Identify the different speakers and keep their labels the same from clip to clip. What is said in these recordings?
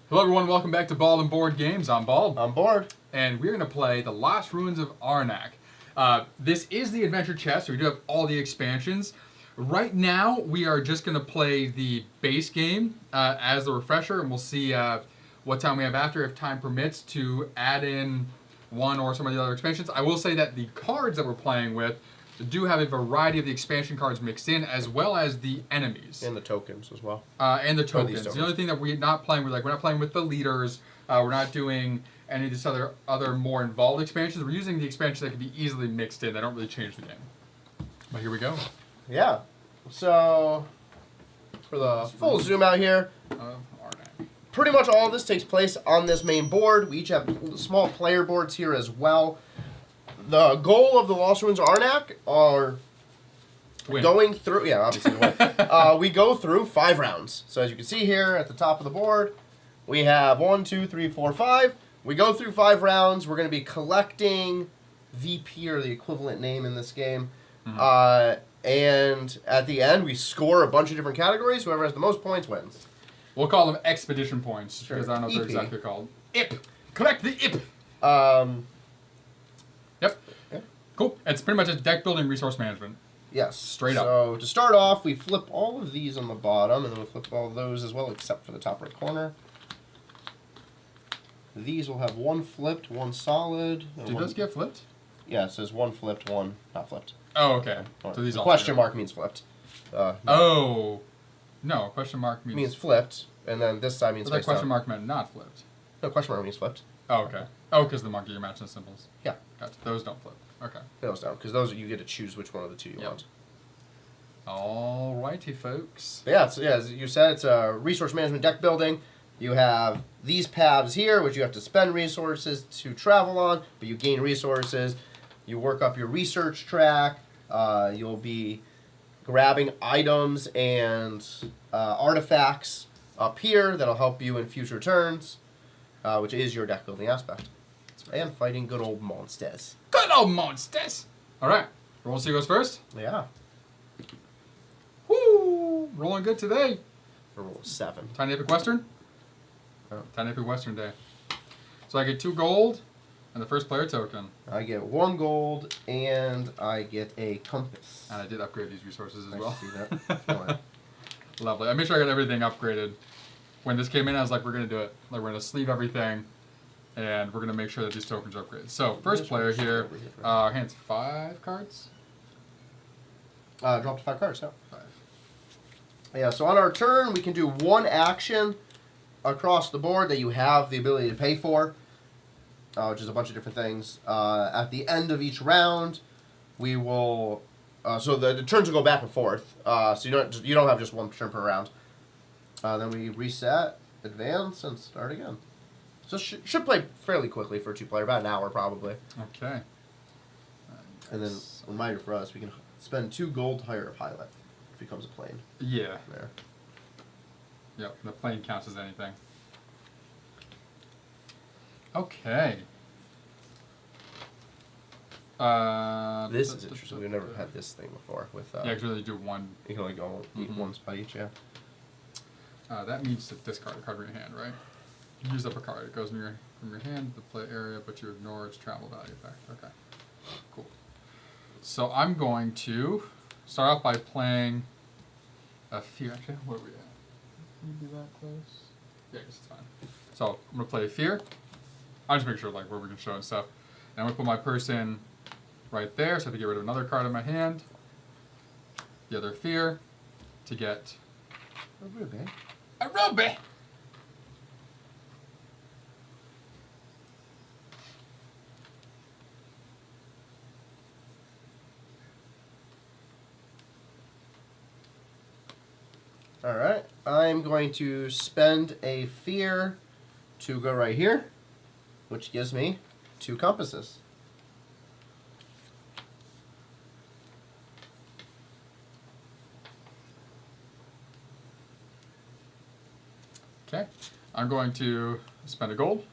Speaker 1: Hello everyone, welcome back to Ball and Board Games. I'm Ball.
Speaker 2: I'm bored.
Speaker 1: And we're going to play The Lost Ruins of Arnak. This is the adventure chest, so we do have all the expansions. Right now, we are just going to play the base game as the refresher, and we'll see what time we have after, if time permits, to add in one or some of the other expansions. I will say that the cards that we're playing with do have a variety of the expansion cards mixed in, as well as the enemies.
Speaker 2: And the tokens as well.
Speaker 1: And the tokens.
Speaker 2: tokens.
Speaker 1: The only thing that we're not playing with, we're not playing with the leaders. We're not doing any of these other more involved expansions. We're using the expansions that can be easily mixed in. They don't really change the game. But here we go.
Speaker 2: Yeah. So, for the full zoom out here,
Speaker 1: Arnak.
Speaker 2: pretty much all of this takes place on this main board. We each have small player boards here as well. The goal of the Lost Ruins of Arnak are going through, obviously win. We go through 5 rounds. So as you can see here at the top of the board, we have 1, 2, 3, 4, 5. We go through 5 rounds. We're going to be collecting VP, or the equivalent name in this game. Mm-hmm. And at the end, we score a bunch of different categories. Whoever has the most points wins.
Speaker 1: We'll call them expedition points,
Speaker 2: Sure.
Speaker 1: because I don't know what they're
Speaker 2: EP.
Speaker 1: exactly called. IP! Collect the IP! Yep.
Speaker 2: Yeah.
Speaker 1: Cool. It's pretty much a deck building resource management.
Speaker 2: Yes.
Speaker 1: Straight up.
Speaker 2: So to start off, we flip all of these on the bottom, and then we flip all of those as well, except for the top right corner. These will have 1 flipped, 1 solid.
Speaker 1: Did those get flipped?
Speaker 2: Yeah, it says 1 flipped, 1 not flipped.
Speaker 1: Oh, okay. So these
Speaker 2: the
Speaker 1: all
Speaker 2: question
Speaker 1: together.
Speaker 2: mark means flipped. No.
Speaker 1: Oh. No, question mark means
Speaker 2: flipped, and then this side means
Speaker 1: but that
Speaker 2: face
Speaker 1: question
Speaker 2: down.
Speaker 1: mark meant not flipped.
Speaker 2: No, question mark means flipped.
Speaker 1: Oh, okay. Oh, because the monkey, you're matching the symbols.
Speaker 2: Yeah.
Speaker 1: Gotcha. Those don't flip. Okay.
Speaker 2: Those down, because those you get to choose which one of the 2 you
Speaker 1: Yep.
Speaker 2: want.
Speaker 1: Alrighty, folks.
Speaker 2: But yeah, so yeah, as you said, it's a resource management deck building. You have these paths here, which you have to spend resources to travel on, but you gain resources. You work up your research track. You'll be grabbing items and artifacts up here that'll help you in future turns, which is your deck building aspect. And fighting good old monsters.
Speaker 1: Good old monsters! Alright. Roll C goes first.
Speaker 2: Yeah.
Speaker 1: Woo! Rolling good today.
Speaker 2: Roll 7.
Speaker 1: Tiny Epic Western?
Speaker 2: Oh.
Speaker 1: Tiny Epic Western Day. So I get 2 gold and the first player token.
Speaker 2: I get 1 gold and I get a compass.
Speaker 1: And I did upgrade these resources as
Speaker 2: I
Speaker 1: well.
Speaker 2: see that.
Speaker 1: Lovely. I made sure I got everything upgraded. When this came in, I was like, we're going to do it. Like, we're going to sleeve everything, and we're going to make sure that these tokens are upgraded. So, first player here, hands 5 cards?
Speaker 2: Drop to 5 cards, yeah.
Speaker 1: 5.
Speaker 2: Yeah, so on our turn, we can do 1 action across the board that you have the ability to pay for, which is a bunch of different things. At the end of each round, we will... so the turns will go back and forth, so you don't have just 1 turn per round. Then we reset, advance, and start again. So should play fairly quickly for a 2-player, about an hour probably.
Speaker 1: Okay.
Speaker 2: And then, reminder for us, we can spend 2 gold to hire a pilot. It becomes a plane.
Speaker 1: Yeah.
Speaker 2: There.
Speaker 1: Yep, the plane counts as anything. Okay.
Speaker 2: This is interesting. We've never had this thing before. With
Speaker 1: yeah, because they do 1.
Speaker 2: you can only go eat 1 spot each, yeah.
Speaker 1: That means to discard a card from your hand, right? You use up a card. It goes from your hand to the play area, but you ignore its travel value effect. Okay. Cool. So I'm going to start off by playing a fear. Actually, what are we at? Can you be that close? Yeah, I guess it's fine. So I'm going to play a fear. I'll just make sure like where we can show and stuff. And I'm going to put my person right there, so I have to get rid of another card in my hand. The other fear to get
Speaker 2: A ruby.
Speaker 1: a ruby.
Speaker 2: Alright, I'm going to spend a fear to go right here, which gives me 2 compasses.
Speaker 1: Okay, I'm going to spend a gold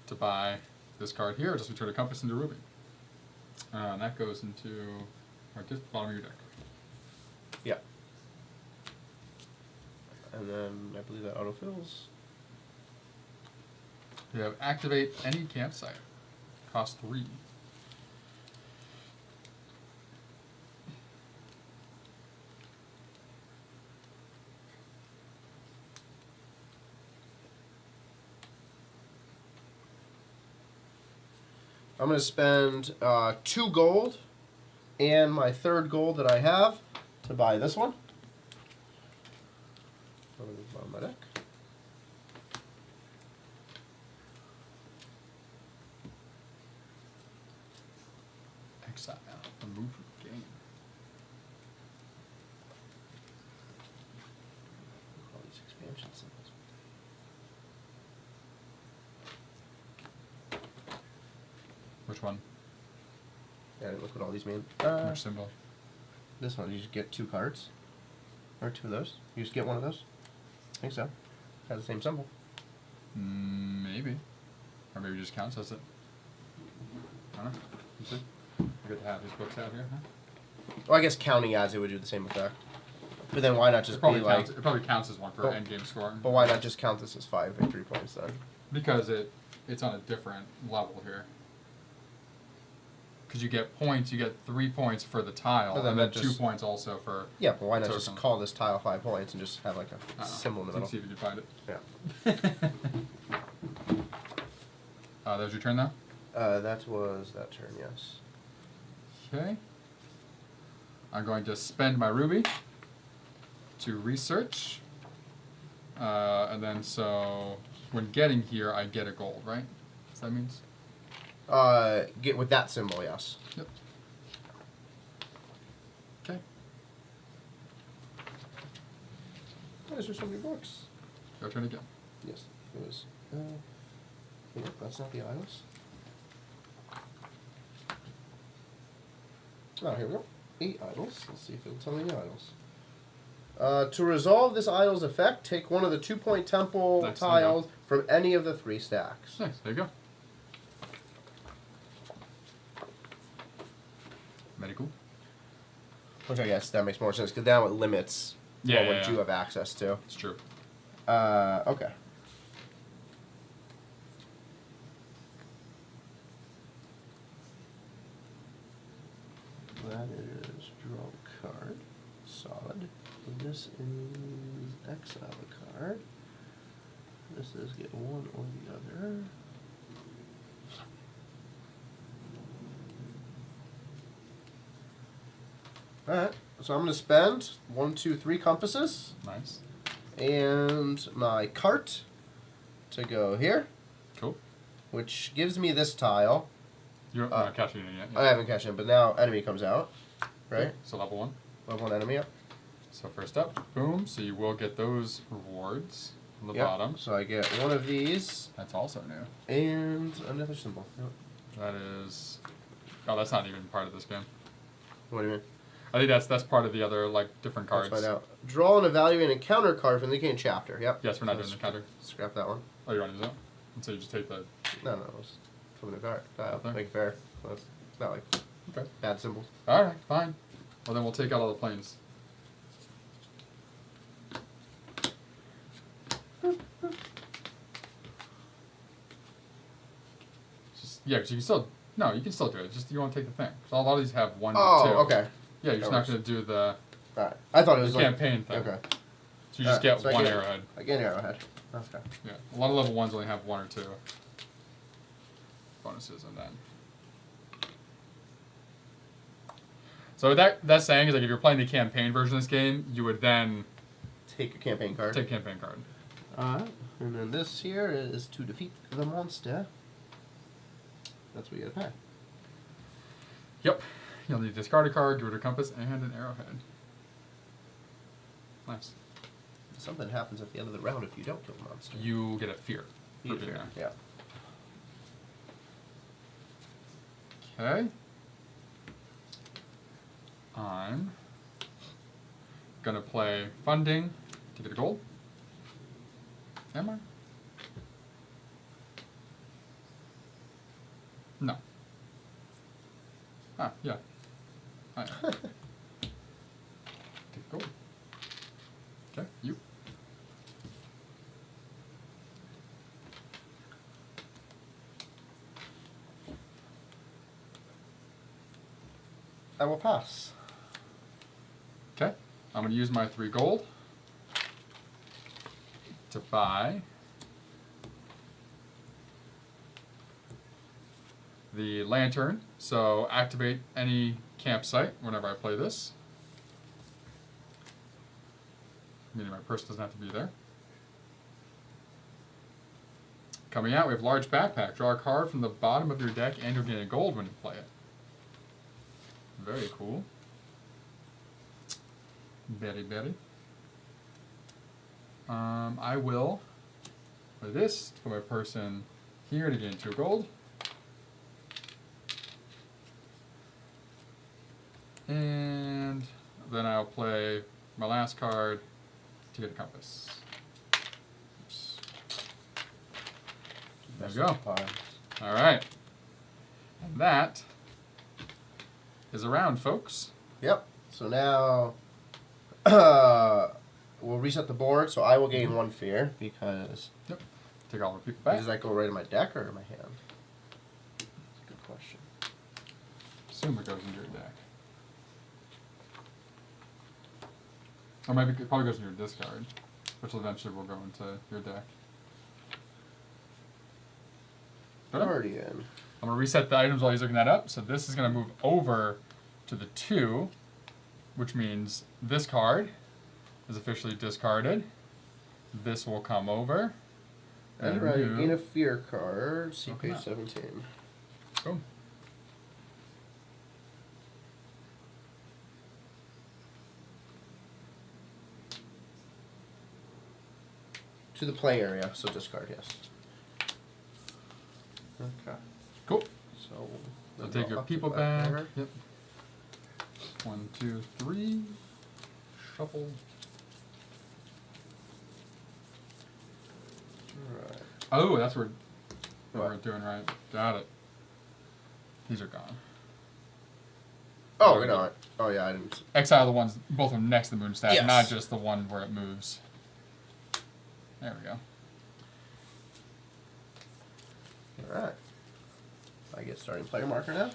Speaker 1: to buy this card here. Just return a compass into ruby. And that goes into just bottom of your deck.
Speaker 2: Yeah. And then I believe that autofills.
Speaker 1: We have activate any campsite. Cost 3.
Speaker 2: I'm going to spend 2 gold and my 3rd gold that I have to buy this one. On my deck.
Speaker 1: Exile. Remove from game.
Speaker 2: All these expansion symbols.
Speaker 1: Which one?
Speaker 2: Yeah, look what all these mean.
Speaker 1: Which symbol?
Speaker 2: This one, you just get 2 cards. Or 2 of those. You just get one of those. I think so. Has the same symbol.
Speaker 1: Maybe. Or maybe it just counts as it. I don't know. You see? Good to have these books out here, huh?
Speaker 2: Well, I guess counting as it would do the same effect. But then why not just be like...
Speaker 1: It probably counts as one for endgame score.
Speaker 2: But why not just count this as 5 victory points then?
Speaker 1: Because it's on a different level here. Because you get points, you get 3 points for the tile, and then 2 points also for...
Speaker 2: Yeah, but why not just call this tile 5 points and just have like a symbol in the middle?
Speaker 1: Let's see if you can find it.
Speaker 2: Yeah.
Speaker 1: There's your turn now?
Speaker 2: That was that turn, yes.
Speaker 1: Okay. I'm going to spend my ruby to research. And then so when getting here, I get a gold, right? Does that mean?
Speaker 2: Get with that symbol, yes.
Speaker 1: Yep. Okay.
Speaker 2: Why is there so many books?
Speaker 1: Your turn again.
Speaker 2: Yes, it was. Yeah, that's not the idols. Oh, here we go. 8 idols. Let's see if it'll tell me the idols. To resolve this idol's effect, take one of the 2-point temple tiles from any of the 3 stacks.
Speaker 1: Nice. There you go. Medical.
Speaker 2: Which I guess that makes more sense because now it limits what you have access to.
Speaker 1: It's true.
Speaker 2: Okay. That is draw a card. Solid. This is exile a card. This is get one or the other. Alright, so I'm going to spend 1, 2, 3 compasses.
Speaker 1: Nice.
Speaker 2: And my cart to go here.
Speaker 1: Cool.
Speaker 2: Which gives me this tile.
Speaker 1: You're not cashing it yet.
Speaker 2: I haven't cashed in, but now enemy comes out. Right?
Speaker 1: So level 1.
Speaker 2: Level 1 enemy up.
Speaker 1: So first up, boom. So you will get those rewards on the bottom.
Speaker 2: So I get one of these.
Speaker 1: That's also new.
Speaker 2: And another symbol. Yep.
Speaker 1: That is... Oh, that's not even part of this game.
Speaker 2: What do you mean?
Speaker 1: I think that's part of the other, like, different cards.
Speaker 2: Let's find out. Draw and evaluate a counter card from the game chapter. Yep.
Speaker 1: Yes, we're not doing the counter.
Speaker 2: Scrap that one.
Speaker 1: Oh, you're on your zone? And so you just take the...
Speaker 2: No, it was from the card.
Speaker 1: Okay.
Speaker 2: Make it fair. So that's not like
Speaker 1: Okay.
Speaker 2: bad symbols.
Speaker 1: Alright, fine. Well, then we'll take out all the planes. Just, yeah, because you can still... No, you can still do it. Just you won't take the thing. So a lot of these have 1 to 2.
Speaker 2: Okay.
Speaker 1: Yeah, you're just not going to do the...
Speaker 2: Alright. I thought it was
Speaker 1: campaign thing.
Speaker 2: Okay.
Speaker 1: So you just get
Speaker 2: so
Speaker 1: one arrowhead.
Speaker 2: I get an arrowhead. Okay.
Speaker 1: Yeah, a lot of level 1s only have 1 or 2 bonuses, and then... So that's saying is like if you're playing the campaign version of this game, you would then...
Speaker 2: Take a campaign card.
Speaker 1: Take a campaign card.
Speaker 2: Alright. And then this here is to defeat the monster. That's what you gotta pay.
Speaker 1: Yep. You'll need to discard a card, give it a compass, and an arrowhead. Nice.
Speaker 2: Something happens at the end of the round if you don't kill the monster.
Speaker 1: You get a fear.
Speaker 2: You fear. Yeah.
Speaker 1: Okay. I'm gonna play funding to get a gold. Am I? No. Ah, yeah. I am. Take gold. Okay, you.
Speaker 2: I will pass.
Speaker 1: Okay. I'm going to use my 3 gold to buy the lantern. So activate any campsite whenever I play this. Meaning my person doesn't have to be there. Coming out, we have large backpack. Draw a card from the bottom of your deck and you'll gain a gold when you play it. Very cool. Very, very. I will play this to put my person here to gain 2 gold. And then I'll play my last card to get a compass. Oops. There we go. All right. And that is a round, folks.
Speaker 2: Yep. So now we'll reset the board. So I will gain 1 fear because.
Speaker 1: Yep. Take all the people back.
Speaker 2: Does that go right in my deck or in my hand? Good question.
Speaker 1: Assume it goes into your deck. Or maybe it probably goes in your discard, which eventually will go into your deck.
Speaker 2: Already in.
Speaker 1: I'm going to reset the items while he's looking that up. So this is going to move over to the 2, which means this card is officially discarded. This will come over.
Speaker 2: And right, gain a fear card. See page 17.
Speaker 1: Boom.
Speaker 2: To the play area, so discard, yes. Okay.
Speaker 1: Cool.
Speaker 2: So
Speaker 1: take your people back. Yep. 1, 2, 3. Shuffle.
Speaker 2: Alright.
Speaker 1: Oh, that's what we're doing right. Got it. These are gone.
Speaker 2: Oh, wait, no. Oh, yeah, I didn't.
Speaker 1: Exile the ones, both of them next to the moon staff,
Speaker 2: Yes.
Speaker 1: not just the one where it moves. There we go.
Speaker 2: Alright. I get starting player marker now.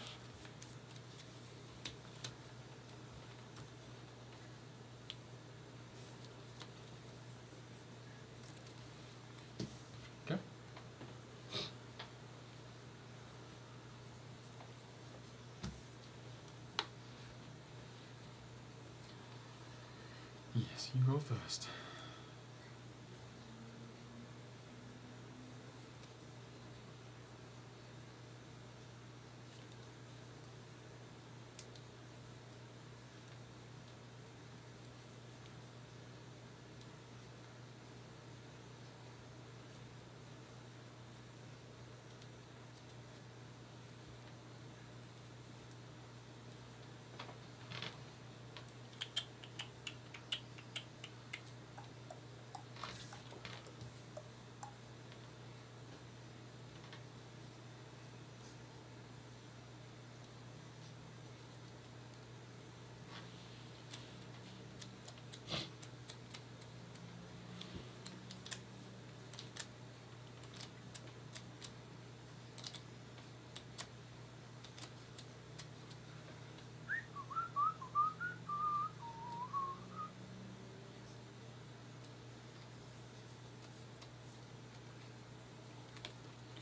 Speaker 1: Okay. Yes, you go first.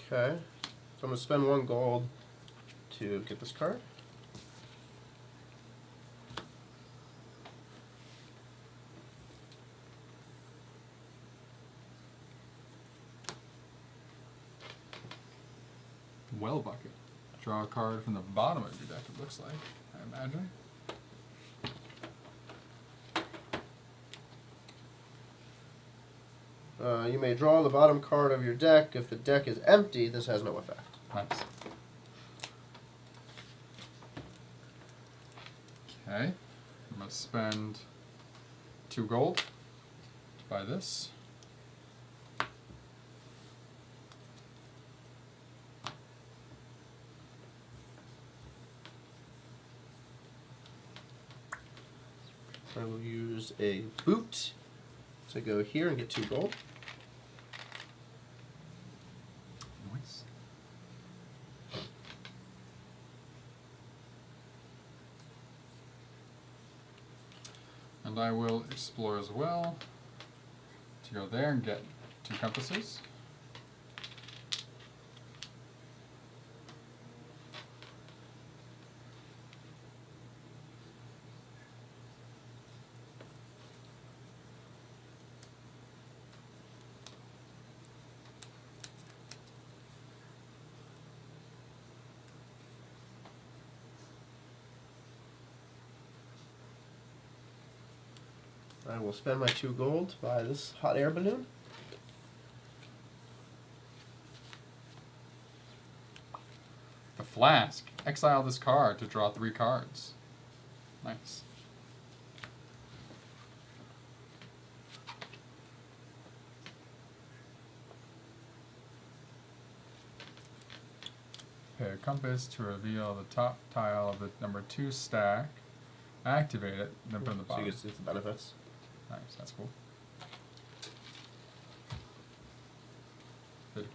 Speaker 2: Okay. So I'm going to spend 1 gold to get this card.
Speaker 1: Well bucket. Draw a card from the bottom of your deck, it looks like, I imagine.
Speaker 2: You may draw the bottom card of your deck. If the deck is empty, this has no effect.
Speaker 1: Nice. Okay. I'm going to spend 2 gold to buy this.
Speaker 2: I will use a boot to go here and get 2 gold.
Speaker 1: Nice. And I will explore as well to go there and get 2 compasses.
Speaker 2: I will spend my 2 gold to buy this hot air balloon.
Speaker 1: The flask. Exile this card to draw 3 cards. Nice. Pay a compass to reveal the top tile of the number 2 stack. Activate it, then put it in the
Speaker 2: So
Speaker 1: bottom.
Speaker 2: you get to see the benefits.
Speaker 1: Nice, that's cool. Good.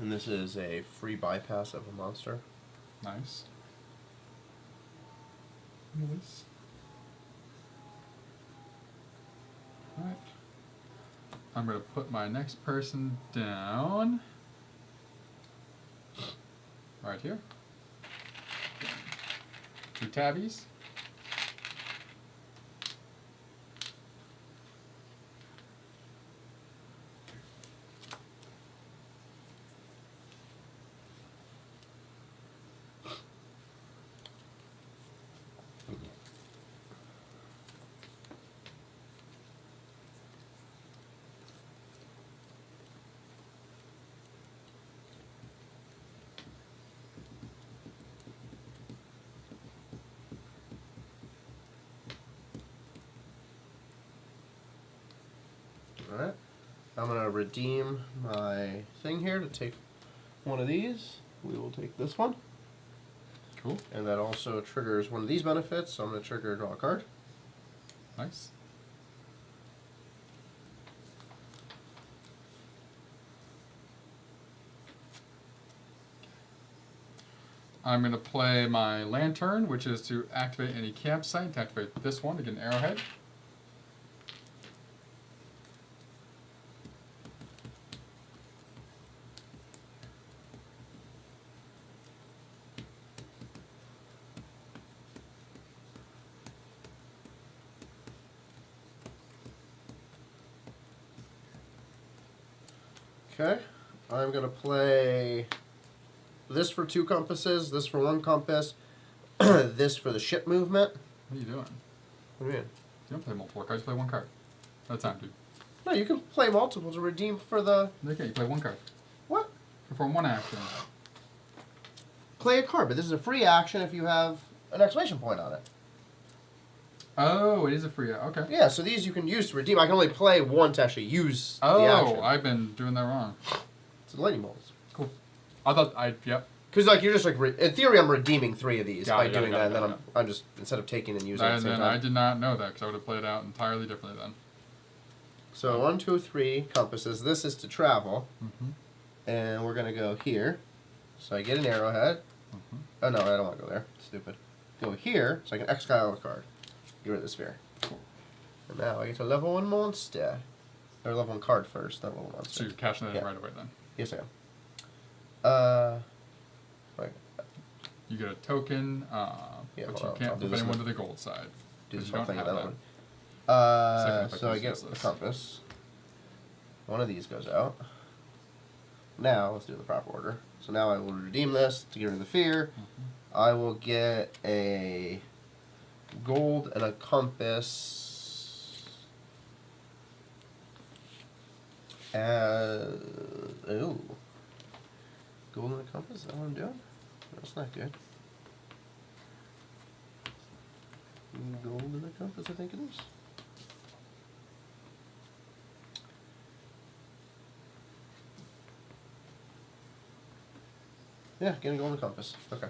Speaker 2: And this is a free bypass of a monster.
Speaker 1: Nice. Nice. Alright. I'm going to put my next person down. Right here. 2 tabbies.
Speaker 2: Alright. I'm going to redeem my thing here to take one of these. We will take this one.
Speaker 1: Cool.
Speaker 2: And that also triggers one of these benefits, so I'm going to trigger draw a card.
Speaker 1: Nice. I'm going to play my lantern, which is to activate any campsite. To activate this one to get an arrowhead.
Speaker 2: Okay. I'm going to play this for 2 compasses, this for 1 compass, this for the ship movement.
Speaker 1: What are you doing?
Speaker 2: What do you mean?
Speaker 1: You don't play multiple cards, you play 1 card. At a time, dude.
Speaker 2: No, you can play multiple to redeem for the...
Speaker 1: Okay, you play 1 card.
Speaker 2: What?
Speaker 1: Perform 1 action.
Speaker 2: Play a card, but this is a free action if you have an exclamation point on it.
Speaker 1: Oh, it is a free. Okay.
Speaker 2: Yeah, so these you can use to redeem. I can only play 1 to actually use the
Speaker 1: Oh,
Speaker 2: action.
Speaker 1: I've been doing that wrong.
Speaker 2: It's lightning bolts.
Speaker 1: Cool. I thought yep.
Speaker 2: Because like you're just like in theory, I'm redeeming 3 of these
Speaker 1: Got
Speaker 2: by
Speaker 1: it,
Speaker 2: doing
Speaker 1: got
Speaker 2: that,
Speaker 1: it,
Speaker 2: and then
Speaker 1: got it.
Speaker 2: I'm just instead of taking and using at the
Speaker 1: And
Speaker 2: same
Speaker 1: then
Speaker 2: time.
Speaker 1: I did not know that because I would have played it out entirely differently then.
Speaker 2: So 1, 2, 3 compasses. This is to travel,
Speaker 1: Mm-hmm.
Speaker 2: and we're gonna go here. So I get an arrowhead.
Speaker 1: Mm-hmm.
Speaker 2: Oh no, I don't want to go there. Stupid. Go here, so I can exile a card. Get rid of the sphere.
Speaker 1: Cool.
Speaker 2: And now I get to level 1 monster. Or level 1 card first, not level 1
Speaker 1: So
Speaker 2: monster.
Speaker 1: you're cashing that in
Speaker 2: Yeah.
Speaker 1: right away then.
Speaker 2: Yes, I am. Right.
Speaker 1: You get a token,
Speaker 2: Yeah,
Speaker 1: but
Speaker 2: hold
Speaker 1: you
Speaker 2: on, I'll
Speaker 1: can't
Speaker 2: do
Speaker 1: move
Speaker 2: this
Speaker 1: anyone
Speaker 2: one.
Speaker 1: to the gold side.
Speaker 2: Do
Speaker 1: 'cause
Speaker 2: this
Speaker 1: you
Speaker 2: whole
Speaker 1: don't
Speaker 2: thing
Speaker 1: have
Speaker 2: without
Speaker 1: that.
Speaker 2: one.
Speaker 1: Second effect
Speaker 2: So I
Speaker 1: is
Speaker 2: get
Speaker 1: useless.
Speaker 2: a compass. One of these goes out. Now, let's do it in the proper order. So now I will redeem this to get rid of the fear.
Speaker 1: Mhm.
Speaker 2: I will get a gold and a compass. Ooh. Gold and a compass? Is that what I'm doing? That's not good. Gold and a compass, I think it is. Yeah, get a gold and a compass. Okay.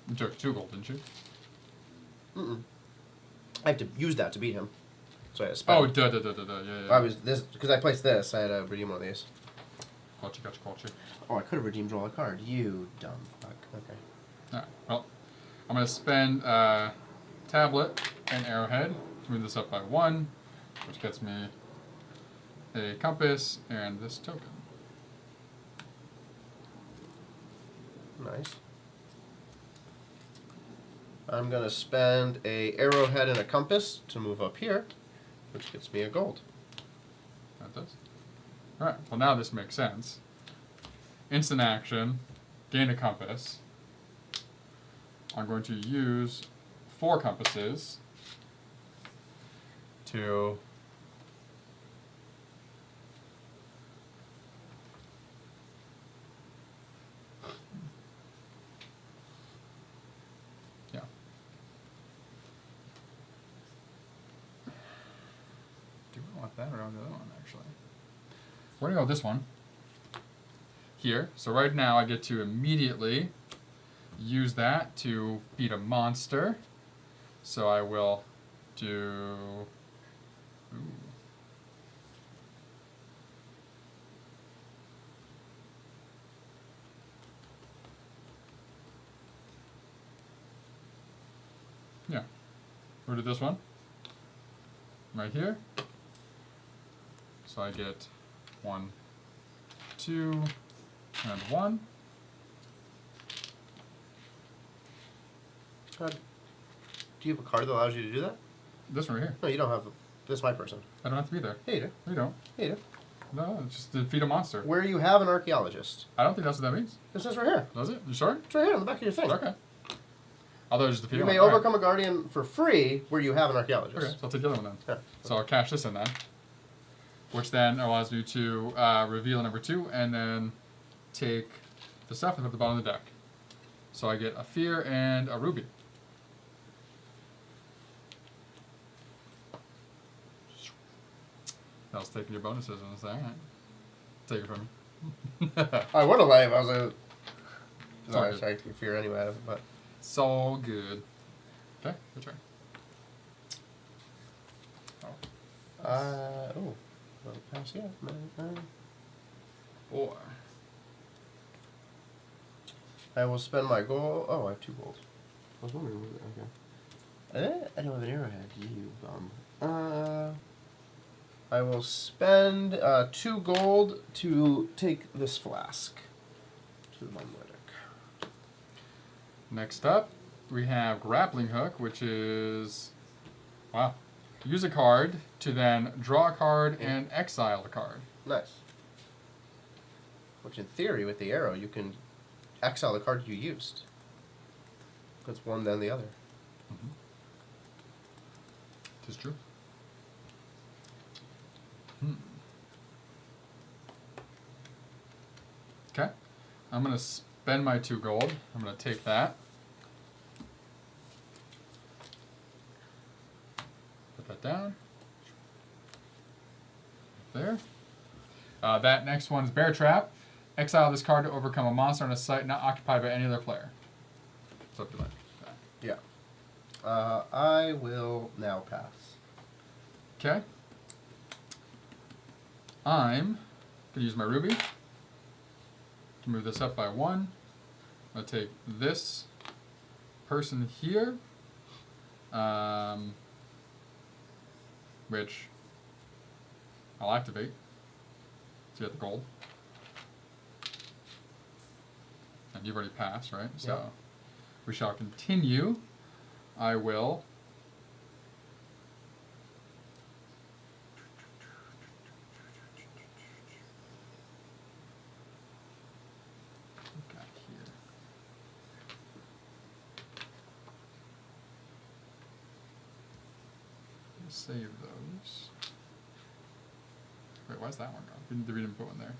Speaker 1: You took 2 gold, didn't you?
Speaker 2: Mm-mm. I have to use that to beat him. So I had to spend.
Speaker 1: Oh, yeah.
Speaker 2: I was this because I placed this. I had to redeem one of these.
Speaker 1: Gotcha.
Speaker 2: Oh, I could have redeemed draw a card. You dumb fuck. Okay.
Speaker 1: Alright, well, I'm going to spend tablet and arrowhead to move this up by 1, which gets me a compass and this token.
Speaker 2: Nice. I'm going to spend a arrowhead and a compass to move up here, which gets me a gold.
Speaker 1: That does. Alright, well now this makes sense. Instant action, gain a compass. I'm going to use 4 compasses to do I want that or do I want the other one actually? We're gonna go with this one here. So right now I get to immediately use that to beat a monster. So I will do. Ooh. Yeah. We'll do this one right here. So I get 1, 2, and 1.
Speaker 2: Do you have a card that allows you to do that?
Speaker 1: This one right here.
Speaker 2: No, you don't have. This is my person.
Speaker 1: I don't have to be there.
Speaker 2: Yeah, you do.
Speaker 1: You don't.
Speaker 2: Yeah, you do.
Speaker 1: No, it's just defeat a monster.
Speaker 2: Where you have an archaeologist.
Speaker 1: I don't think that's what that means.
Speaker 2: It says right here.
Speaker 1: Does it? You sure?
Speaker 2: It's right here on the back of your thing.
Speaker 1: Okay. I thought it was just defeat
Speaker 2: You
Speaker 1: a
Speaker 2: may
Speaker 1: monster.
Speaker 2: overcome a guardian for free where you have an archaeologist.
Speaker 1: Okay, so I'll take the other one then.
Speaker 2: Yeah.
Speaker 1: So I'll cash this in then. Which then allows me to reveal number 2 and then take the stuff and put at the bottom of the deck. So I get a fear and a ruby. I was taking your bonuses and I was like, alright. Take it from me.
Speaker 2: I would have lied if I was like.
Speaker 1: It's
Speaker 2: No,
Speaker 1: all
Speaker 2: I
Speaker 1: good.
Speaker 2: was trying to fear anyway out of it, but.
Speaker 1: So good. Okay, good try. Oh.
Speaker 2: Oh. Well, pass, yeah.
Speaker 1: 4.
Speaker 2: I will spend my gold. Oh, I have 2 gold. I was wondering. Okay. I don't have an arrowhead. You bum. I will spend 2 gold to take this flask to the bottom of my deck.
Speaker 1: Next up, we have Grappling Hook, which is, wow, use a card to then draw a card and exile the card.
Speaker 2: Nice. Which, in theory, with the arrow, you can exile the card you used. That's one, then the other.
Speaker 1: Mm-hmm. Tis true. Okay, I'm going to spend my 2 gold. I'm going to take that. Put that down. There. That next one is Bear Trap. Exile this card to overcome a monster on a site not occupied by any other player. Something like that.
Speaker 2: Yeah. I will now pass.
Speaker 1: Okay. I'm going to use my ruby to move this up by 1. I'll take this person here, which I'll activate to get the gold. And you've already passed, right? So
Speaker 2: Yep.
Speaker 1: we shall continue. I will save those. Wait, why's that one gone? We didn't put one there.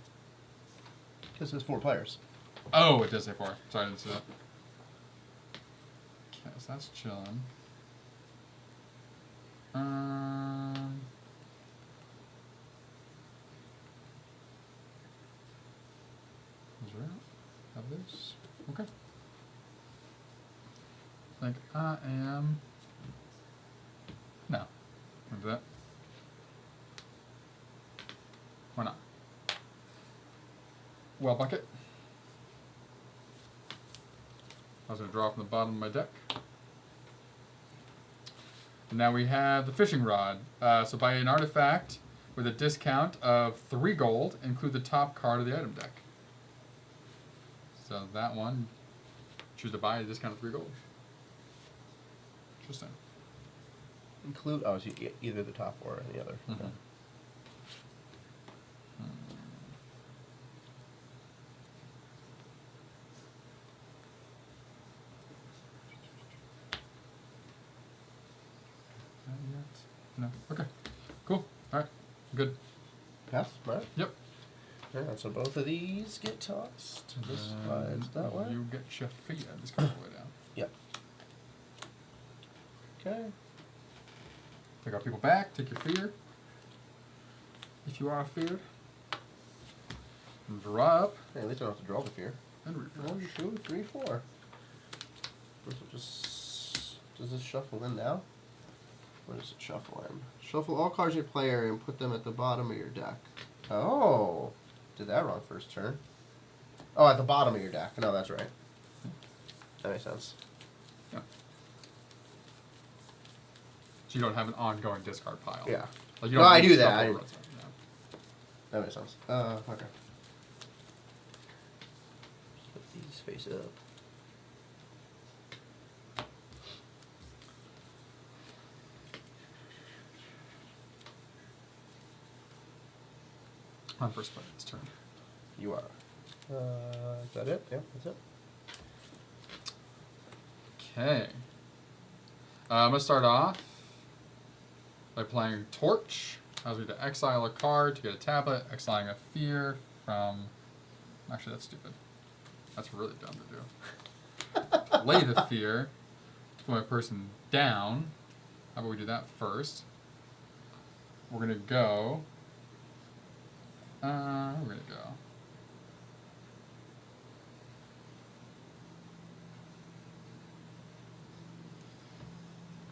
Speaker 2: Because there's 4 players.
Speaker 1: Oh, it does say 4. Sorry, I didn't see that. Okay, so that's chilling. Is there have this? Okay. Like I am. No. Wanna do that? Why not? Well, bucket. I was going to draw from the bottom of my deck. Now we have the fishing rod. So buy an artifact with a discount of 3 gold. Include the top card of the item deck. So that one, choose to buy a discount of 3 gold. Interesting.
Speaker 2: Include so either the top or any other.
Speaker 1: Mm-hmm.
Speaker 2: Okay.
Speaker 1: Not yet. No. Okay. Cool. All right. Good.
Speaker 2: Pass. Right.
Speaker 1: Yep.
Speaker 2: Alright, so both of these get tossed. This slides that way.
Speaker 1: You get your feet. This goes all the way down.
Speaker 2: Yep. Okay.
Speaker 1: Take our people back. Take your fear. If you are feared. And draw up.
Speaker 2: Hey, at least I don't have to draw the fear.
Speaker 1: And refresh.
Speaker 2: 1, 2, 3, 4. First we'll just... Does this shuffle in now? What does it shuffle in? Shuffle all cards in your play area and put them at the bottom of your deck. Oh! Did that wrong first turn. Oh, at the bottom of your deck. No, that's right. That makes sense.
Speaker 1: Yeah. So you don't have an ongoing discard pile.
Speaker 2: Yeah.
Speaker 1: Like you
Speaker 2: No,
Speaker 1: don't
Speaker 2: I do that.
Speaker 1: shuffle
Speaker 2: I-
Speaker 1: over it, so, yeah.
Speaker 2: That makes sense. Okay. Put these face up.
Speaker 1: On first play, it's turn.
Speaker 2: You are. Is that it? Yeah, that's it.
Speaker 1: Okay. I'm going to start off by playing Torch. Allows me to exile a card to get a tablet, exiling a fear from... Actually, that's stupid. That's really dumb to do. Play the fear to put my person down. How about we do that first? We're going to go... we're going to go...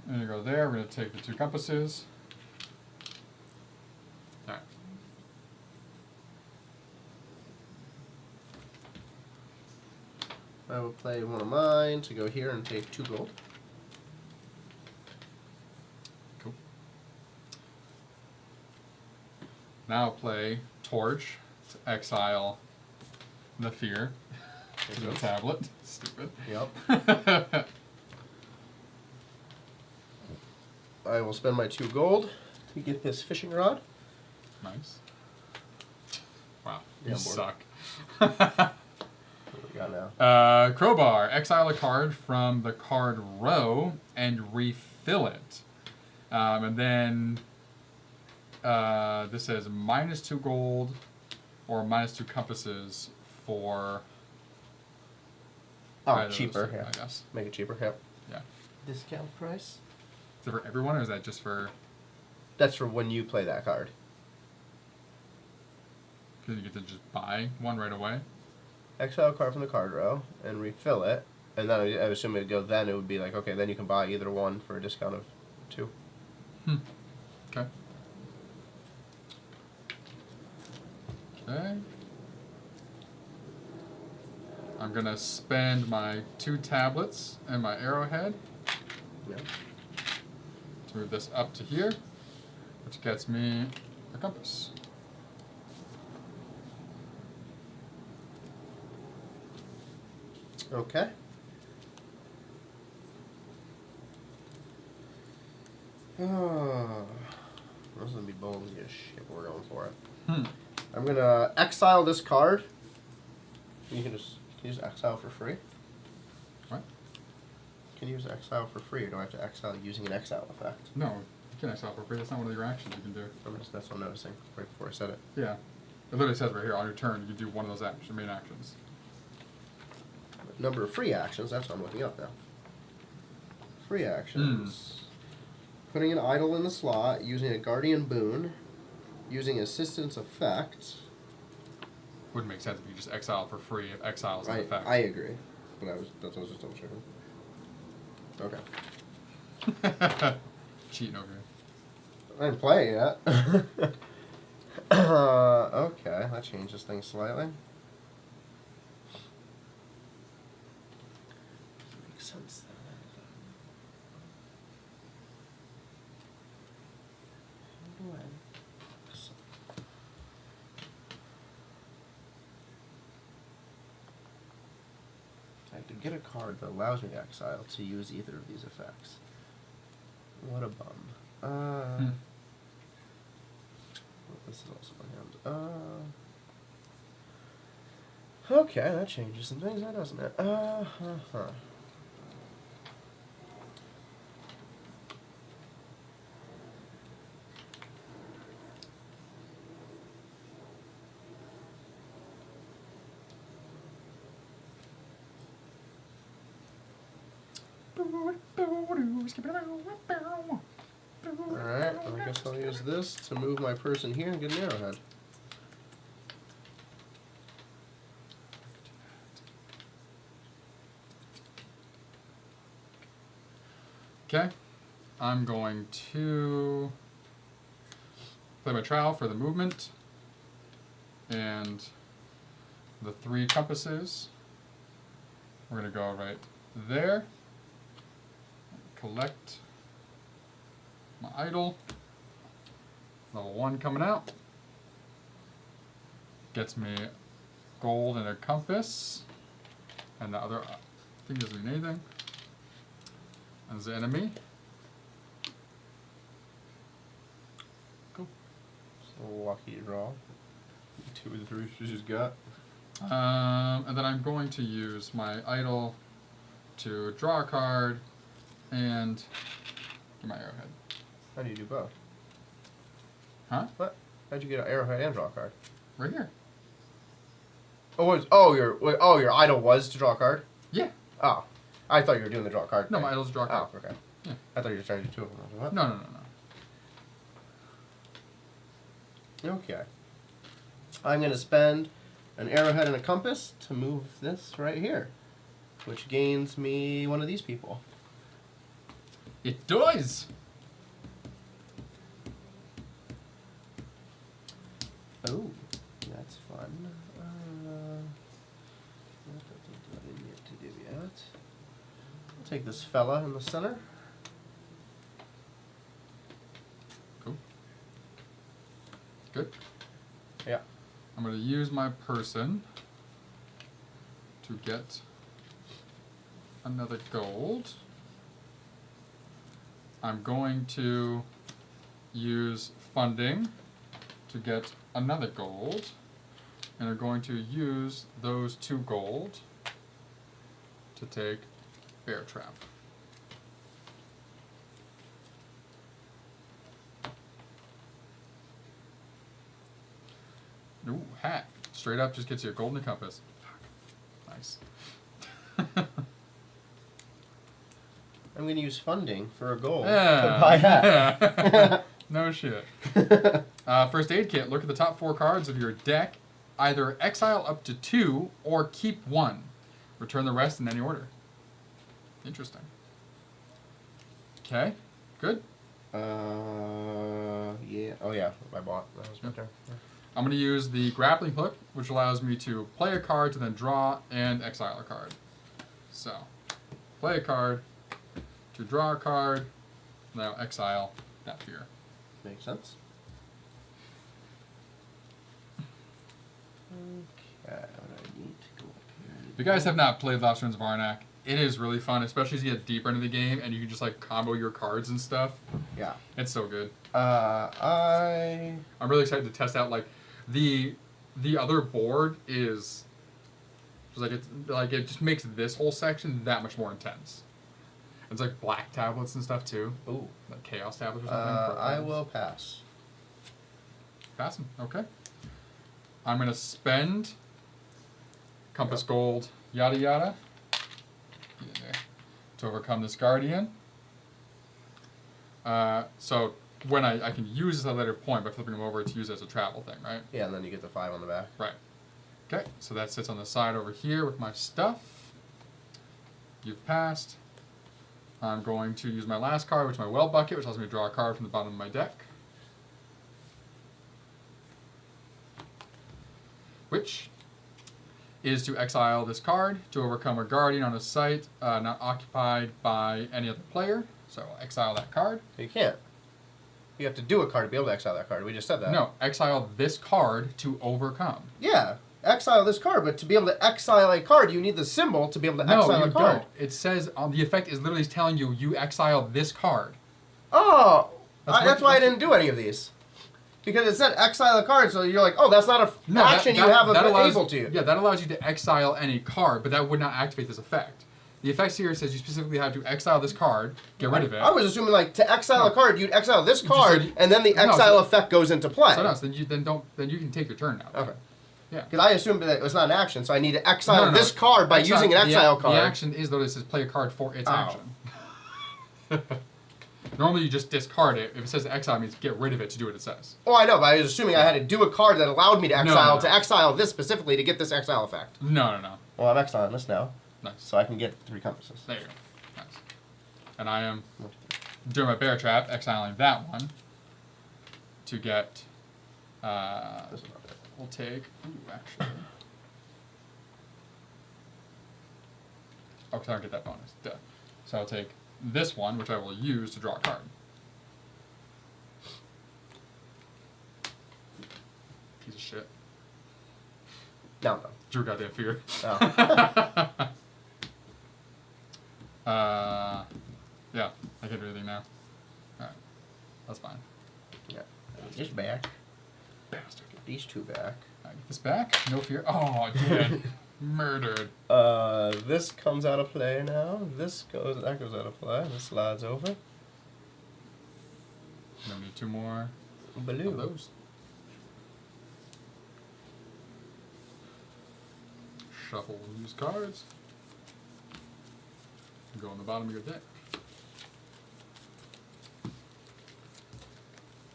Speaker 1: I'm going to go there. We're going to take the 2 compasses. Alright.
Speaker 2: I will play one of mine to go here and take 2 gold.
Speaker 1: Cool. Now I'll play Torch to exile the fear to the tablet. Stupid.
Speaker 2: Yep. I will spend my 2 gold to get this fishing rod.
Speaker 1: Nice. Wow,
Speaker 2: Yeah,
Speaker 1: you
Speaker 2: board.
Speaker 1: suck.
Speaker 2: What do we got now?
Speaker 1: Crowbar. Exile a card from the card row and refill it. And then this says -2 gold or -2 compasses for
Speaker 2: Oh,
Speaker 1: either of those
Speaker 2: cheaper.
Speaker 1: two,
Speaker 2: Yeah.
Speaker 1: I guess.
Speaker 2: Make it cheaper. Yep.
Speaker 1: Yeah.
Speaker 2: Discount price?
Speaker 1: Is it for everyone or is that just for...
Speaker 2: That's for when you play that card.
Speaker 1: Because you get to just buy one right away?
Speaker 2: Exile a card from the card row and refill it. And then I assume it would go then. It would be like, okay, then you can buy either one for a discount of 2.
Speaker 1: Okay. Okay. I'm going to spend my 2 tablets and my arrowhead
Speaker 2: Yeah.
Speaker 1: to move this up to here, which gets me a compass.
Speaker 2: Okay. This is gonna be bold as shit. We're going for it. I'm gonna exile this card. You can just exile for free.
Speaker 1: What?
Speaker 2: Can you use exile for free, or do I have to exile using an exile effect?
Speaker 1: No, you can exile for free. That's not one of your actions you can do.
Speaker 2: That's what I'm noticing right before I said it.
Speaker 1: Yeah. It literally says right here, on your turn, you can do one of those main actions.
Speaker 2: Number of free actions. That's what I'm looking up now. Free actions. Putting an idol in the slot, using a guardian boon, using assistance effect.
Speaker 1: Wouldn't make sense if you just exile for free if exile is an effect.
Speaker 2: I agree, but that's what I was just double checking. Okay.
Speaker 1: Cheating over here.
Speaker 2: I didn't play it yet. Okay, that changes things slightly. Makes sense. can get a card that allows me to exile to use either of these effects. What a bum. This is also my hand. Okay, that changes some things, doesn't it? Alright, I guess I'll use this to move my person here and get an arrowhead.
Speaker 1: Okay, I'm going to play my trowel for the movement and the 3 compasses. We're going to go right there. Collect my idol. Level 1 coming out. Gets me gold and a compass. And the other thing doesn't mean anything. As the enemy. Cool.
Speaker 2: So lucky draw. 2 of the 3 you just got.
Speaker 1: And then I'm going to use my idol to draw a card and get my arrowhead.
Speaker 2: How do you do both?
Speaker 1: Huh?
Speaker 2: What? How'd you get an arrowhead and draw a card?
Speaker 1: Right here.
Speaker 2: Your idol was to draw a card?
Speaker 1: Yeah.
Speaker 2: Oh. I thought you were doing the draw a card
Speaker 1: No,
Speaker 2: thing.
Speaker 1: my idol's draw a card.
Speaker 2: Oh, okay.
Speaker 1: Yeah.
Speaker 2: I thought you were trying to do 2 of them. What?
Speaker 1: No.
Speaker 2: Okay. I'm going to spend an arrowhead and a compass to move this right here, which gains me one of these people.
Speaker 1: It does!
Speaker 2: Oh, that's fun. I didn't get to do yet. I'll take this fella in the center.
Speaker 1: Cool. Good.
Speaker 2: Yeah.
Speaker 1: I'm going to use my person to get another gold. I'm going to use funding to get another gold. And I'm going to use those 2 gold to take Bear Trap. Ooh, hat. Straight up just gets you a golden compass. Nice.
Speaker 2: I'm going to use funding for a gold
Speaker 1: Yeah.
Speaker 2: to buy hat.
Speaker 1: Yeah. No shit. First aid kit. Look at the top 4 cards of your deck. Either exile up to 2 or keep 1. Return the rest in any order. Interesting. Okay. Good.
Speaker 2: Yeah. Oh, yeah. I bought. That was my turn. Yeah.
Speaker 1: I'm going to use the grappling hook, which allows me to play a card to then draw and exile a card. So, play a card to draw a card, now exile that fear.
Speaker 2: Makes sense. Okay, what do I need to go up here?
Speaker 1: If you guys have not played Lost Ruins of Arnak, it is really fun, especially as you get deeper into the game and you can just like combo your cards and stuff.
Speaker 2: Yeah.
Speaker 1: It's so good.
Speaker 2: I'm
Speaker 1: really excited to test out like the other board is just it just makes this whole section that much more intense. It's like black tablets and stuff too.
Speaker 2: Ooh.
Speaker 1: Like chaos tablets or something.
Speaker 2: I will pass.
Speaker 1: Pass them. Okay. I'm gonna spend compass gold, yada yada. Get in there. To overcome this guardian. So when I can use this at a later point by flipping them over to use it as a travel thing, right?
Speaker 2: Yeah, and then you get the 5 on the back.
Speaker 1: Right. Okay, so that sits on the side over here with my stuff. You've passed. I'm going to use my last card, which is my well bucket, which allows me to draw a card from the bottom of my deck. Which is to exile this card to overcome a guardian on a site not occupied by any other player. So exile that card.
Speaker 2: You can't. You have to do a card to be able to exile that card. We just said that.
Speaker 1: No, exile this card to overcome.
Speaker 2: Yeah. exile this card, but to be able to exile a card, you need the symbol to be able to
Speaker 1: No,
Speaker 2: exile
Speaker 1: you
Speaker 2: a card.
Speaker 1: don't. It says the effect is literally telling you exile this card.
Speaker 2: Oh,
Speaker 1: That's
Speaker 2: why I didn't do any of these. Because it said exile a card, so you're like, oh, that's not an action you have able to.
Speaker 1: Yeah, that allows you to exile any card, but that would not activate this effect. The effects here says you specifically have to exile this card, get rid of it.
Speaker 2: I was assuming like to exile a card, you'd exile this card, and then the exile effect goes into play.
Speaker 1: So then you can take your turn now.
Speaker 2: Okay.
Speaker 1: Yeah.
Speaker 2: Because I assumed that it was not an action, so I need to exile this card by using an exile card.
Speaker 1: The action is though it says play a card for its action. Normally you just discard it. If it says exile, it means get rid of it to do what it says.
Speaker 2: Oh, I know, but I was assuming I had to do a card that allowed me to exile to exile this specifically to get this exile effect.
Speaker 1: No.
Speaker 2: Well, I'm exiling this now.
Speaker 1: Nice.
Speaker 2: So I can get 3 compasses.
Speaker 1: There you go. Nice. And I am doing my bear trap, exiling that one to get. We'll take. Ooh, actually. Oh, because I don't get that bonus. Duh. So I'll take this one, which I will use to draw a card. Piece of shit.
Speaker 2: No.
Speaker 1: Drew goddamn fear.
Speaker 2: Oh.
Speaker 1: Yeah, I can do anything now. Alright. That's fine.
Speaker 2: Yeah. This back.
Speaker 1: Bastard.
Speaker 2: Get these 2 back.
Speaker 1: I get this back. No fear. Oh, dude. Murdered.
Speaker 2: This comes out of play now. That goes out of play. This slides over.
Speaker 1: Then we need 2 more
Speaker 2: Blue.
Speaker 1: of those. Shuffle use cards. Go on the bottom of your deck.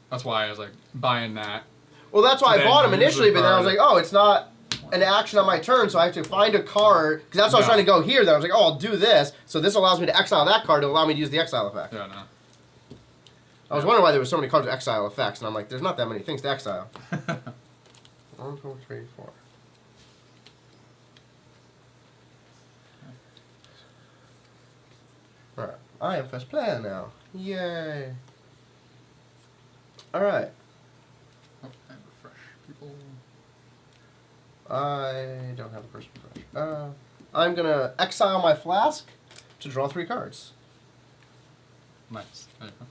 Speaker 1: That's why I was like buying that.
Speaker 2: Well, that's why I bought them initially, but then I was
Speaker 1: card.
Speaker 2: like, oh, it's not an action on my turn, so I have to find a card. Because that's why I was trying to go here. Then I was like, oh, I'll do this. So this allows me to exile that card to allow me to use the exile effect.
Speaker 1: Yeah, no.
Speaker 2: I was wondering why there were so many cards with exile effects, and I'm like, there's not that many things to exile. 1, 2, 3, 4. Alright, I am first player now. Yay. Alright.
Speaker 1: Oh, and refresh people.
Speaker 2: I don't have a person refresh. I'm going to exile my flask to draw 3 cards.
Speaker 1: Nice. There you go.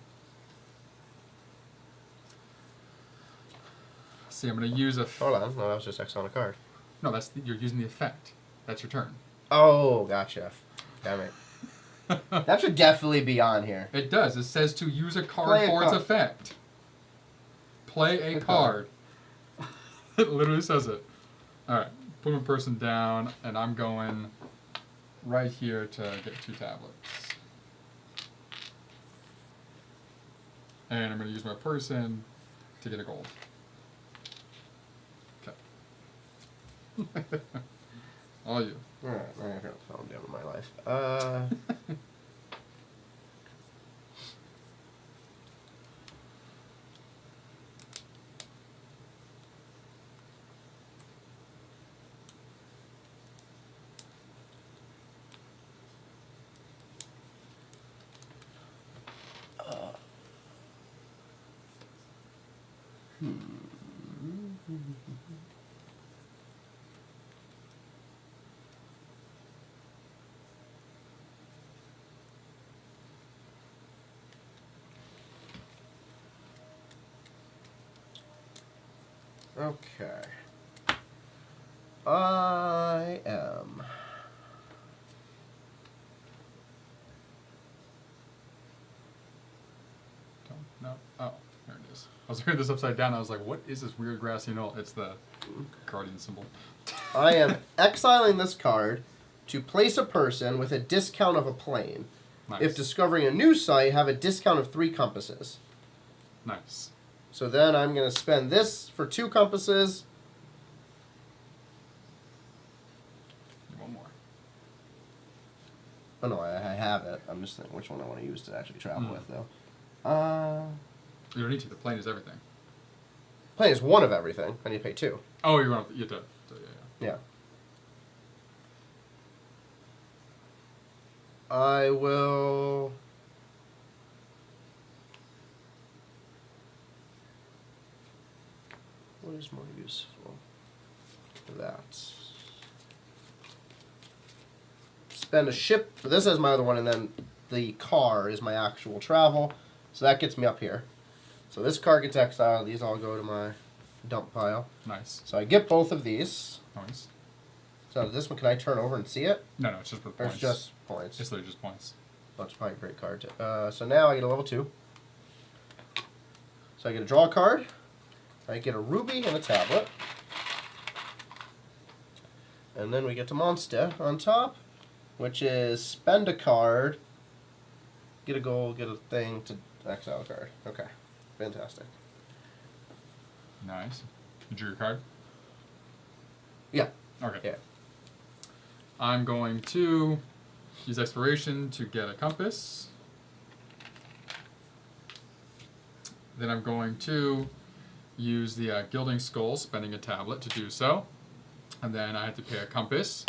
Speaker 1: See, I'm going to use a...
Speaker 2: Hold on. No, that was just exiling a card.
Speaker 1: No, you're using the effect. That's your turn.
Speaker 2: Oh, gotcha. Damn it. That should definitely be on here.
Speaker 1: It does. It says to use a card
Speaker 2: Play a
Speaker 1: for its
Speaker 2: card.
Speaker 1: effect. Play a card. It literally says it. Alright. Put one person down, and I'm going right here to get 2 tablets. And I'm going to use my person to get a gold. Okay. All you.
Speaker 2: Alright, I have to calm down in my life. Okay. I am.
Speaker 1: No. Oh, there it is. I was reading this upside down. I was like, what is this weird grassy knoll? It's the guardian symbol.
Speaker 2: I am exiling this card to place a person with a discount of a plane.
Speaker 1: Nice.
Speaker 2: If discovering a new site, have a discount of 3 compasses.
Speaker 1: Nice.
Speaker 2: So then I'm going to spend this for 2 compasses.
Speaker 1: One more.
Speaker 2: Oh no, I have it. I'm just thinking which one I want to use to actually travel with, though.
Speaker 1: You don't need to. The plane is everything.
Speaker 2: Plane is 1 of everything. I need to pay 2.
Speaker 1: Oh, you want to? You do. So, yeah.
Speaker 2: Yeah. I will. What is more useful? that. Spend a ship. This is my other one, and then the car is my actual travel. So that gets me up here. So this card gets exiled. These all go to my dump pile.
Speaker 1: Nice.
Speaker 2: So I get both of these.
Speaker 1: Nice.
Speaker 2: So this one, can I turn over and see it?
Speaker 1: No, it's just for
Speaker 2: Or
Speaker 1: points.
Speaker 2: it's just points.
Speaker 1: It's literally just points.
Speaker 2: That's probably a great card. So now I get a level 2. So I get a draw card. I get a ruby and a tablet. And then we get to monster on top, which is spend a card, get a gold, get a thing to exile a card. Okay, fantastic.
Speaker 1: Nice. You drew your card?
Speaker 2: Yeah.
Speaker 1: Okay.
Speaker 2: Yeah.
Speaker 1: I'm going to use exploration to get a compass. Then I'm going to use the gilding skull, spending a tablet to do so. And then I have to pay a compass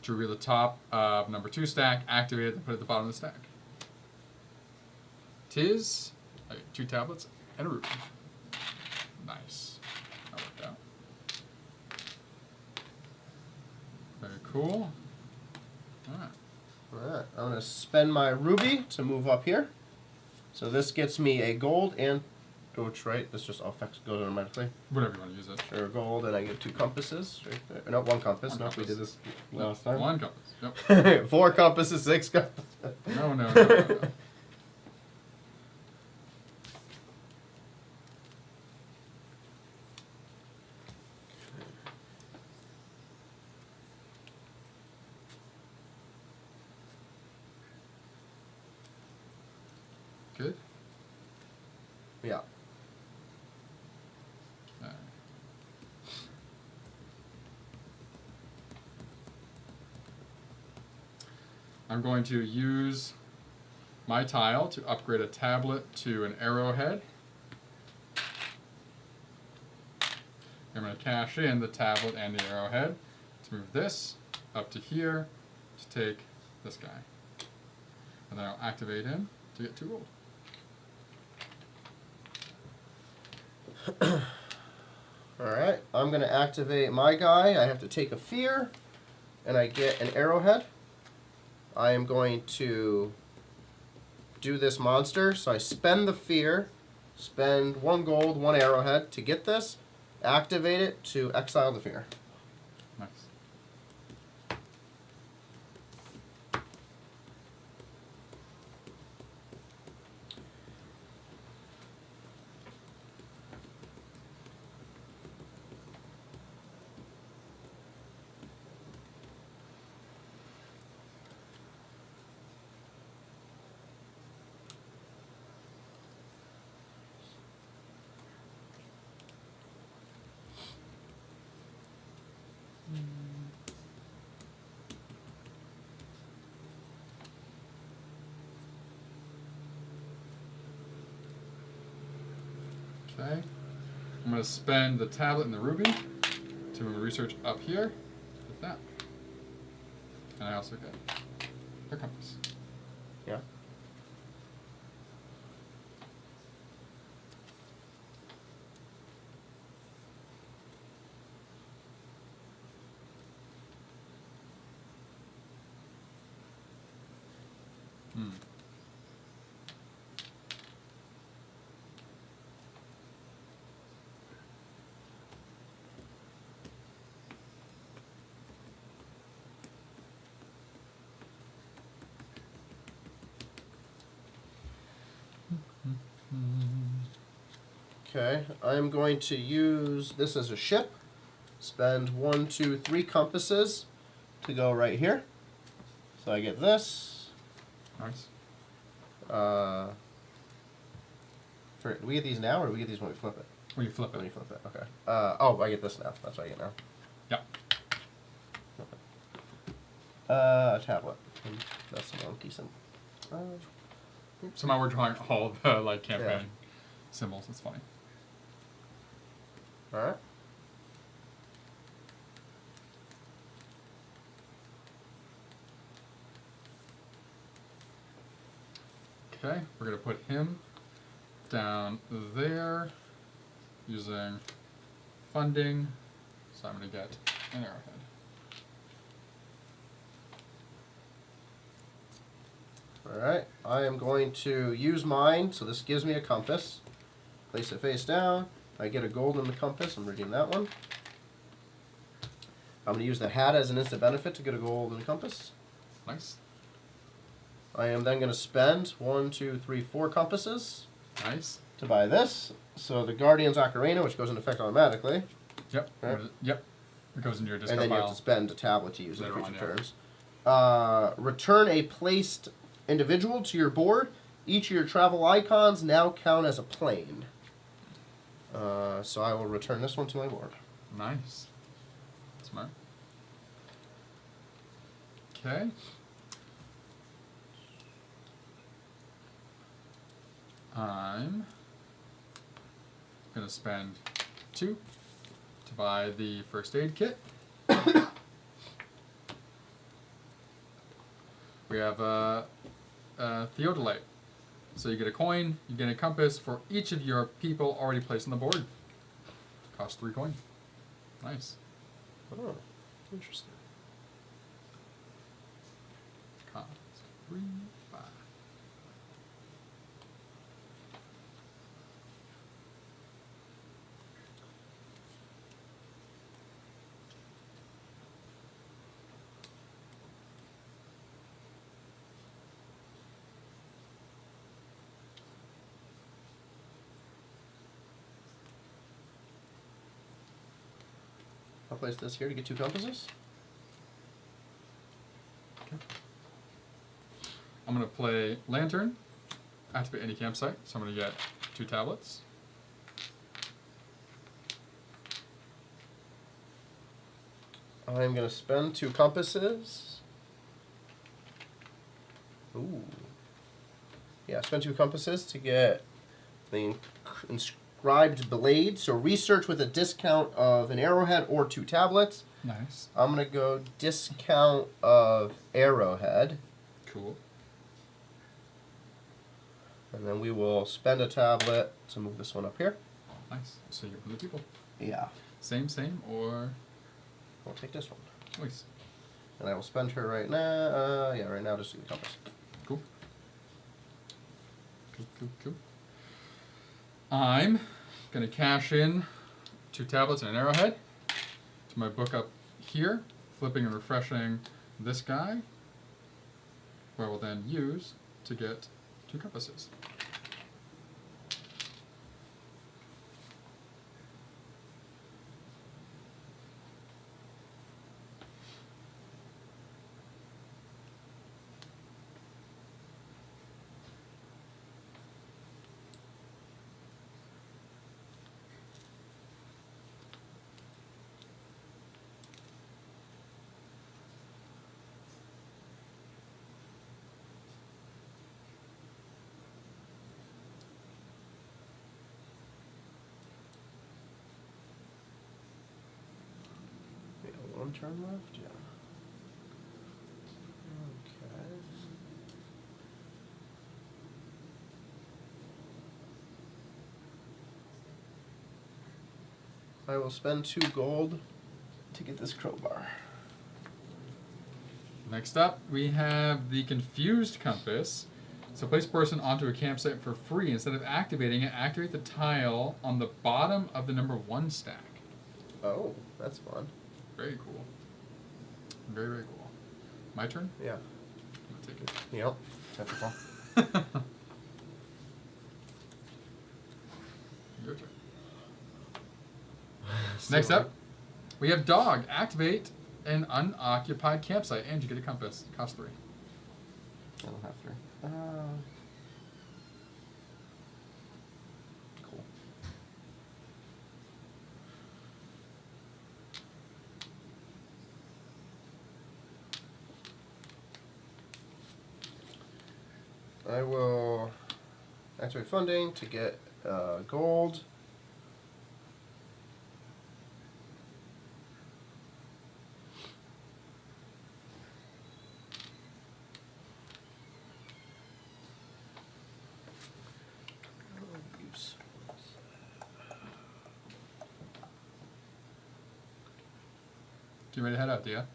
Speaker 1: to reveal the top of number 2 stack, activate it, and put it at the bottom of the stack. Tis 2 tablets and a ruby. Nice. That worked out. Very cool. Alright.
Speaker 2: Alright, I'm going to spend my ruby to move up here. So this gets me a gold and, oh, it's right, this just affects, goes automatically.
Speaker 1: Whatever you want to use it.
Speaker 2: Or gold, and I get 2 compasses right there. No, 1 compass.
Speaker 1: One
Speaker 2: No,
Speaker 1: compass.
Speaker 2: we did this last time.
Speaker 1: 1 compass. Yep.
Speaker 2: 4 compasses, 6 compasses.
Speaker 1: No. Good.
Speaker 2: Yeah.
Speaker 1: Alright. I'm going to use my tile to upgrade a tablet to an arrowhead. I'm going to cash in the tablet and the arrowhead to move this up to here to take this guy. And then I'll activate him to get 2 gold.
Speaker 2: Alright, I'm going to activate my guy. I have to take a fear, and I get an arrowhead. I am going to do this monster, so I spend the fear, spend 1 gold, 1 arrowhead to get this, activate it to exile the fear.
Speaker 1: Nice. Okay. I'm going to spend the tablet and the ruby to move research up here with that. And I also get a compass.
Speaker 2: Yeah.
Speaker 1: Hmm.
Speaker 2: Okay, I'm going to use this as a ship. Spend 1, 2, 3 compasses to go right here. So I get this.
Speaker 1: Nice.
Speaker 2: Do we get these now, or do we get these when we flip it?
Speaker 1: When you flip
Speaker 2: When you
Speaker 1: it.
Speaker 2: flip it, okay. Oh, I get this now. That's what I get now.
Speaker 1: Yep.
Speaker 2: A tablet. That's a monkey symbol.
Speaker 1: Somehow we're drawing all the like campaign symbols. It's funny.
Speaker 2: All right.
Speaker 1: Okay, we're gonna put him down there using funding. So I'm going to get an arrowhead.
Speaker 2: Alright, I am going to use mine, so this gives me a compass. Place it face down. I get a gold in the compass and redeem that one. I'm going to use the hat as an instant benefit to get a gold in the compass.
Speaker 1: Nice.
Speaker 2: I am then going to spend 1, 2, 3, 4 compasses.
Speaker 1: Nice.
Speaker 2: To buy this. So the Guardian's Ocarina, which goes into effect automatically.
Speaker 1: Yep.
Speaker 2: Right.
Speaker 1: Yep. It goes into your discard
Speaker 2: And then you
Speaker 1: pile.
Speaker 2: have to spend a tablet to use it
Speaker 1: Later
Speaker 2: in
Speaker 1: on,
Speaker 2: future
Speaker 1: yeah.
Speaker 2: turns. Return a placed individual to your board. Each of your travel icons now count as a plane. So I will return this one to my board.
Speaker 1: Nice. Smart. Okay. I'm going to spend 2 to buy the first aid kit. We have a theodolite. So you get a coin, you get a compass for each of your people already placed on the board. Cost 3 coin. Nice.
Speaker 2: Oh, interesting.
Speaker 1: Cost 3, 5.
Speaker 2: I'll place this here to get 2 compasses.
Speaker 1: Okay. I'm going to play Lantern, activate any campsite, so I'm going to get 2 tablets.
Speaker 2: I'm going to spend 2 compasses. Ooh. Yeah, spend 2 compasses to get the inscribed blade. So research with a discount of an arrowhead or 2 tablets.
Speaker 1: Nice.
Speaker 2: I'm going to go discount of arrowhead.
Speaker 1: Cool.
Speaker 2: And then we will spend a tablet to move this one up here.
Speaker 1: Nice. So you're blue people.
Speaker 2: Yeah.
Speaker 1: Same, or
Speaker 2: I'll take this one.
Speaker 1: nice.
Speaker 2: And I will spend her right now. Yeah, right now just do the compass.
Speaker 1: Cool. Cool. I'm going to cash in 2 tablets and an arrowhead to my book up here, flipping and refreshing this guy, where I will then use to get 2 compasses.
Speaker 2: We have 1 turn left, yeah. Okay. I will spend 2 gold to get this crowbar.
Speaker 1: Next up, we have the Confused Compass. So place person onto a campsite for free. Instead of activating it, activate the tile on the bottom of the number 1 stack.
Speaker 2: Oh, that's fun.
Speaker 1: Very cool. Very, very cool. My turn?
Speaker 2: Yeah.
Speaker 1: I'm gonna take it.
Speaker 2: Yep. Typical.
Speaker 1: Your turn. Next up, we have Dog. Activate an unoccupied campsite, and you get a compass. Cost 3.
Speaker 2: I don't have 3. Cool. I will activate funding to get gold.
Speaker 1: You ready to head out, Dia?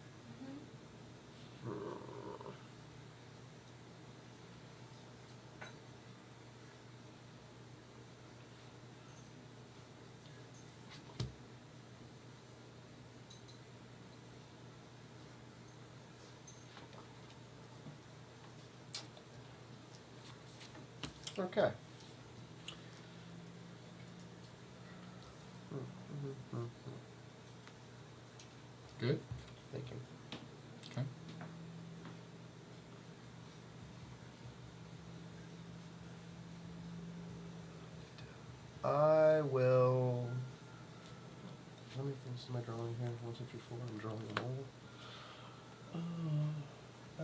Speaker 2: Okay.
Speaker 1: Good?
Speaker 2: Thank you.
Speaker 1: Okay.
Speaker 2: I will. How many things am I drawing here? 1, 2, 3, 4. I'm drawing them all.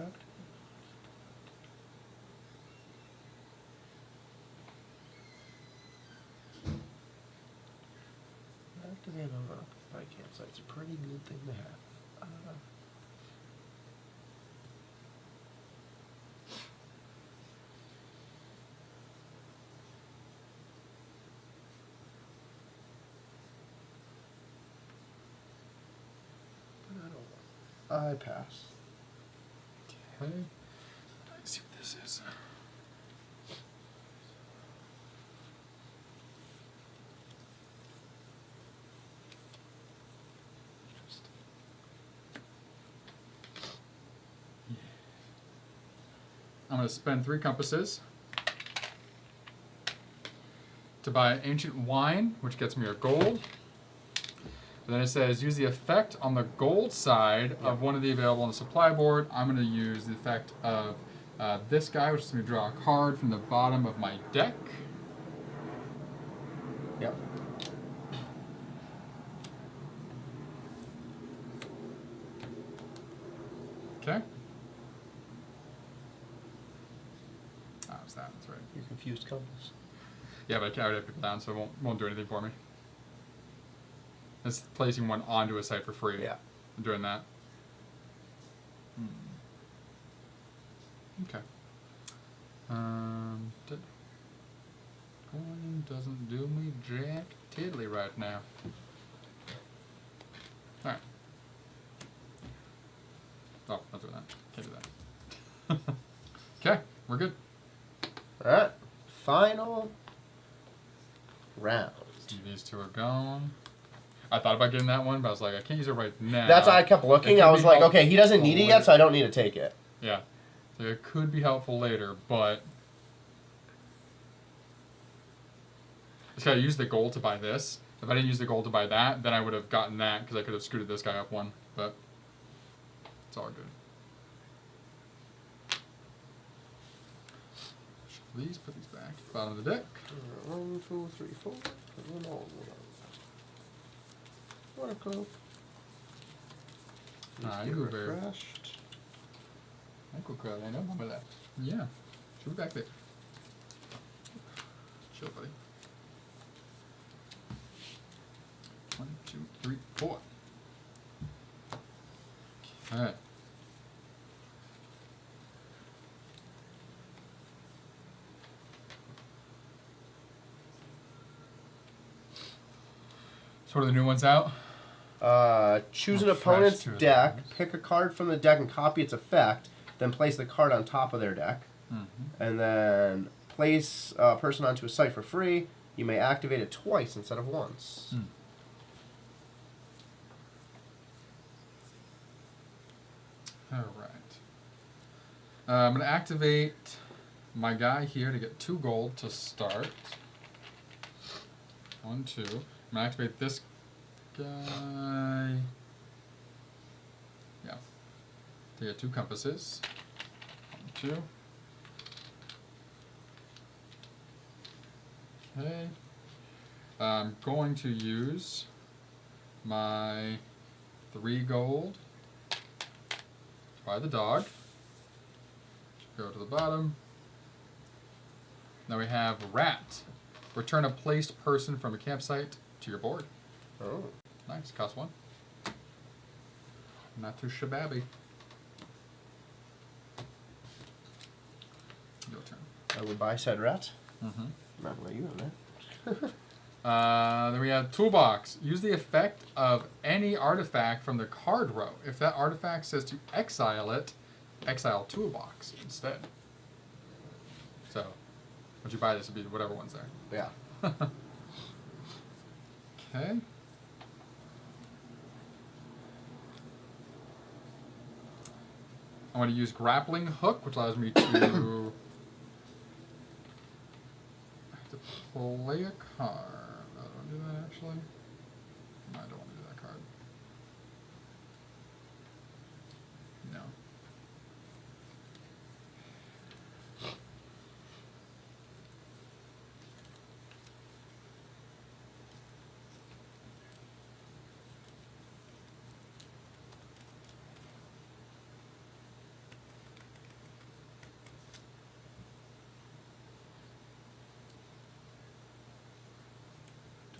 Speaker 2: Act. Activate on occupied campsite's a pretty good thing to have. I pass.
Speaker 1: Okay. Let's see what this is. I'm going to spend 3 compasses to buy ancient wine, which gets me a gold. And then it says use the effect on the gold side of one of the available on the supply board. I'm going to use the effect of this guy, which is going to draw a card from the bottom of my deck.
Speaker 2: Yep.
Speaker 1: Okay. Oh, it's that. That's right.
Speaker 2: Your confused compass.
Speaker 1: Yeah, but I already have people down, so it won't do anything for me. It's placing one onto a site for free.
Speaker 2: Yeah.
Speaker 1: I'm doing that. Okay. Coin doesn't do me jack tiddly right now. Alright. Oh, not doing that. Can't do that. Okay, we're good.
Speaker 2: Alright. Final round.
Speaker 1: These 2 are gone. I thought about getting that one, but I was like, I can't use it right now.
Speaker 2: That's why I kept looking. I was like, okay, he doesn't need it yet, so I don't need to take it.
Speaker 1: Yeah. So it could be helpful later, but I just gotta use the gold to buy this. If I didn't use the gold to buy that, then I would have gotten that because I could have scooted this guy up 1, but it's all good. Shuffle these, put these back to the bottom of the deck.
Speaker 2: 1, 2, 3, 4. What a clove.
Speaker 1: You were very
Speaker 2: refreshed.
Speaker 1: Uncle Crowd, I know Mama left. Yeah. She'll be back there. Chill, buddy. 1, 2, 3, 4. Alright. So what are the new ones out?
Speaker 2: Choose an
Speaker 1: Refresh
Speaker 2: opponent's
Speaker 1: to it.
Speaker 2: deck, pick a card from the deck and copy its effect, then place the card on top of their deck. And then place a person onto a site for free. You may activate it twice instead of once.
Speaker 1: Alright. I'm going to activate my guy here to get 2 gold to start. 1, 2. I'm going to activate this guy. Yeah. To get 2 compasses. 1, 2. Okay. I'm going to use my 3 gold to buy the dog. Go to the bottom. Now we have rat. Return a placed person from a campsite to your board.
Speaker 2: Oh.
Speaker 1: Nice. Cost 1. Not too shababby. Your turn.
Speaker 2: I would buy said rat.
Speaker 1: Mm-hmm.
Speaker 2: I'm not gonna let you in there.
Speaker 1: Then we have toolbox. Use the effect of any artifact from the card row. If that artifact says to exile it, exile toolbox instead. So, once you buy this, it'll be whatever one's there.
Speaker 2: Yeah.
Speaker 1: Okay. I'm going to use grappling hook, which allows me to, I have to play a card. I don't do that actually. No, I don't want to do that card. No.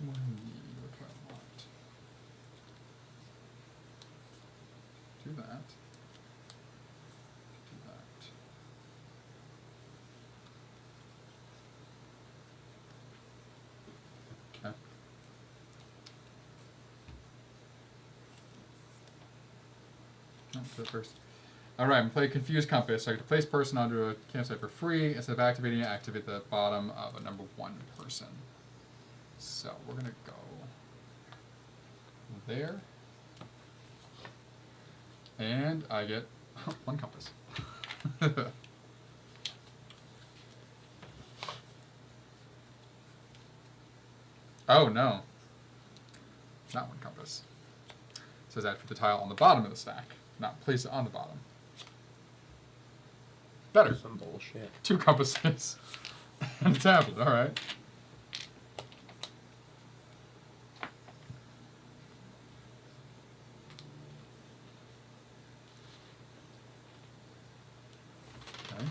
Speaker 1: Do I need? What do I want? Do that. Do that. Okay. No, do it first. Alright, I'm going to play Confused Compass. So I get to place person onto a campsite for free. Instead of activating it, activate the bottom of a number 1 person. So we're going to go there. And I get 1 compass. Oh no. Not 1 compass. It says add for the tile on the bottom of the stack, not place it on the bottom. Better.
Speaker 2: Some bullshit.
Speaker 1: 2 compasses. And a tablet, alright. Okay.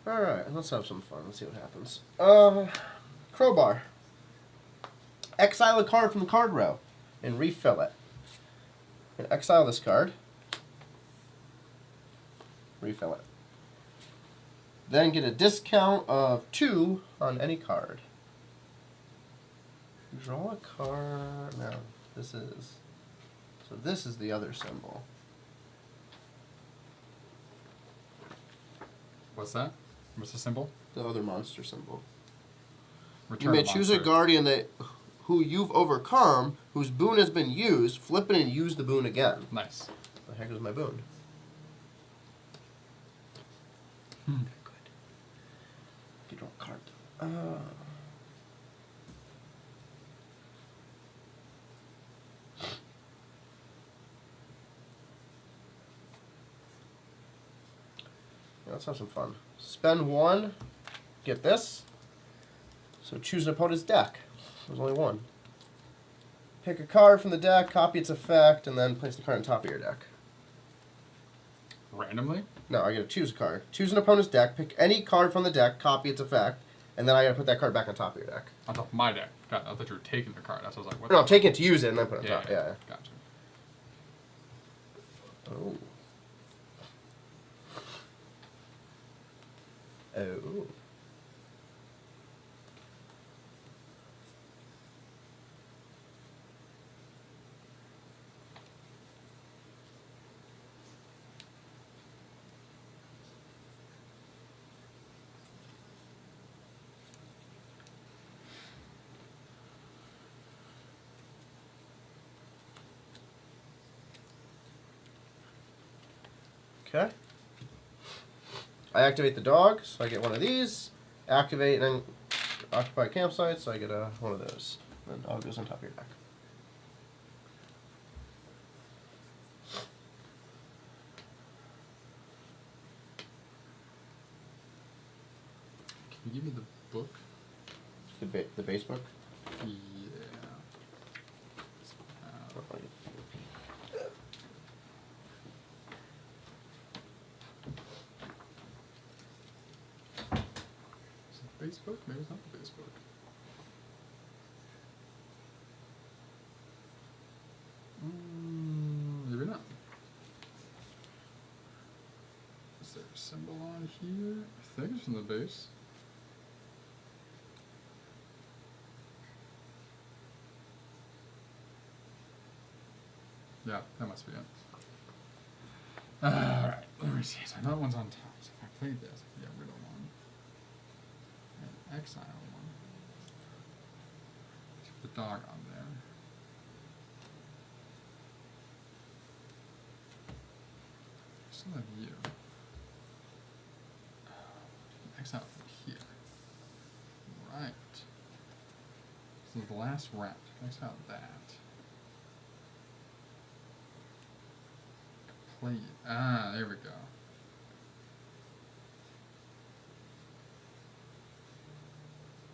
Speaker 2: Alright, let's have some fun. Let's see what happens. Crowbar. Exile a card from the card row and refill it. And exile this card. Refill it. Then get a discount of 2 on any card. Draw a card. No, this is. So this is the other symbol.
Speaker 1: What's that? What's the symbol?
Speaker 2: The other monster symbol.
Speaker 1: Return
Speaker 2: You may
Speaker 1: a
Speaker 2: choose a
Speaker 1: monster.
Speaker 2: guardian that who you've overcome, whose boon has been used, flip it and use the boon again.
Speaker 1: Nice.
Speaker 2: The heck is my boon?
Speaker 1: Hmm.
Speaker 2: Good. You draw a card. Yeah, let's have some fun. Spend 1, get this. So choose an opponent's deck. There's only 1. Pick a card from the deck, copy its effect, and then place the card on top of your deck.
Speaker 1: Randomly?
Speaker 2: No, I gotta choose a card. Choose an opponent's deck, pick any card from the deck, copy its effect, and then I gotta put that card back on top of your deck.
Speaker 1: On top of my deck. God, I thought you were taking the card. That's what I was like, what?
Speaker 2: No, I'm taking it to use it and then put it on top. Yeah.
Speaker 1: Gotcha.
Speaker 2: Oh. Oh. Okay. I activate the dog, so I get 1 of these. Activate and then occupy campsite, so I get 1 of those. The dog goes on top of your deck.
Speaker 1: Can you give me the book?
Speaker 2: the base book?
Speaker 1: Yeah. Is it the base book? Maybe it's not the base book. Maybe not. Is there a symbol on here? I think it's from the base. Yeah, that must be it. Alright, let me see. So another one's on top. So if I played this, I can get rid of one. And exile one. Put the dog on there. Still have you. Exile from here. Right. This is the last round. Exile that. Play it. Ah, there we go.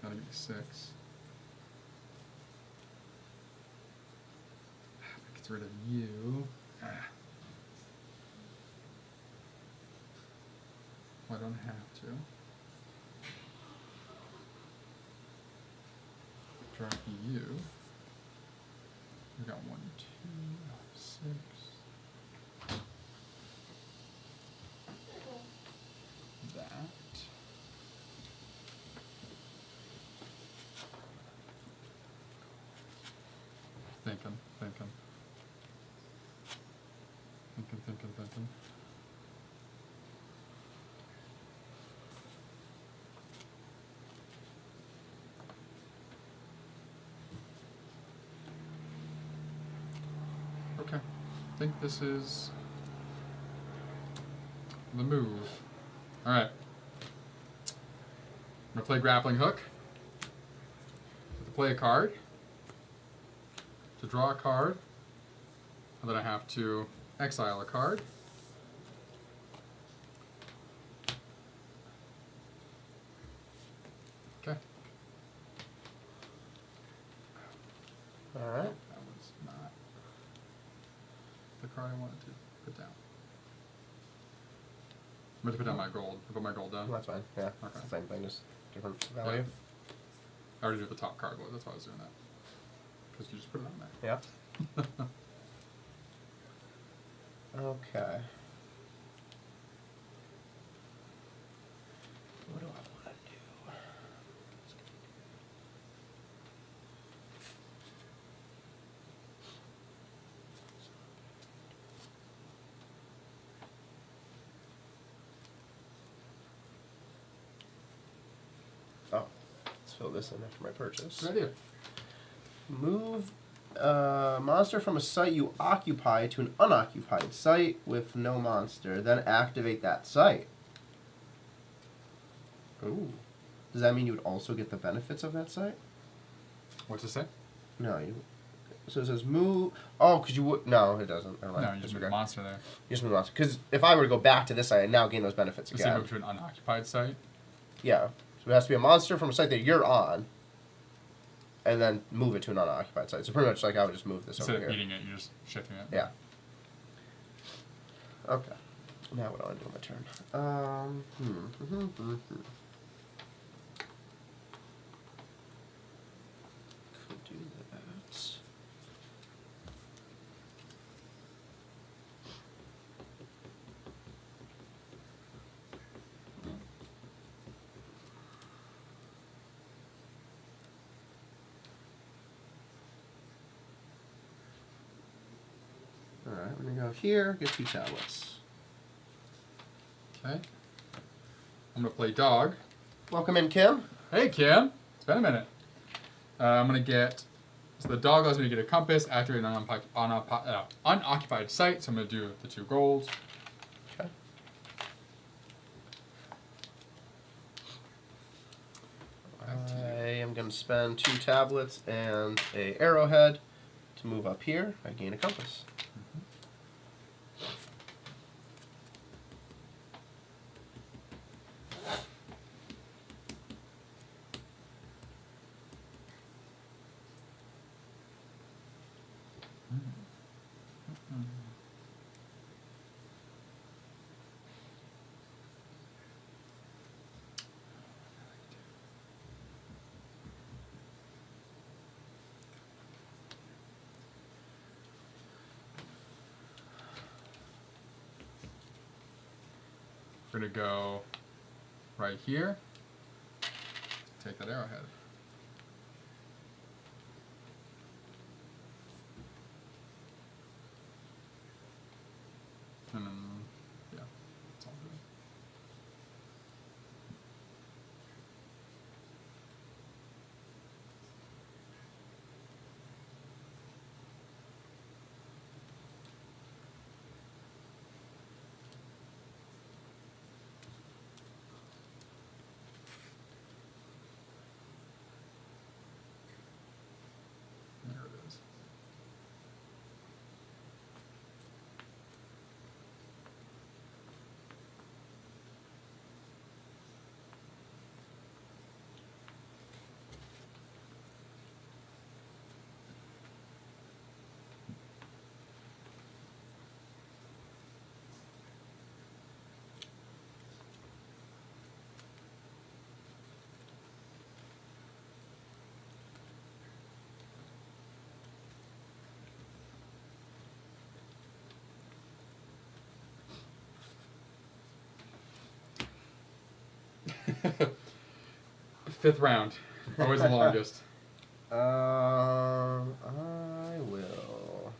Speaker 1: Gotta be 6. That gets rid of you. Ah. Well, I don't have to. Drag you. We got 1, 2, 6. That. Thinking. Okay. I think this is the move. Alright. I'm gonna play Grappling Hook. To play a card. To draw a card. And then I have to exile a card. Okay.
Speaker 2: Alright.
Speaker 1: That was not the card I wanted to put down. I'm going to put down my gold. I put my gold down.
Speaker 2: That's fine. Yeah.
Speaker 1: Okay.
Speaker 2: It's the same thing, just different value.
Speaker 1: I already knew the top card was. That's why I was doing that. Because you just put it on there.
Speaker 2: Yeah. Okay. What do I want to do? Oh, let's fill this in after my purchase.
Speaker 1: Good idea.
Speaker 2: Move a monster from a site you occupy to an unoccupied site with no monster. Then activate that site. Ooh. Does that mean you would also get the benefits of that site?
Speaker 1: What's it say?
Speaker 2: No, you. So it says move. Oh, because you would. No, it doesn't. Never mind.
Speaker 1: No, you just move a monster there.
Speaker 2: You just move monster. Because if I were to go back to this site, I now gain those benefits
Speaker 1: Does it
Speaker 2: again.
Speaker 1: move to an unoccupied site?
Speaker 2: Yeah. So it has to be a monster from a site that you're on. And then move it to an unoccupied site. So pretty much like I would just move this
Speaker 1: Instead
Speaker 2: over
Speaker 1: of
Speaker 2: here.
Speaker 1: eating it, you're just shifting it.
Speaker 2: Yeah. Okay. Now what do I do on my turn? Could do that. Alright, we're gonna go here, get 2 tablets.
Speaker 1: Okay. I'm going to play dog.
Speaker 2: Welcome in, Kim.
Speaker 1: Hey, Kim. It's been a minute. I'm going to get... So the dog allows me to get a compass, activate an unoccupied site, so I'm going to do the 2 golds.
Speaker 2: Okay. I am going to spend 2 tablets and a arrowhead to move up here. I gain a compass.
Speaker 1: we're going to go right here. Take that arrowhead. And then, yeah, it's all good. There it is. Fifth round. Always the longest.
Speaker 2: I will.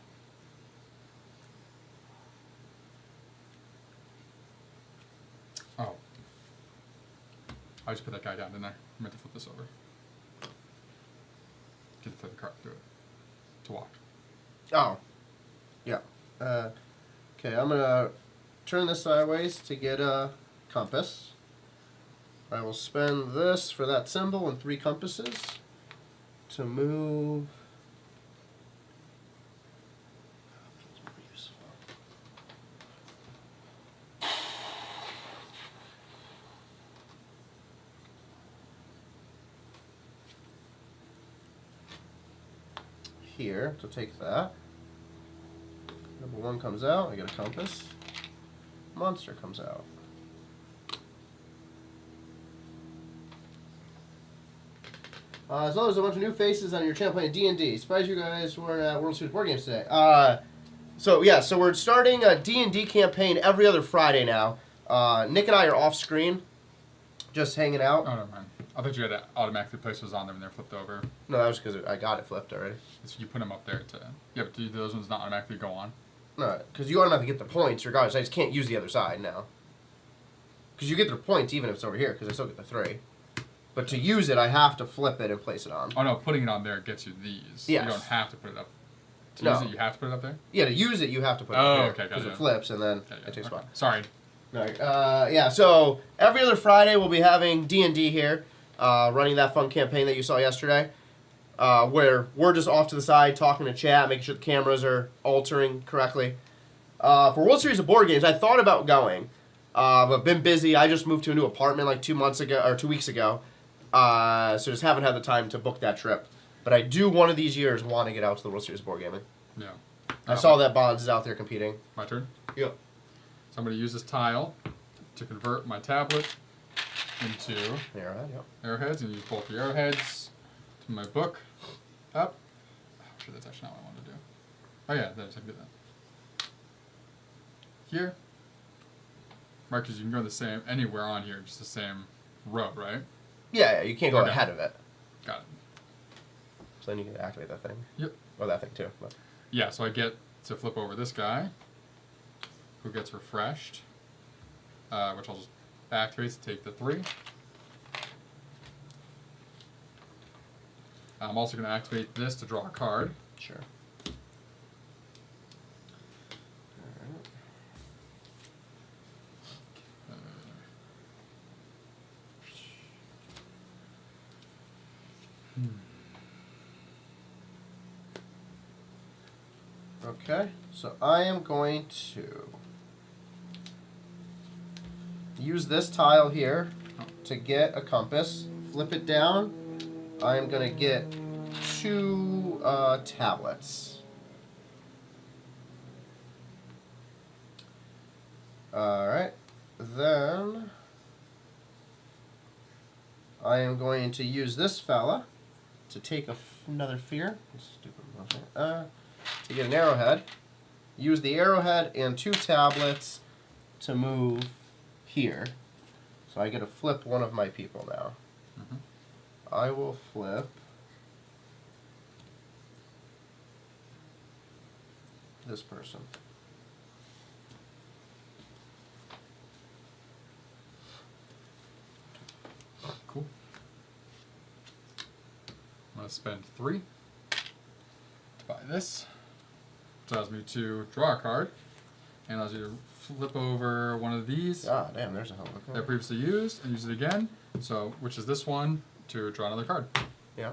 Speaker 1: Oh. I just put that guy down, didn't I? I meant to flip this over. Get to flip the card through it. To walk.
Speaker 2: Oh. Yeah. Okay, I'm gonna turn this sideways to get a compass. I will spend this for that symbol and 3 compasses to move. Here to take that. Number 1 comes out, I get a compass. Monster comes out. As well as a bunch of new faces on your channel playing D&D. Surprised you guys weren't at World Series Board Games today. So we're starting a D&D campaign every other Friday now. Nick and I are off screen, just hanging out.
Speaker 1: Oh, never mind. I thought you had to automatically place those on them and they're flipped over.
Speaker 2: No, that was because I got it flipped already.
Speaker 1: So you put them up there to... Yeah, but do those ones not automatically go on?
Speaker 2: No, because you automatically get the points regardless. I just can't use the other side now. Because you get the points even if it's over here, because I still get the 3. But to use it, I have to flip it and place it on.
Speaker 1: Oh no, putting it on there gets you these.
Speaker 2: Yes.
Speaker 1: You don't have to put it up. To
Speaker 2: No.
Speaker 1: use it, you have to put it up there?
Speaker 2: Yeah, to use it, you have to put it
Speaker 1: Oh,
Speaker 2: up here.
Speaker 1: okay,
Speaker 2: Because
Speaker 1: gotcha.
Speaker 2: it flips and then
Speaker 1: Okay,
Speaker 2: it takes
Speaker 1: okay.
Speaker 2: spot.
Speaker 1: Sorry.
Speaker 2: No, so every other Friday we'll be having D&D here, running that fun campaign that you saw yesterday, where we're just off to the side talking to chat, making sure the cameras are altering correctly. For World Series of Board Games, I thought about going, but been busy. I just moved to a new apartment like 2 weeks ago, so just haven't had the time to book that trip. But I do one of these years want to get out to the World Series of Board Gaming.
Speaker 1: Yeah.
Speaker 2: I saw that Bonds is out there competing.
Speaker 1: My turn?
Speaker 2: Yep.
Speaker 1: So I'm going to use this tile to convert my tablet into
Speaker 2: Arrowhead, yep.
Speaker 1: arrowheads and use both the arrowheads to my book. Up. Oh, sure, that's actually not what I wanted to do. Oh yeah, that's I can do that. Here. Right, because you can go the same anywhere on here, just the same row, right?
Speaker 2: Yeah, you can't go
Speaker 1: Okay.
Speaker 2: ahead of it.
Speaker 1: Got it.
Speaker 2: So then you can activate that thing.
Speaker 1: Yep.
Speaker 2: Or that thing too. But.
Speaker 1: Yeah, so I get to flip over this guy, who gets refreshed, which I'll just activate to take the 3. I'm also going to activate this to draw a card.
Speaker 2: Sure. Okay, so I am going to use this tile here to get a compass, flip it down. I am going to get 2 tablets. Alright, then I am going to use this fella to take another fear. Stupid motion. To get an arrowhead. Use the arrowhead and 2 tablets to move here. So I get to flip one of my people now.
Speaker 1: Mhm.
Speaker 2: I will flip this person.
Speaker 1: Cool. I'm going to spend 3 to buy this. Which allows me to draw a card. And allows you to flip over one of these
Speaker 2: Ah, damn, there's a hell of a
Speaker 1: that I
Speaker 2: card.
Speaker 1: previously used and use it again. So, which is this one, to draw another card.
Speaker 2: Yeah.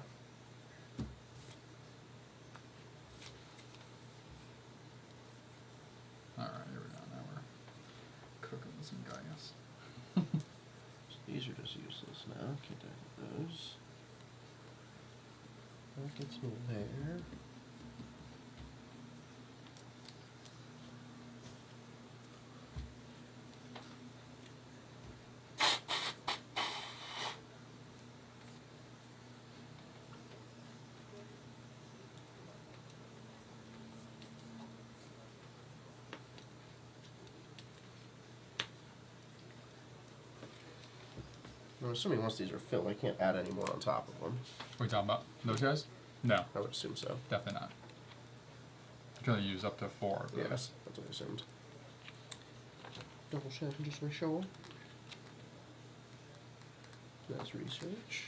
Speaker 1: Alright, here we go. Now we're cooking with some guys.
Speaker 2: These are just useless now. Can't do those. That gets me there. I'm assuming once these are filled, I can't add any more on top of them.
Speaker 1: What are you talking about? Those guys? No,
Speaker 2: I would assume so.
Speaker 1: definitely not. You can only use up to 4 of those.
Speaker 2: Yes, that's what I assumed. Double check and just make sure. That's research.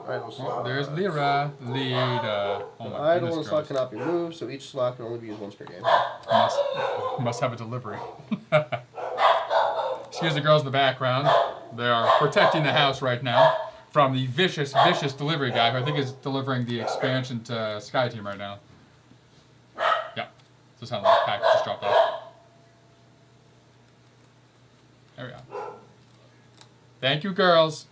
Speaker 2: Idle
Speaker 1: Oh,
Speaker 2: slot.
Speaker 1: there's Lyra. Lida. Oh
Speaker 2: The
Speaker 1: my
Speaker 2: idle
Speaker 1: goodness
Speaker 2: slot
Speaker 1: gracious.
Speaker 2: cannot be moved, so each slot can only be used once per game.
Speaker 1: Must have a delivery. Excuse the girls in the background. They are protecting the house right now from the vicious delivery guy who I think is delivering the expansion to Sky Team right now. Yeah. So sounds like a package just dropped off. There we go. Thank you, girls.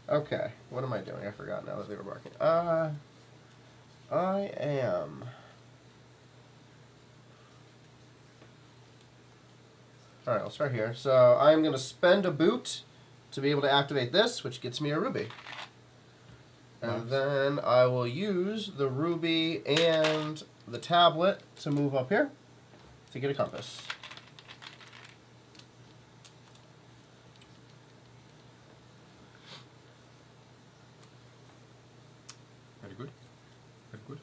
Speaker 2: Okay, what am I doing? I forgot now that they were barking. I am. Alright, I'll start here. So I'm going to spend a boot to be able to activate this, which gets me a ruby. And
Speaker 1: Nice.
Speaker 2: then I will use the ruby and the tablet to move up here to get a compass.
Speaker 1: Very good. Very good.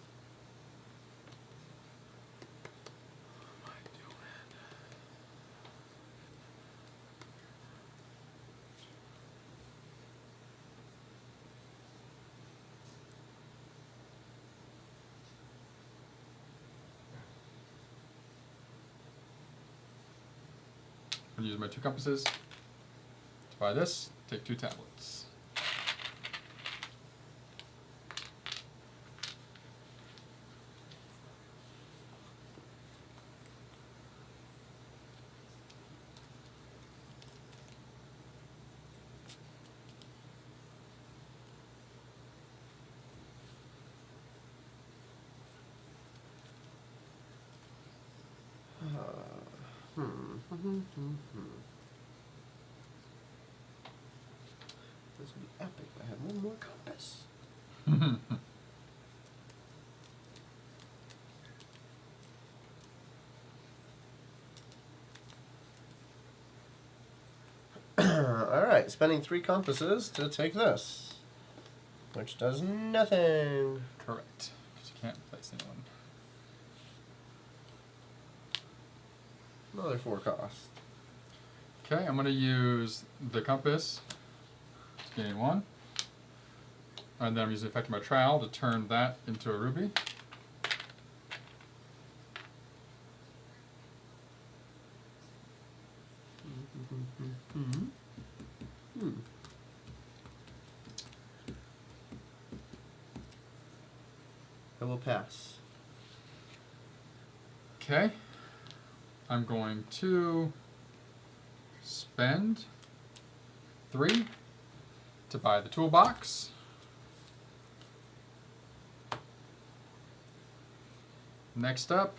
Speaker 1: I'm going to use my 2 compasses to buy this, take 2 tablets.
Speaker 2: This would be epic if I had one more compass. Alright, spending 3 compasses to take this. Which does nothing.
Speaker 1: Correct. Because you can't place anyone.
Speaker 2: Another 4 cost.
Speaker 1: Okay, I'm going to use the compass to gain 1. And then I'm using the effect of my trowel to turn that into a ruby.
Speaker 2: I will pass.
Speaker 1: Okay. I'm going to spend 3 to buy the toolbox. Next up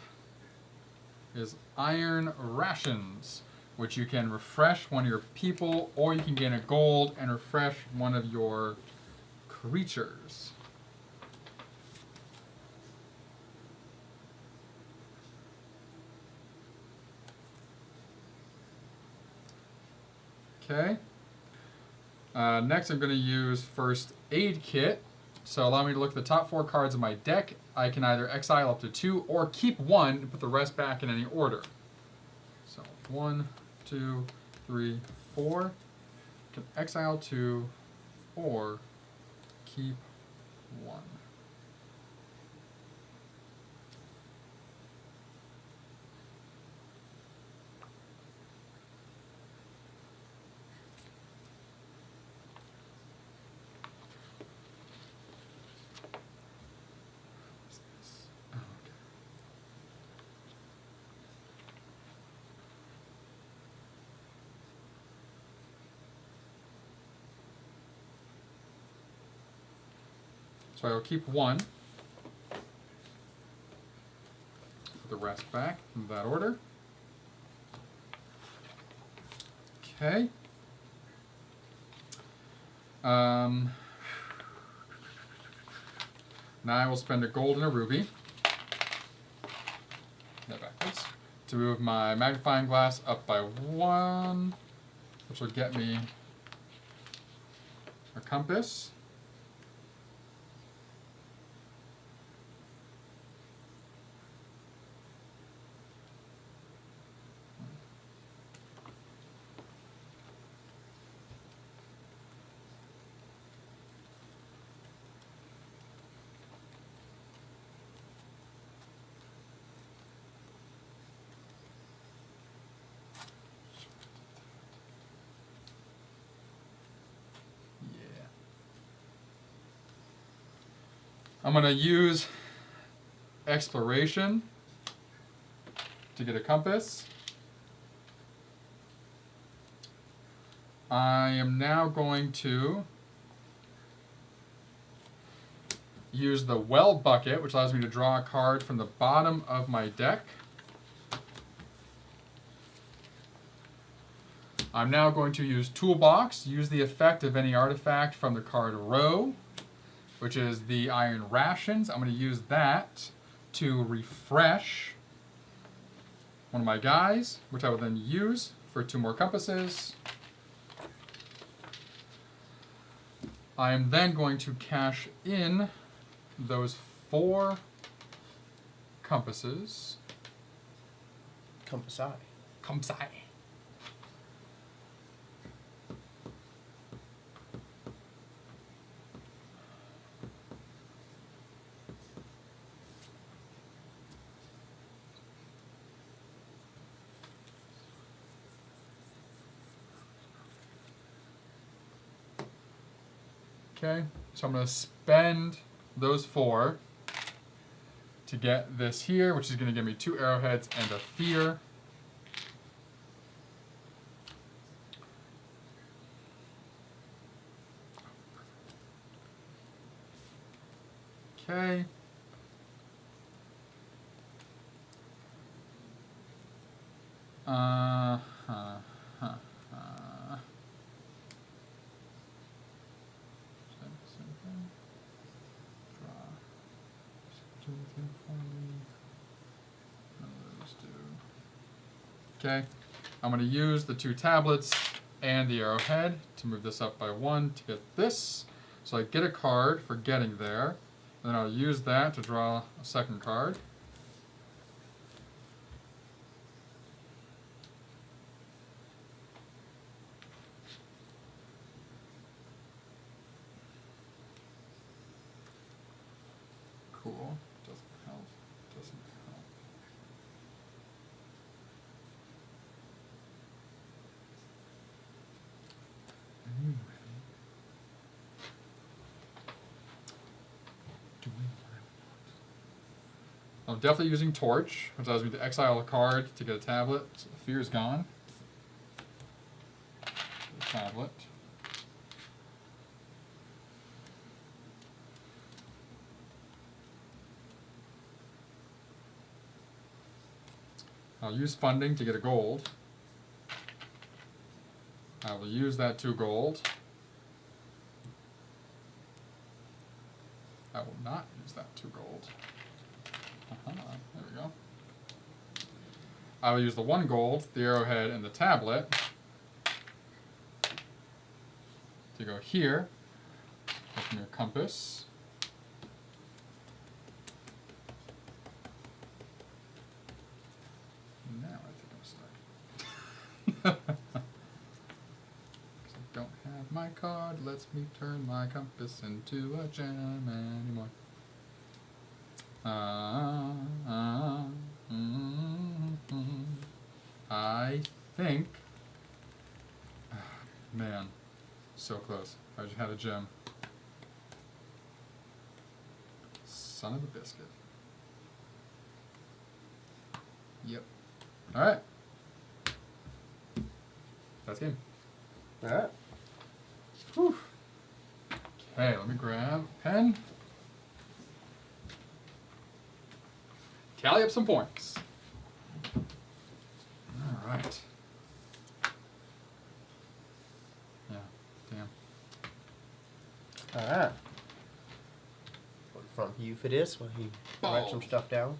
Speaker 1: is iron rations, which you can refresh one of your people, or you can gain a gold and refresh one of your creatures. Okay. Next, I'm going to use First Aid Kit. So allow me to look at the top 4 cards of my deck. I can either exile up to 2 or keep 1 and put the rest back in any order. So 1, 2, 3, 4. Can exile 2 or keep 1. So I will keep 1. Put the rest back in that order. Okay. Now I will spend a gold and a ruby. That backwards. To move my magnifying glass up by 1, which will get me a compass. I'm going to use exploration to get a compass. I am now going to use the well bucket, which allows me to draw a card from the bottom of my deck. I'm now going to use toolbox, use the effect of any artifact from the card row, which is the iron rations. I'm going to use that to refresh one of my guys, which I will then use for 2 more compasses. I am then going to cash in those 4 compasses.
Speaker 2: Compass-I.
Speaker 1: Compass-I. Okay, so I'm going to spend those 4 to get this here, which is going to give me 2 arrowheads and a fear. Okay. Okay, I'm going to use the 2 tablets and the arrowhead to move this up by 1 to get this. So I get a card for getting there, and then I'll use that to draw a second card. Cool. Doesn't help. Doesn't help. Anyway. I'm definitely using Torch, which allows me to exile a card to get a tablet. So the fear is gone. The tablet. I'll use funding to get a gold. I will use that 2 gold. I will not use that 2 gold. There we go. I will use the 1 gold, the arrowhead, and the tablet. you go here, open your compass. Now I think I'm stuck. I don't have my card. Lets me turn my compass into a gem anymore. I think. Man, so close. I just had a gem. Son of a biscuit. Yep. All right. That's game.
Speaker 2: All right.
Speaker 1: Whew. Okay, let me grab a pen. Tally up some points. All right. Yeah, damn.
Speaker 2: All right. One from you for this while you write some stuff down.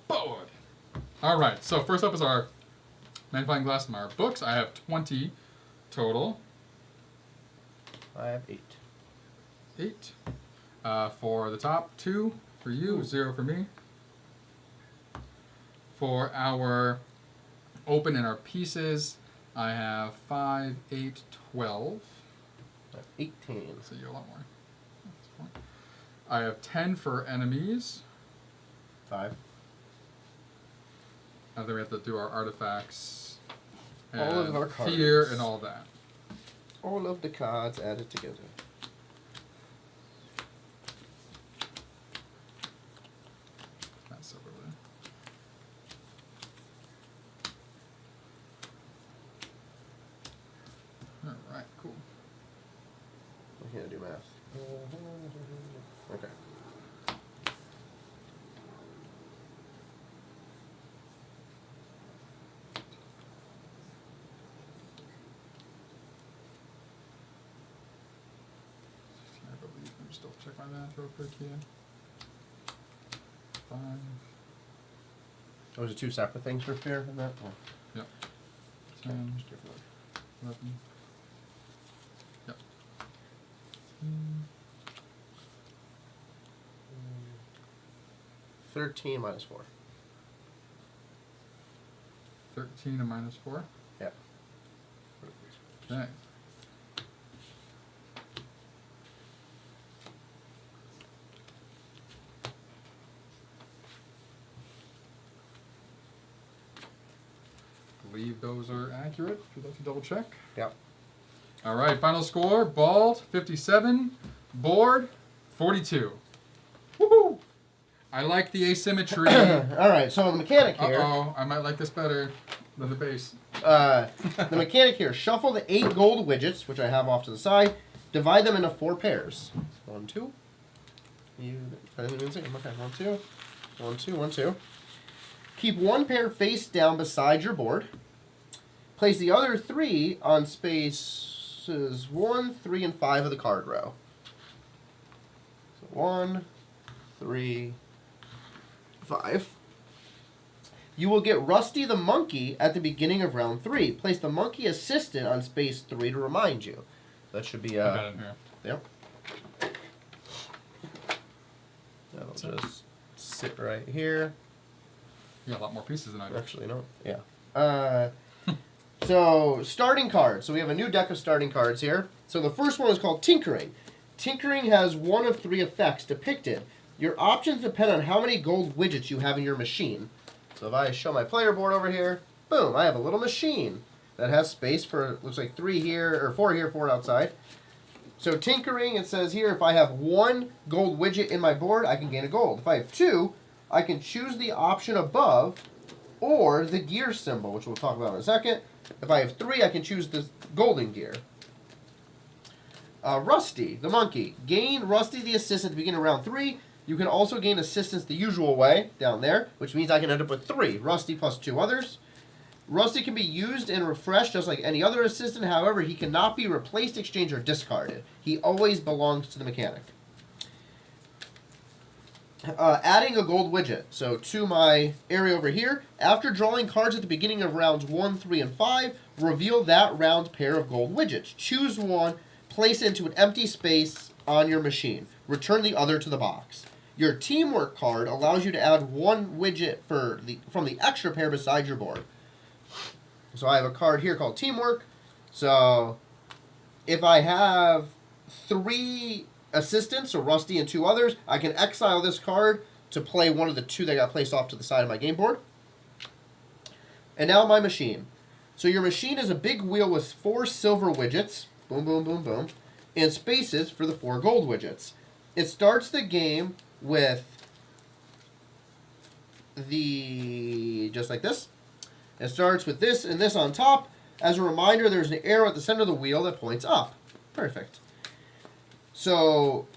Speaker 1: Forward. All right, so first up is our magnifying glass and our books. I have 20 total.
Speaker 2: I have 8.
Speaker 1: 8. For the top, 2 for you, 0 for me. For our open and our pieces, I have 5, 8, 12.
Speaker 2: I have 18.
Speaker 1: So you have a lot more. That's fine. I have 10 for enemies.
Speaker 2: 5.
Speaker 1: And then we have to do our artifacts. And
Speaker 2: All of our cards.
Speaker 1: fear and all that.
Speaker 2: All of the cards added together.
Speaker 1: That's over there. All right, cool.
Speaker 2: I can't do math. Okay.
Speaker 1: I believe. Let me just double check my math real quick here. 5.
Speaker 2: Those are 2 separate things for fear in that? Oh.
Speaker 1: Yep.
Speaker 2: Okay,
Speaker 1: 10.
Speaker 2: just different.
Speaker 1: 11. Yep.
Speaker 2: 13 minus 4.
Speaker 1: 13 and minus 4.
Speaker 2: Yeah.
Speaker 1: Okay. Believe those are accurate. If you'd like to double check.
Speaker 2: Yep.
Speaker 1: All right, final score: bald 57, board 42. Woohoo! I like the asymmetry.
Speaker 2: All right, so the mechanic here.
Speaker 1: Uh-oh, I might like this better than the base.
Speaker 2: The mechanic here. Shuffle the 8 gold widgets, which I have off to the side. Divide them into 4 pairs. 1, 2. Okay, 1, 2. 1, 2, 1, 2. Keep 1 pair face down beside your board. Place the other 3 on spaces 1, 3, and 5 of the card row. So 1, 3, 5. You will get Rusty the Monkey at the beginning of round 3. Place the Monkey Assistant on space 3 to remind you. That should be
Speaker 1: I got it in here.
Speaker 2: Yep. That'll just sit right here.
Speaker 1: You got a lot more pieces than I do.
Speaker 2: Actually, no. Yeah. So, starting cards. So we have a new deck of starting cards here. So the first one is called Tinkering. Tinkering has 1 of 3 effects depicted. Your options depend on how many gold widgets you have in your machine. So if I show my player board over here, boom, I have a little machine that has space for, looks like 3 here, or 4 here, 4 outside. So Tinkering, it says here, if I have 1 gold widget in my board, I can gain a gold. If I have 2, I can choose the option above or the gear symbol, which we'll talk about in a second. If I have 3, I can choose the golden gear. Rusty, the monkey. Gain Rusty the assistant at the beginning of round 3. You can also gain assistance the usual way, down there, which means I can end up with 3. Rusty plus 2 others. Rusty can be used and refreshed just like any other assistant. However, he cannot be replaced, exchanged, or discarded. He always belongs to the mechanic. Adding a gold widget. So to my area over here, after drawing cards at the beginning of rounds 1, 3, and 5, reveal that round pair of gold widgets. Choose one place into an empty space on your machine. Return the other to the box. Your teamwork card allows you to add one widget from the extra pair beside your board. So I have a card here called Teamwork. So if I have 3 assistants, so Rusty and 2 others, I can exile this card to play one of the 2 that got placed off to the side of my game board. And now my machine. So your machine is a big wheel with 4 silver widgets, boom, boom, boom, boom, and spaces for the 4 gold widgets. It starts the game with just like this. It starts with this and this on top. As a reminder, there's an arrow at the center of the wheel that points up. Perfect. So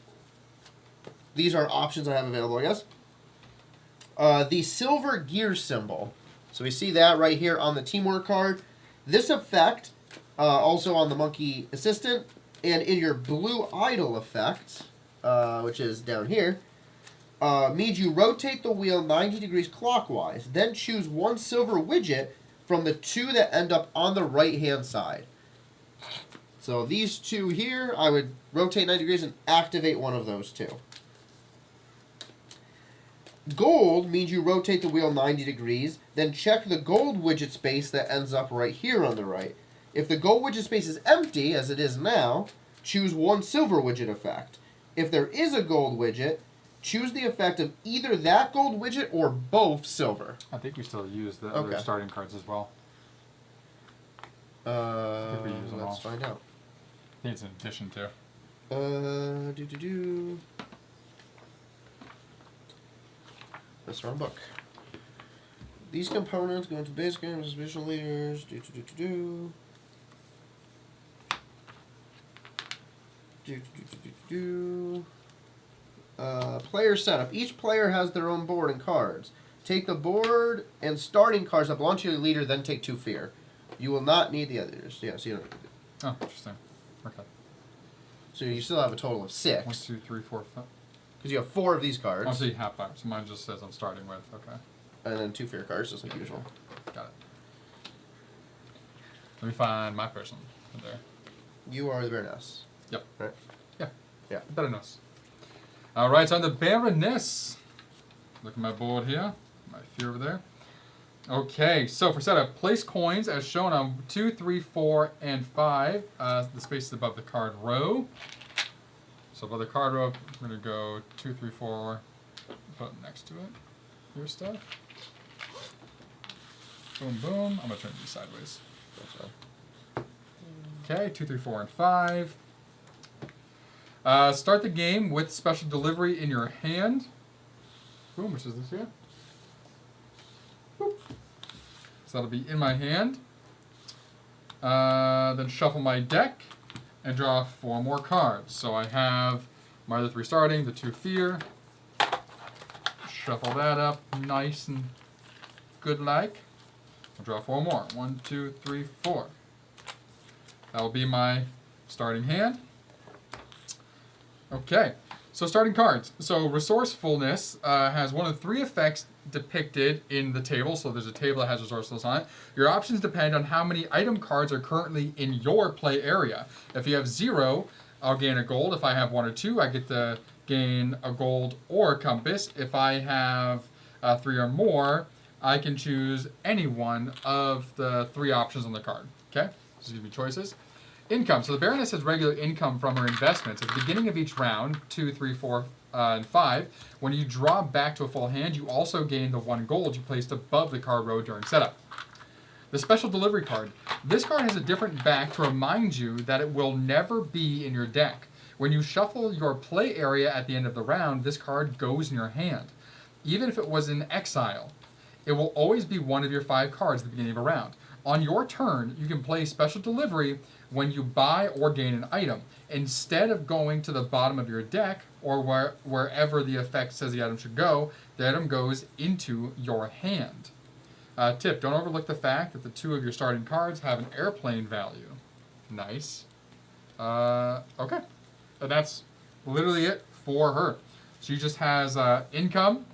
Speaker 2: these are options I have available, I guess. The silver gear symbol. So we see that right here on the teamwork card. This effect, also on the monkey assistant, and in your blue idol effect, which is down here, means you rotate the wheel 90 degrees clockwise. Then choose one silver widget from the 2 that end up on the right-hand side. So these 2 here, I would rotate 90 degrees and activate one of those 2. Gold means you rotate the wheel 90 degrees, then check the gold widget space that ends up right here on the right. If the gold widget space is empty, as it is now, choose one silver widget effect. If there is a gold widget, choose the effect of either that gold widget or both silver.
Speaker 1: I think we still use the other starting cards as well.
Speaker 2: Let's find out.
Speaker 1: I think it's an addition to.
Speaker 2: That's the wrong book. These components go into base games as visual leaders. Player setup. Each player has their own board and cards. Take the board and starting cards that belong to your leader, then take 2 fear. You will not need the others. Yeah, so you don't need it.
Speaker 1: Oh, interesting. Okay.
Speaker 2: So you still have a total of 6.
Speaker 1: 1, 2, 3, 4, 5.
Speaker 2: Because you have 4 of these cards.
Speaker 1: Oh, so you have 5. So mine just says I'm starting with. Okay.
Speaker 2: And then 2 fear cards, just like usual.
Speaker 1: Got it. Let me find my person there.
Speaker 2: You are the Baroness.
Speaker 1: Yep.
Speaker 2: Right?
Speaker 1: Yeah. Baroness. All right, so I'm the Baroness. Look at my board here. My fear over there. Okay, so for setup, place coins as shown on 2, 3, 4, and 5. The spaces above the card row. So above the card row, we're going to go 2, 3, 4, put next to it. Your stuff. Boom, boom. I'm going to turn these sideways. Okay, 2, 3, 4, and 5. Start the game with special delivery in your hand. Boom, which is this here. Boop. So that'll be in my hand. Then shuffle my deck and draw 4 more cards. So I have my other 3 starting, the 2 fear. Shuffle that up nice and good like. I'll draw 4 more. 1, 2, 3, 4. That will be my starting hand. Okay, so starting cards. So resourcefulness has one of 3 effects depicted in the table. So there's a table that has resourcefulness on it. Your options depend on how many item cards are currently in your play area. If you have 0, I'll gain a gold. If I have 1 or 2, I get to gain a gold or a compass. If I have 3 or more, I can choose any one of the 3 options on the card. Okay, so give me choices. Income. So the Baroness has regular income from her investments. At the beginning of each round, 2, 3, 4, and 5, when you draw back to a full hand, you also gain the 1 gold you placed above the card row during setup. The special delivery card. This card has a different back to remind you that it will never be in your deck. When you shuffle your play area at the end of the round, this card goes in your hand. Even if it was in exile, it will always be one of your 5 cards at the beginning of a round. On your turn, you can play special delivery when you buy or gain an item. Instead of going to the bottom of your deck or wherever the effect says the item should go, the item goes into your hand. Tip, don't overlook the fact that the 2 of your starting cards have an airplane value. Nice. Okay. And that's literally it for her. She just has income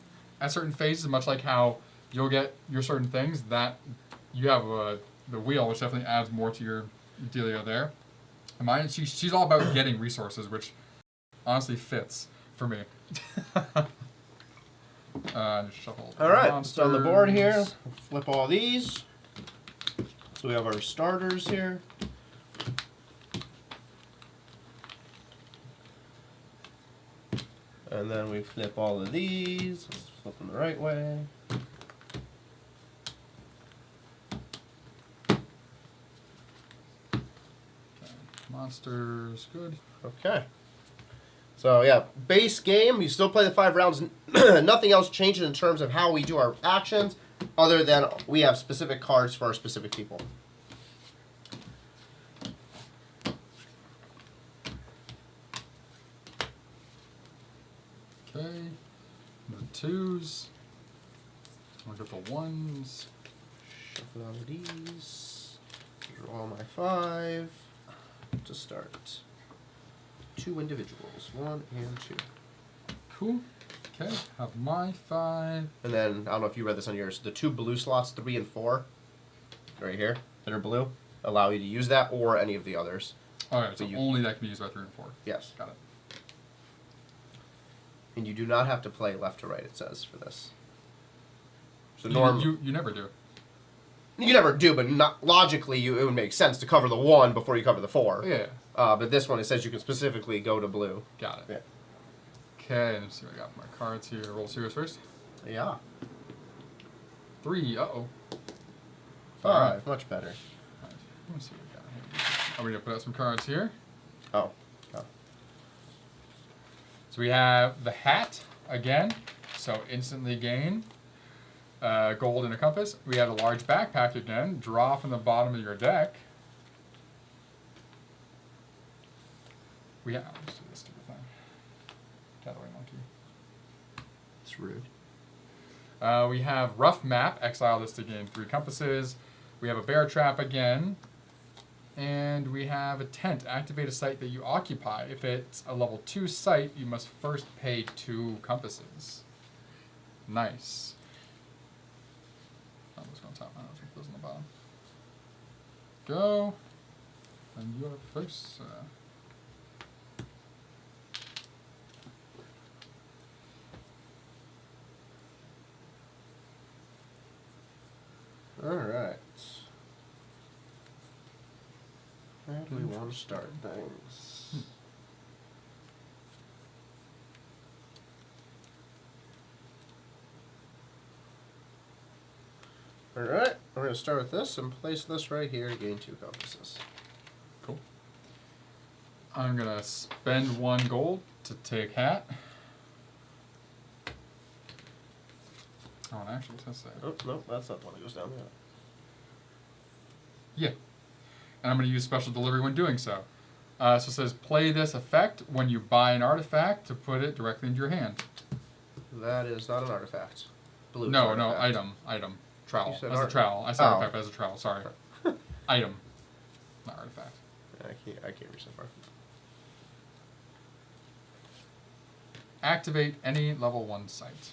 Speaker 1: at certain phases, much like how you'll get your certain things. That you have the wheel, which definitely adds more to your dealio there. Mine, she's all about getting resources, which honestly fits for me. Just shuffle
Speaker 2: All right,
Speaker 1: monsters.
Speaker 2: so on the board here, flip all these. So we have our starters here. And then we flip all of these. Let's flip them the right way.
Speaker 1: Monsters, good.
Speaker 2: Okay. So yeah, base game. You still play the 5 rounds. Nothing else changes in terms of how we do our actions, other than we have specific cards for our specific people.
Speaker 1: Okay. The 2s. I'll get the 1s.
Speaker 2: Shuffle all of these. Draw my 5 to start. 2 individuals, 1 and 2.
Speaker 1: Cool. Okay. Have my 5.
Speaker 2: And then I don't know if you read this on yours. The 2 blue slots, 3 and 4, right here, that are blue, allow you to use that or any of the others.
Speaker 1: Okay, so only that can be used by 3 and 4.
Speaker 2: Yes.
Speaker 1: Got it.
Speaker 2: And you do not have to play left to right, it says, for this. So
Speaker 1: You never do.
Speaker 2: You never do, but not logically, it would make sense to cover the 1 before you cover the 4.
Speaker 1: Yeah.
Speaker 2: But this one, it says you can specifically go to blue.
Speaker 1: Got it.
Speaker 2: Yeah.
Speaker 1: Okay, let's see what I got for my cards here. Roll serious first.
Speaker 2: Yeah.
Speaker 1: 3. Uh-oh.
Speaker 2: 5. Much better.
Speaker 1: Right. Let me see what we got here. I'm going to put out some cards here.
Speaker 2: Oh.
Speaker 1: So we have the hat again. So instantly gain gold and a compass. We have a large backpack again. Draw from the bottom of your deck. We have. Let's do this stupid thing. Get away, monkey.
Speaker 2: It's rude.
Speaker 1: We have rough map. Exile this to gain 3 compasses. We have a bear trap again. And we have a tent. Activate a site that you occupy. If it's a level 2 site, you must first pay 2 compasses. Nice. I'm just going to top mine. I'll put those on the bottom. Go. And you're first.
Speaker 2: All right. Where do we want to start things? All right, we're going to start with this and place this right here to gain 2 compasses.
Speaker 1: Cool. I'm going to spend 1 gold to take hat. Oh, and actually, what's that say?
Speaker 2: Oh, no, that's not the one that goes down there.
Speaker 1: Yeah. And I'm going to use special delivery when doing so. So it says, play this effect when you buy an artifact to put it directly into your hand.
Speaker 2: That is not an artifact. Blue.
Speaker 1: No, item. Trowel.
Speaker 2: You said
Speaker 1: As a trowel. I said
Speaker 2: Oh.
Speaker 1: artifact, but as a trowel, sorry. Item. Not artifact.
Speaker 2: I can't reach so far.
Speaker 1: Activate any level 1 site.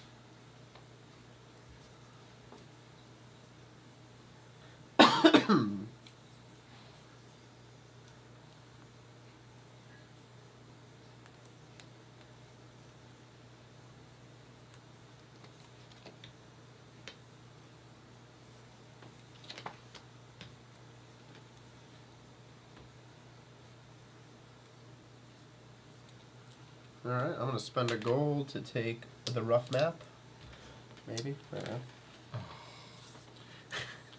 Speaker 2: Alright, I'm going to spend a gold to take the rough map. Maybe? I don't know.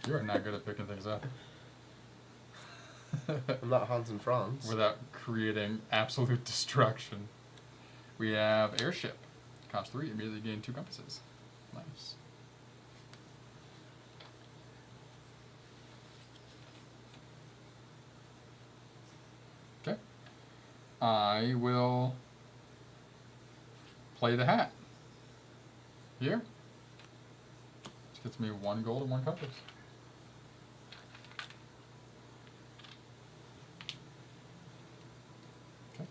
Speaker 1: You are not good at picking things up.
Speaker 2: I'm not Hans and Franz.
Speaker 1: Without creating absolute destruction. We have airship. Cost 3, immediately gain 2 compasses. Nice. Okay. I will play the hat. Here. Which gets me 1 gold and 1 compass. Okay.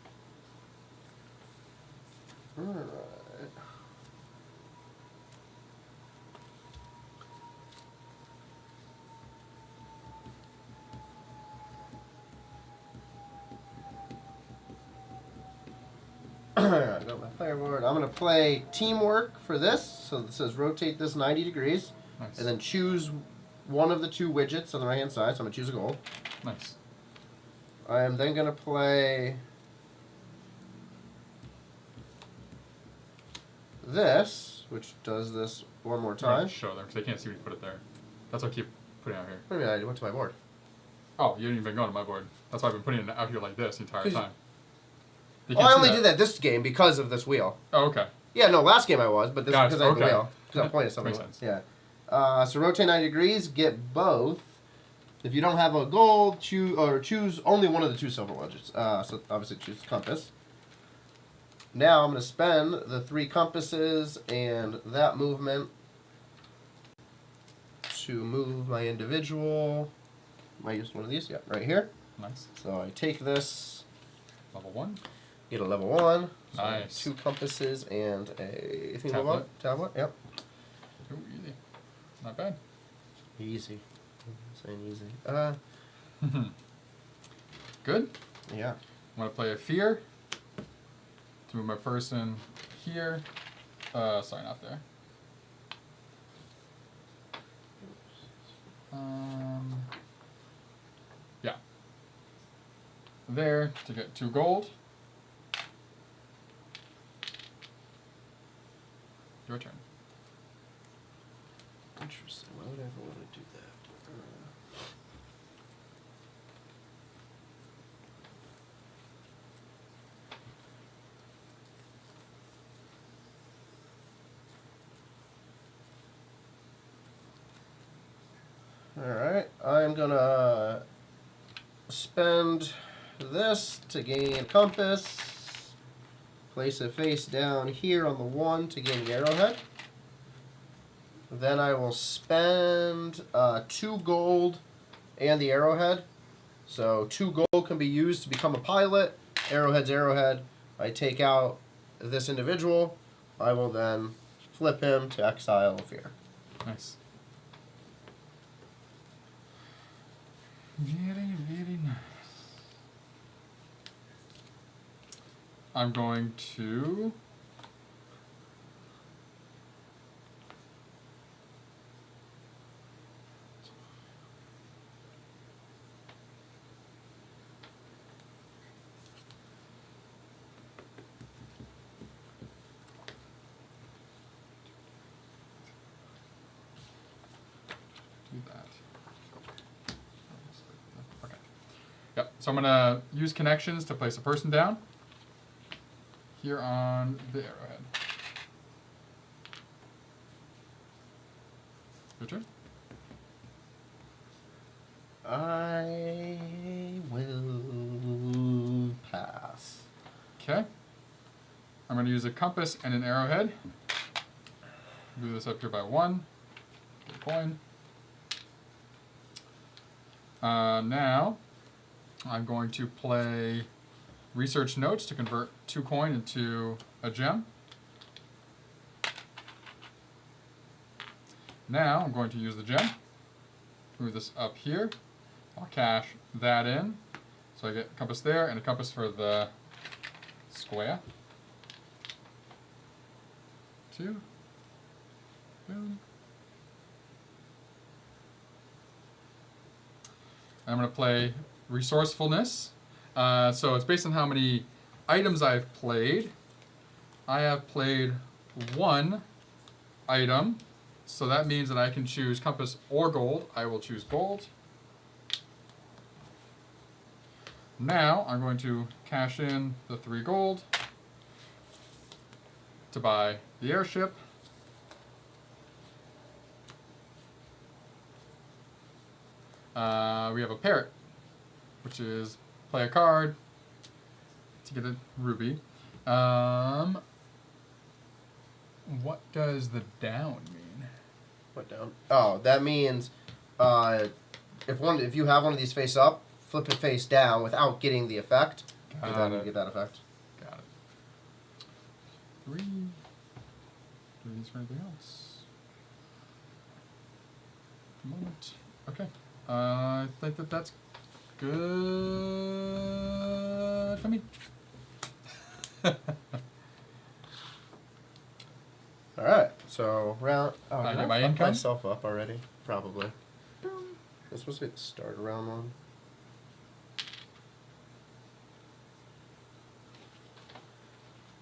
Speaker 2: Alright. I got my player board. I'm going to play Teamwork for this. So it says rotate this 90 degrees.
Speaker 1: Nice.
Speaker 2: And then choose one of the two widgets on the right hand side. So I'm going to choose a gold.
Speaker 1: Nice.
Speaker 2: I am then going to play this, which does this one more time.
Speaker 1: Show them because they can't see me put it there. That's what I keep putting out here.
Speaker 2: What do you mean? I went to my board.
Speaker 1: Oh, you didn't even go to my board. That's why I've been putting it out here like this the entire time.
Speaker 2: Oh, I only did that this game because of this wheel.
Speaker 1: Oh, okay.
Speaker 2: Yeah, no, last game I was, but this is because I have the wheel. Because I'm pointing at something.
Speaker 1: Makes sense.
Speaker 2: Yeah. So rotate 90 degrees, get both. If you don't have a gold, choose only one of the two silver widgets. So obviously choose compass. Now I'm going to spend the 3 compasses and that movement to move my individual. I use one of these, yeah, right here.
Speaker 1: Nice.
Speaker 2: So I take this.
Speaker 1: Level 1.
Speaker 2: Get a level 1. So
Speaker 1: Nice.
Speaker 2: 2 compasses and a tablet. Yep.
Speaker 1: Ooh, easy. Not bad.
Speaker 2: Easy. Saying easy.
Speaker 1: Good.
Speaker 2: Yeah.
Speaker 1: I'm going to play a fear to move my person here. Sorry, not there. Yeah. There to get 2 gold. Your turn.
Speaker 2: Interesting. Why would I ever want to do that? Alright, I'm gonna spend this to gain a compass. Place it face down here on the 1 to gain the arrowhead. Then I will spend 2 gold and the arrowhead. So 2 gold can be used to become a pilot. Arrowhead's arrowhead. I take out this individual. I will then flip him to exile fear.
Speaker 1: Nice. Very, very nice. I'm going to do that. Okay. Yep. So I'm gonna use connections to place a person down here on the arrowhead. Your turn.
Speaker 2: I will pass.
Speaker 1: Okay. I'm going to use a compass and an arrowhead. Move this up here by 1. Get a coin. Now, I'm going to play research notes to convert 2 coin into a gem. Now, I'm going to use the gem. Move this up here. I'll cash that in. So I get a compass there and a compass for the square. 2. Boom. I'm going to play resourcefulness. So it's based on how many items I've played. I have played 1 item. So that means that I can choose compass or gold. I will choose gold. Now I'm going to cash in the 3 gold to buy the airship. We have a parrot, which is play a card to get a ruby. What does the down mean?
Speaker 2: What down? Oh, that means if you have one of these face up, flip it face down without getting the effect.
Speaker 1: Got it.
Speaker 2: Get that effect.
Speaker 1: Got it. 3. Do these for anything else? Moment. Okay. I think that's good for me.
Speaker 2: All right. So round. Oh,
Speaker 1: I
Speaker 2: did
Speaker 1: get my
Speaker 2: fuck
Speaker 1: income?
Speaker 2: myself up already? Probably. This supposed to be the start of round 1.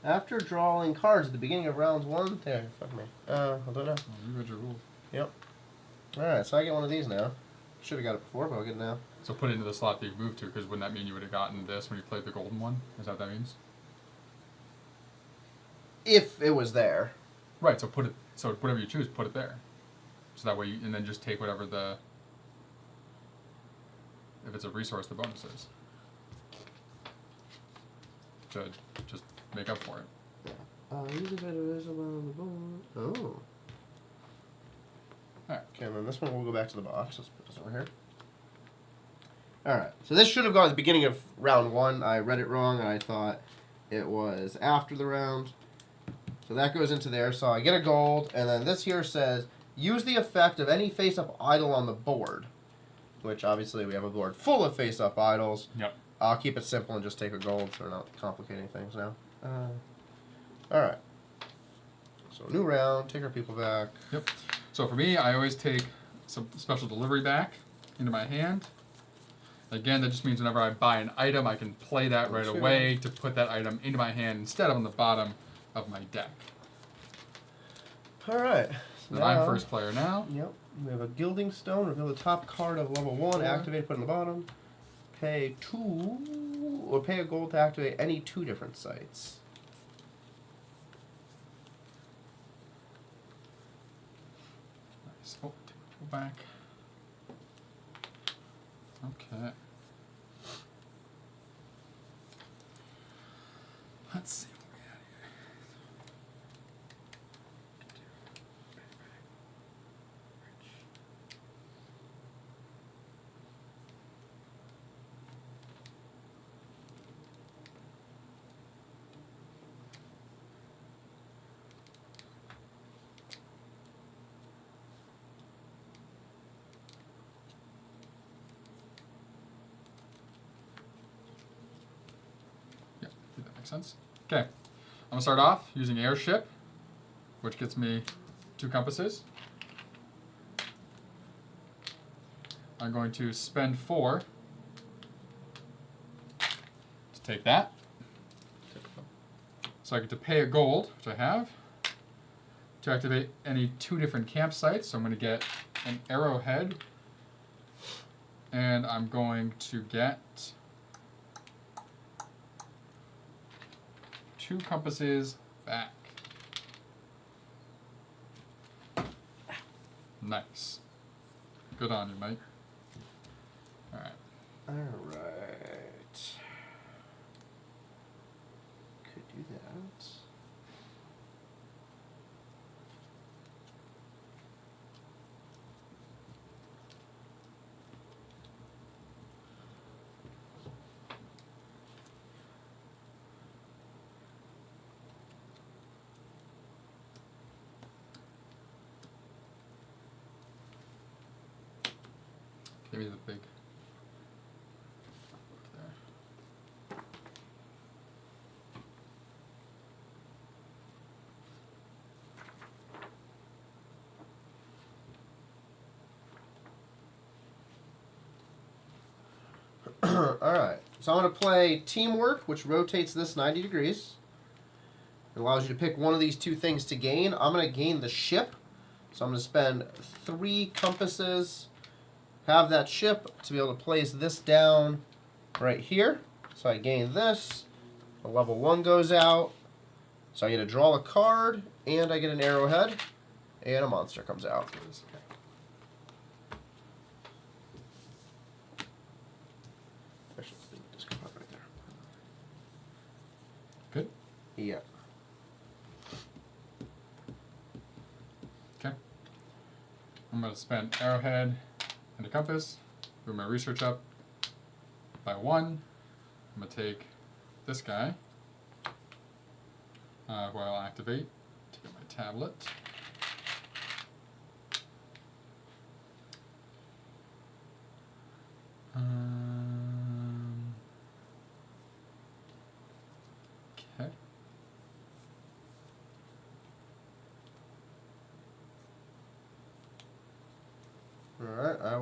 Speaker 2: After drawing cards at the beginning of round 1, there, fuck me. I don't know.
Speaker 1: Oh, you read your rules.
Speaker 2: Yep. Alright, so I get one of these now. Should have got it before, but I'll get it now.
Speaker 1: So put it into the slot that you moved to, because wouldn't that mean you would have gotten this when you played the golden one? Is that what that means?
Speaker 2: If it was there.
Speaker 1: Right. So put it. So whatever you choose, put it there. So that way, you, and then just take whatever the. If it's a resource, the bonus is. To just make up for it.
Speaker 2: Use a bit of visible on the board. Oh.
Speaker 1: Alright.
Speaker 2: Okay, and then this one we'll go back to the box. Let's put this over here. Alright, so this should have gone at the beginning of round 1. I read it wrong and I thought it was after the round. So that goes into there. So I get a gold, and then this here says, use the effect of any face-up idol on the board. Which obviously we have a board full of face-up idols.
Speaker 1: Yep.
Speaker 2: I'll keep it simple and just take a gold so we're not complicating things now. Alright. So new round, take our people back.
Speaker 1: Yep. So for me, I always take some special delivery back into my hand. Again, that just means whenever I buy an item, I can play that right away to put that item into my hand instead of on the bottom of my deck.
Speaker 2: Alright.
Speaker 1: So I'm first player now.
Speaker 2: Yep. We have a gilding stone. Reveal the top card of level 1. Activate, put in the bottom. Pay 2, or pay a gold to activate any 2 different sites.
Speaker 1: Nice. Oh, take it back. Okay. Let's see what we got here. Yeah, I think that makes sense. Okay, I'm gonna start off using airship, which gets me 2 compasses. I'm going to spend 4 to take that. So I get to pay a gold, which I have, to activate any 2 different campsites. So I'm going to get an arrowhead, and I'm going to get 2 compasses back. Nice. Good on you, Mike. Alright.
Speaker 2: Alright. Could do that.
Speaker 1: Give me the big. There.
Speaker 2: Alright, so I'm going to play Teamwork, which rotates this 90 degrees. It allows you to pick one of these 2 things to gain. I'm going to gain the ship, so I'm going to spend 3 compasses, have that ship to be able to place this down right here. So I gain this, a level 1 goes out, so I get to draw a card, and I get an arrowhead, and a monster comes out. Right there.
Speaker 1: Good?
Speaker 2: Yeah.
Speaker 1: Okay. I'm going to spend arrowhead and a compass, move my research up by 1. I'm going to take this guy, who I'll activate to get my tablet. Okay.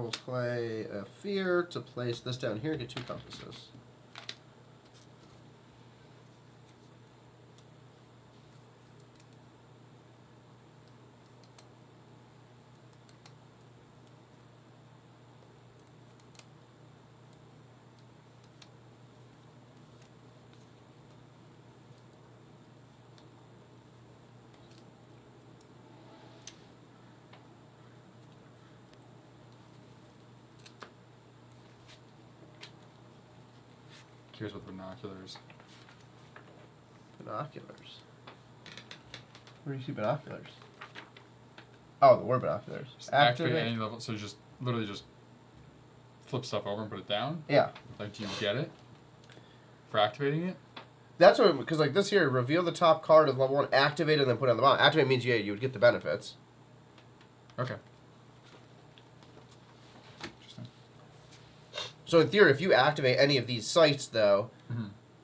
Speaker 2: will play a fear to place this down here and get 2 compasses.
Speaker 1: Here's with binoculars.
Speaker 2: Binoculars. Where do you see binoculars? Oh, the word binoculars.
Speaker 1: Just activate any level. So just literally just flip stuff over and put it down.
Speaker 2: Yeah.
Speaker 1: Like, do you get it for activating it?
Speaker 2: That's what, because like this here, reveal the top card of level 1, activate it, and then put it on the bottom. Activate means you would get the benefits.
Speaker 1: Okay. Interesting.
Speaker 2: So in theory, if you activate any of these sites, though,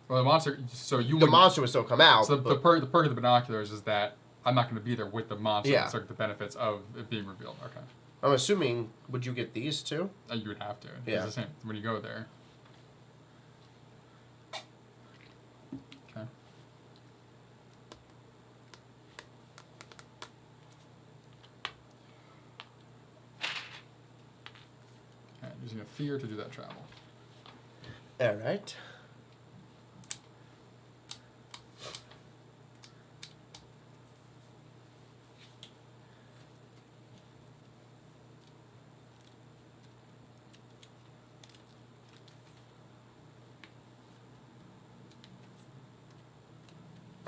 Speaker 1: well, the monster. So you.
Speaker 2: The monster would still come out.
Speaker 1: So the perk of the binoculars is that I'm not going to be there with the monster.
Speaker 2: Yeah.
Speaker 1: It's like the benefits of it being revealed. Okay.
Speaker 2: I'm assuming, would you get these too?
Speaker 1: You would have to.
Speaker 2: Yeah.
Speaker 1: It's the same when you go there. Okay. Okay, using a fear to do that travel.
Speaker 2: All right.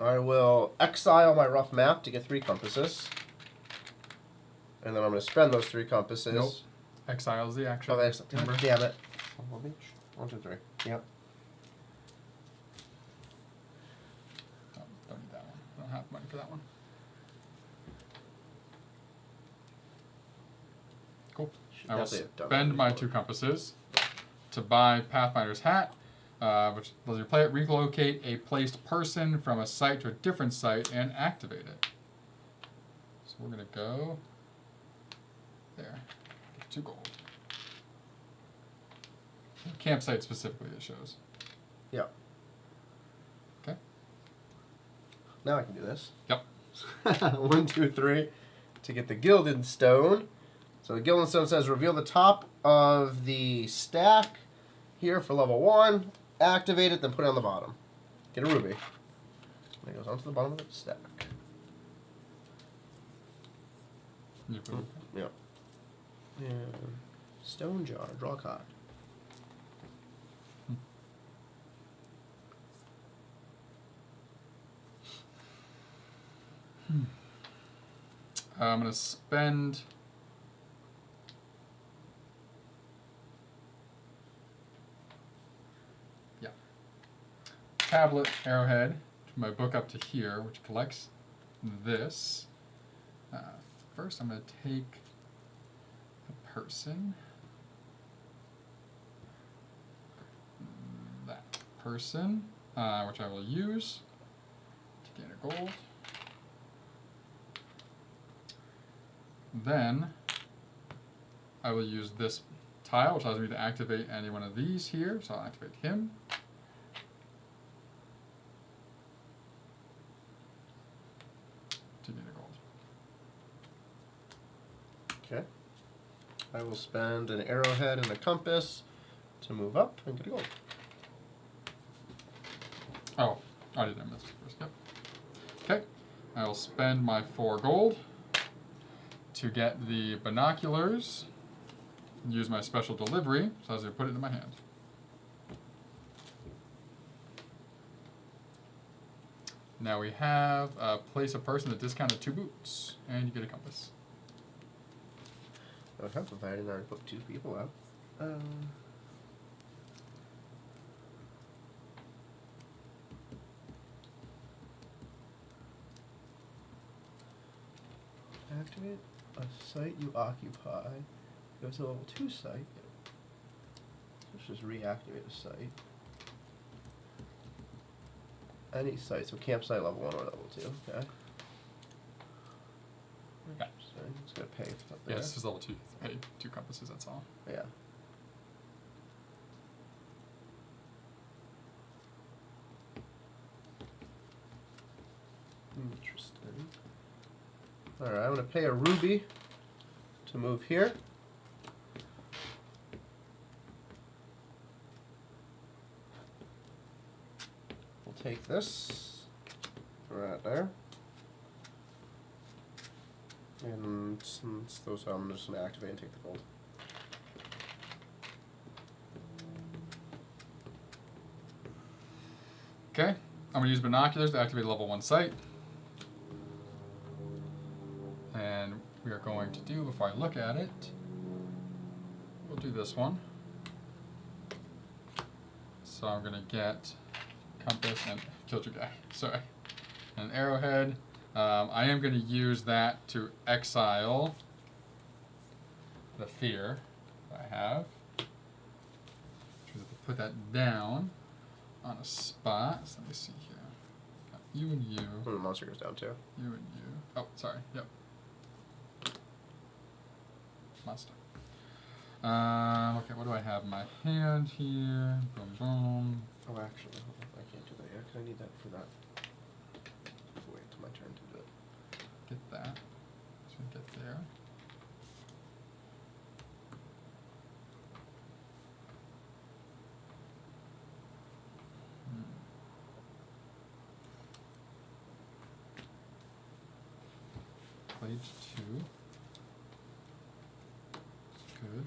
Speaker 2: I will exile my rough map to get 3 compasses. And then I'm going to spend those 3 compasses.
Speaker 1: Nope. Exiles the action.
Speaker 2: Oh, that's,
Speaker 1: Remember?
Speaker 2: damn it. 1, 2, 3. Yep.
Speaker 1: Oh, don't need that one. I don't have money for that one. Cool. I will spend my 2 compasses to buy Pathfinder's Hat, which lets you play it, relocate a placed person from a site to a different site, and activate it. So we're going to go there. Get 2 gold. Campsite specifically it shows.
Speaker 2: Yeah.
Speaker 1: Okay.
Speaker 2: Now I can do this.
Speaker 1: Yep.
Speaker 2: 1, 2, 3 to get the Gilded Stone. So the Gilded Stone says reveal the top of the stack here for level 1. Activate it, then put it on the bottom. Get a ruby. And it goes onto the bottom of the stack.
Speaker 1: You put it-
Speaker 2: Yeah. And stone jar. Draw a card.
Speaker 1: I'm going to spend... Yeah. Tablet, arrowhead, to my book up to here, which collects this. First, I'm going to take a person. That person, which I will use to gain a gold. Then I will use this tile, which allows me to activate any one of these here. So I'll activate him. To gain a gold.
Speaker 2: Okay. I will spend an arrowhead and a compass to move up and get a gold.
Speaker 1: Oh, I did miss first. Yep. Okay. I will spend my 4 gold to get the binoculars. Use my special delivery, so as I put it in my hand. Now we have place a person at discounted 2 boots, and you get a compass.
Speaker 2: I would help if I didn't already put 2 people out. Activate a site you occupy. Go to level 2 site. Let's just reactivate a site. Any site, so campsite level 1 or level 2, okay.
Speaker 1: Yeah.
Speaker 2: Just gotta pay for something.
Speaker 1: Yeah, this is level 2. Pay 2 compasses, that's all.
Speaker 2: Yeah. Interesting. Alright, I'm gonna pay a ruby to move here. We'll take this right there. And since those are, I'm just gonna activate and take the gold.
Speaker 1: Okay, I'm gonna use binoculars to activate a level 1 sight. And we are going to do, before I look at it, we'll do this one. So I'm gonna get compass and killed your guy. Sorry, an arrowhead. I am gonna use that to exile the fear that I have. Put that down on a spot. So let me see here. Got you and you.
Speaker 2: Oh, the monster goes down too.
Speaker 1: You and you. Oh, sorry. Yep. Monster. Okay, what do I have in my hand here? Boom, boom.
Speaker 2: Oh, actually, hold on. I can't do that yet because I need that for that. Wait till my turn to do it.
Speaker 1: Get that. So we get there. Page 2. Good.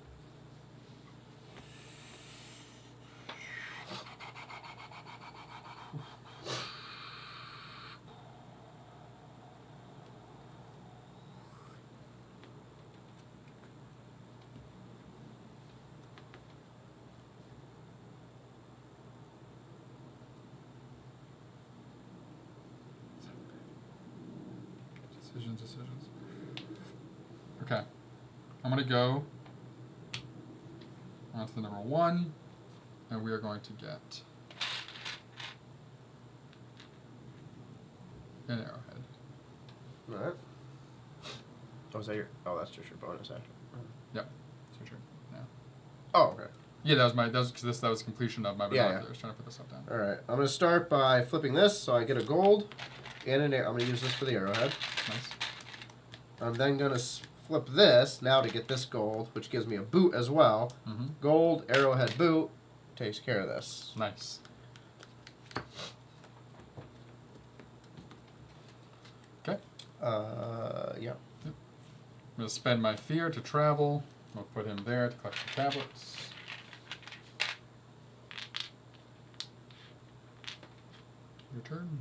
Speaker 1: Decisions. Okay. I'm going to go on to the number 1, and we are going to get an arrowhead.
Speaker 2: Alright. Oh, is that your... Oh, that's just your bonus action.
Speaker 1: Yep. It's your turn now.
Speaker 2: Oh, okay.
Speaker 1: Yeah, that was completion of my binoculars.
Speaker 2: Yeah, yeah.
Speaker 1: Trying to put this stuff down.
Speaker 2: Alright, I'm going to start by flipping this, so I get a gold and an arrow. I'm going to use this for the arrowhead.
Speaker 1: Nice.
Speaker 2: I'm then going to flip this now to get this gold, which gives me a boot as well.
Speaker 1: Mm-hmm.
Speaker 2: Gold, arrowhead, boot takes care of this.
Speaker 1: Nice. Okay.
Speaker 2: Yeah.
Speaker 1: I'm going to spend my fear to travel. I'll put him there to collect the tablets. Your turn.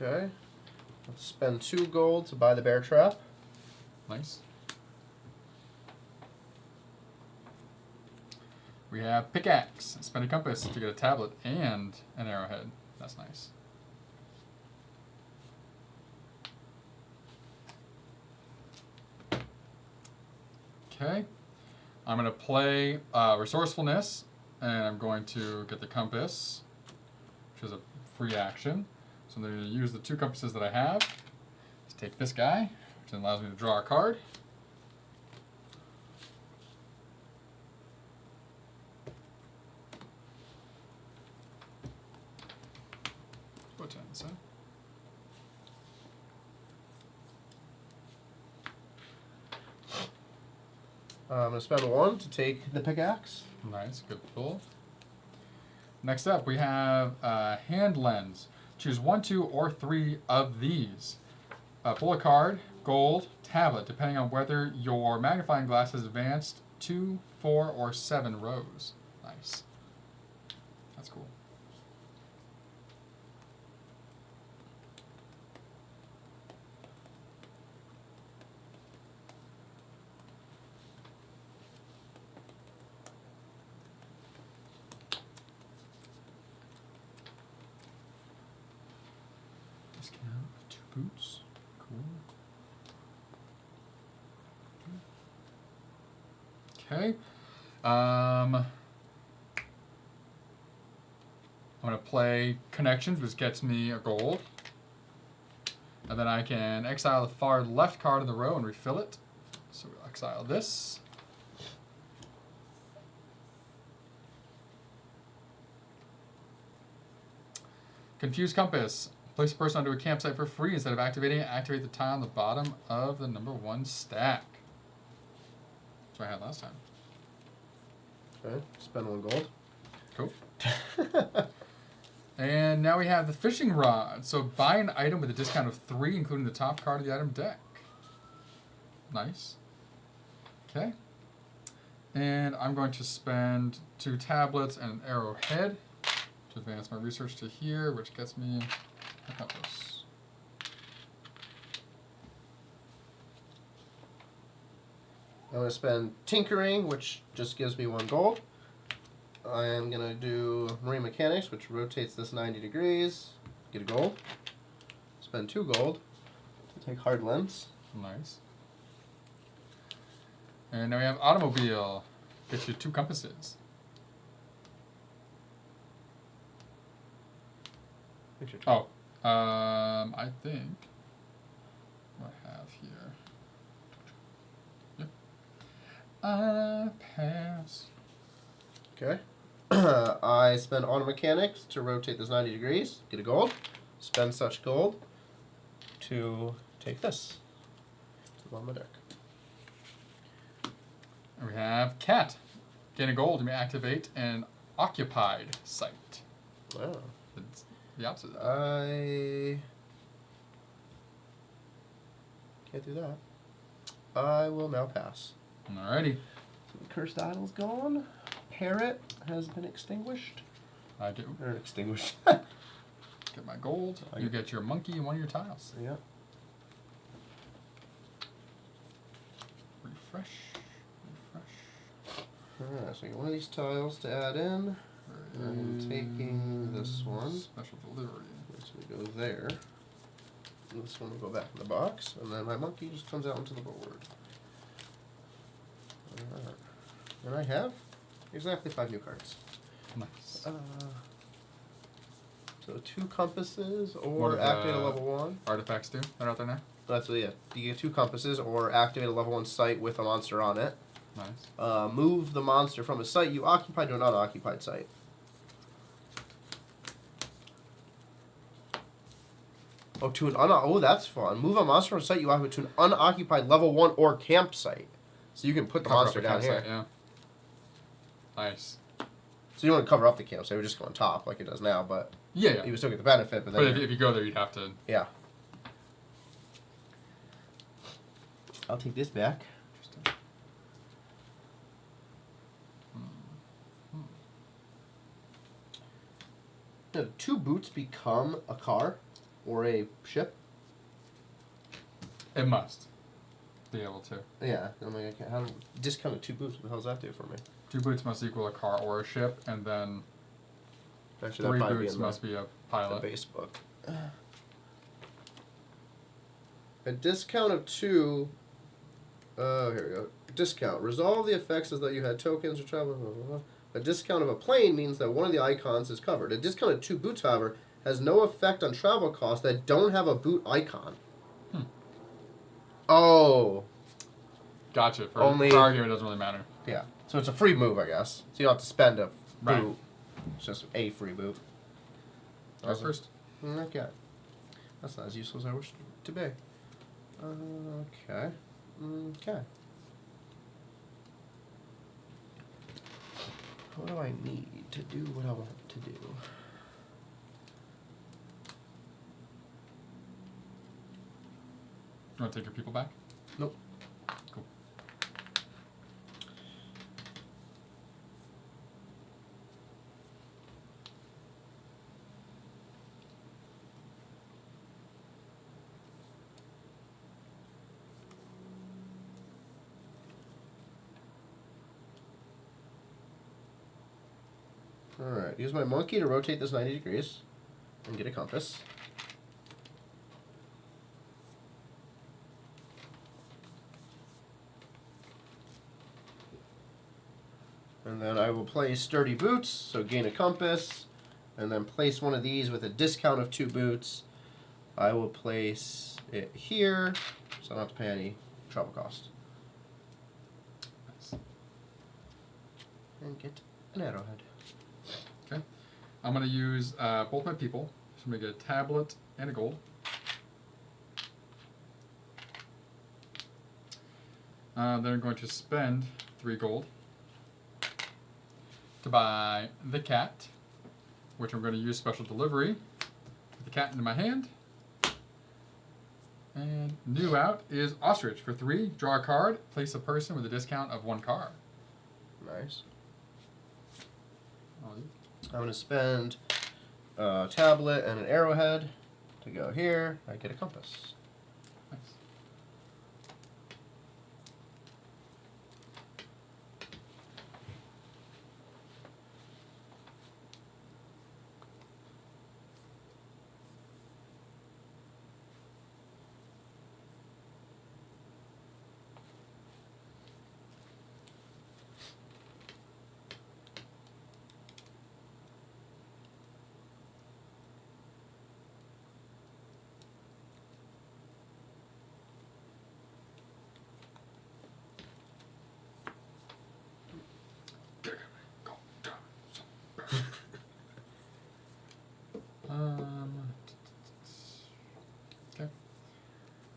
Speaker 2: Okay. Let's spend 2 gold to buy the bear trap.
Speaker 1: Nice. We have pickaxe. Spend a compass to get a tablet and an arrowhead. That's nice. Okay. I'm going to play resourcefulness, and I'm going to get the compass, which is a free action. So I'm going to use the 2 compasses that I have. Let's take this guy, which then allows me to draw a card. What's that?
Speaker 2: I'm going to spend 1 to take the pickaxe.
Speaker 1: Nice, good pull. Next up, we have hand lens. Choose 1, 2, or 3 of these. Pull a card, gold, tablet, depending on whether your magnifying glass has advanced 2, 4, or 7 rows. Nice. That's cool. Discount of 2 boots. Cool. Okay. I'm going to play Connections, which gets me a gold. And then I can exile the far left card of the row and refill it. So we'll exile this. Confused Compass. Place a person onto a campsite for free. Instead of activating it, activate the tile on the bottom of the number 1 stack. That's what I had last time.
Speaker 2: Okay, spend 1 gold.
Speaker 1: Cool. And now we have the fishing rod. So buy an item with a discount of 3, including the top card of the item deck. Nice. Okay. And I'm going to spend 2 tablets and an arrowhead to advance my research to here, which gets me a compass.
Speaker 2: I'm going to spend Tinkering, which just gives me 1 gold. I am going to do Marine Mechanics, which rotates this 90 degrees. Get a gold. Spend 2 gold to take Hard Lens.
Speaker 1: Nice. And now we have Automobile. Gets you 2 compasses. Oh, I think what I have here. Yep. Pass.
Speaker 2: Okay. I spend Auto Mechanics to rotate this 90 degrees. Get a gold. Spend such gold to take this to the bottom of the deck.
Speaker 1: And we have Cat. Gain a gold. You may activate an occupied site.
Speaker 2: Wow.
Speaker 1: It's the opposite of that.
Speaker 2: I can't do that. I will now pass.
Speaker 1: Alrighty.
Speaker 2: Cursed Idol's gone. Parrot has been extinguished.
Speaker 1: I do.
Speaker 2: Or extinguished.
Speaker 1: Get my gold.
Speaker 2: I
Speaker 1: You
Speaker 2: get-
Speaker 1: get your monkey and 1 of your tiles.
Speaker 2: Yeah.
Speaker 1: Refresh.
Speaker 2: Alright, so I get 1 of these tiles to add in. I'm taking this one.
Speaker 1: Special delivery.
Speaker 2: This will go there. And this one will go back in the box. And then my monkey just comes out onto the board. Alright. And I have exactly 5 new cards.
Speaker 1: Nice.
Speaker 2: So 2 compasses
Speaker 1: What
Speaker 2: or
Speaker 1: are
Speaker 2: activate a
Speaker 1: the
Speaker 2: level 1.
Speaker 1: Artifacts do? They're out there now?
Speaker 2: That's what, yeah. You get 2 compasses or activate a level 1 site with a monster on it.
Speaker 1: Nice.
Speaker 2: Move the monster from a site you occupy to an unoccupied site. Oh, to an oh, that's fun. Move a monster from a site you occupy to an unoccupied level 1 or campsite. So you can put the
Speaker 1: Cover
Speaker 2: monster
Speaker 1: up a
Speaker 2: down here.
Speaker 1: campsite, yeah. Nice.
Speaker 2: So you don't want to cover up the campsite, it would just go on top like it does now, but
Speaker 1: Yeah, yeah.
Speaker 2: you would still get the benefit. But then
Speaker 1: But if you go there, you'd have to.
Speaker 2: yeah. I'll take this back.
Speaker 1: Interesting.
Speaker 2: Do 2 boots become a car or a ship?
Speaker 1: It must be able to.
Speaker 2: Yeah. I'm like, okay, how discounted 2 boots? What the hell does that do for me?
Speaker 1: 2 boots must equal a car or a ship, and then
Speaker 2: Actually,
Speaker 1: 3
Speaker 2: that might
Speaker 1: boots
Speaker 2: be in
Speaker 1: must be a
Speaker 2: the
Speaker 1: pilot.
Speaker 2: base book. A discount of 2. Oh, here we go. Discount. Resolve the effects as though you had tokens or travel. Blah, blah, blah. A discount of a plane means that one of the icons is covered. A discount of 2 boots, however, has no effect on travel costs that don't have a boot icon. Oh.
Speaker 1: Gotcha. For
Speaker 2: Only-
Speaker 1: argument, it doesn't really matter.
Speaker 2: Yeah. So it's a free move, I guess. So you don't have to spend a boot.
Speaker 1: Right.
Speaker 2: It's just a free boot.
Speaker 1: Go first.
Speaker 2: Okay. That's not as useful as I wish to be. Okay. Okay. What do I need to do what I want to do?
Speaker 1: You want to take your people back?
Speaker 2: Nope.
Speaker 1: Cool.
Speaker 2: Alright, use my monkey to rotate this 90 degrees and get a compass. And then I will place sturdy boots, so gain a compass, and then place one of these with a discount of 2 boots. I will place it here, so I don't have to pay any travel cost.
Speaker 1: Nice.
Speaker 2: And get an arrowhead.
Speaker 1: Okay. I'm going to use both my people. So I'm going to get a tablet and a gold. Then I'm going to spend 3 gold to buy the cat, which I'm going to use special delivery. Put the cat into my hand. And new out is ostrich for 3. Draw a card. Place a person with a discount of 1 card.
Speaker 2: Nice.
Speaker 1: I'll do.
Speaker 2: I'm going to spend a tablet and an arrowhead to go here. I get a compass.
Speaker 1: Nice. Okay.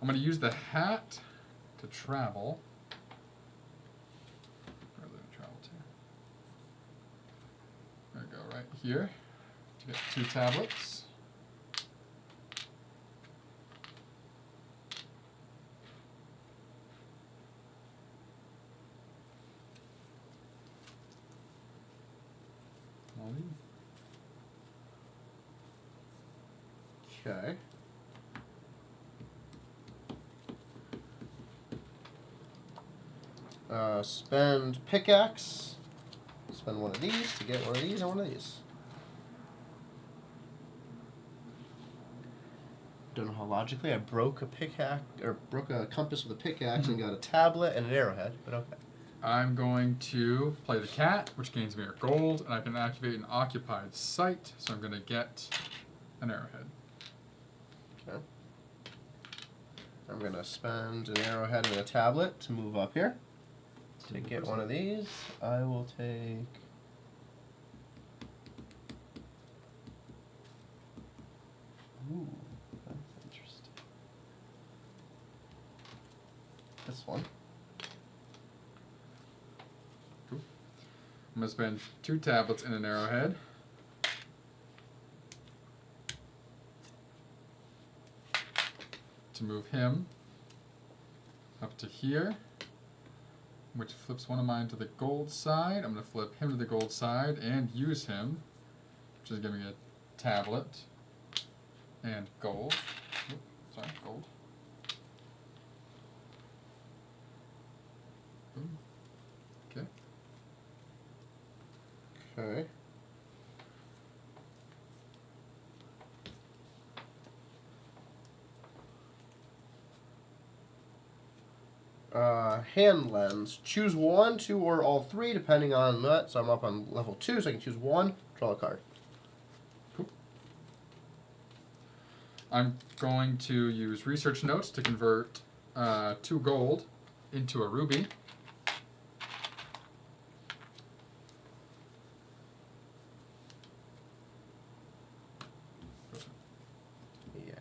Speaker 1: I'm going to use the hat to travel. Where did I travel to? There we go, right here. To get 2 tablets. Molly.
Speaker 2: Okay. Spend pickaxe. Spend one of these to get one of these and one of these. Don't know how logically I broke a pickaxe or broke a compass with a pickaxe and got a tablet and an arrowhead, but okay.
Speaker 1: I'm going to play the cat, which gains me a gold, and I can activate an occupied site, so I'm going to get an arrowhead.
Speaker 2: Okay. I'm gonna spend an arrowhead and a tablet to move up here. To get one of these, I will take. Ooh, that's interesting. This one.
Speaker 1: Cool. I'm going to spend 2 tablets and an arrowhead. To move him up to here, which flips one of mine to the gold side. I'm going to flip him to the gold side and use him, which is giving me a tablet and gold. Oop, sorry, gold. Boom. Okay.
Speaker 2: Okay. Hand lens. Choose 1, 2, or all 3, depending on that. So I'm up on level 2, so I can choose 1. Draw a card.
Speaker 1: Cool. I'm going to use research notes to convert 2 gold into a ruby.
Speaker 2: Yeah.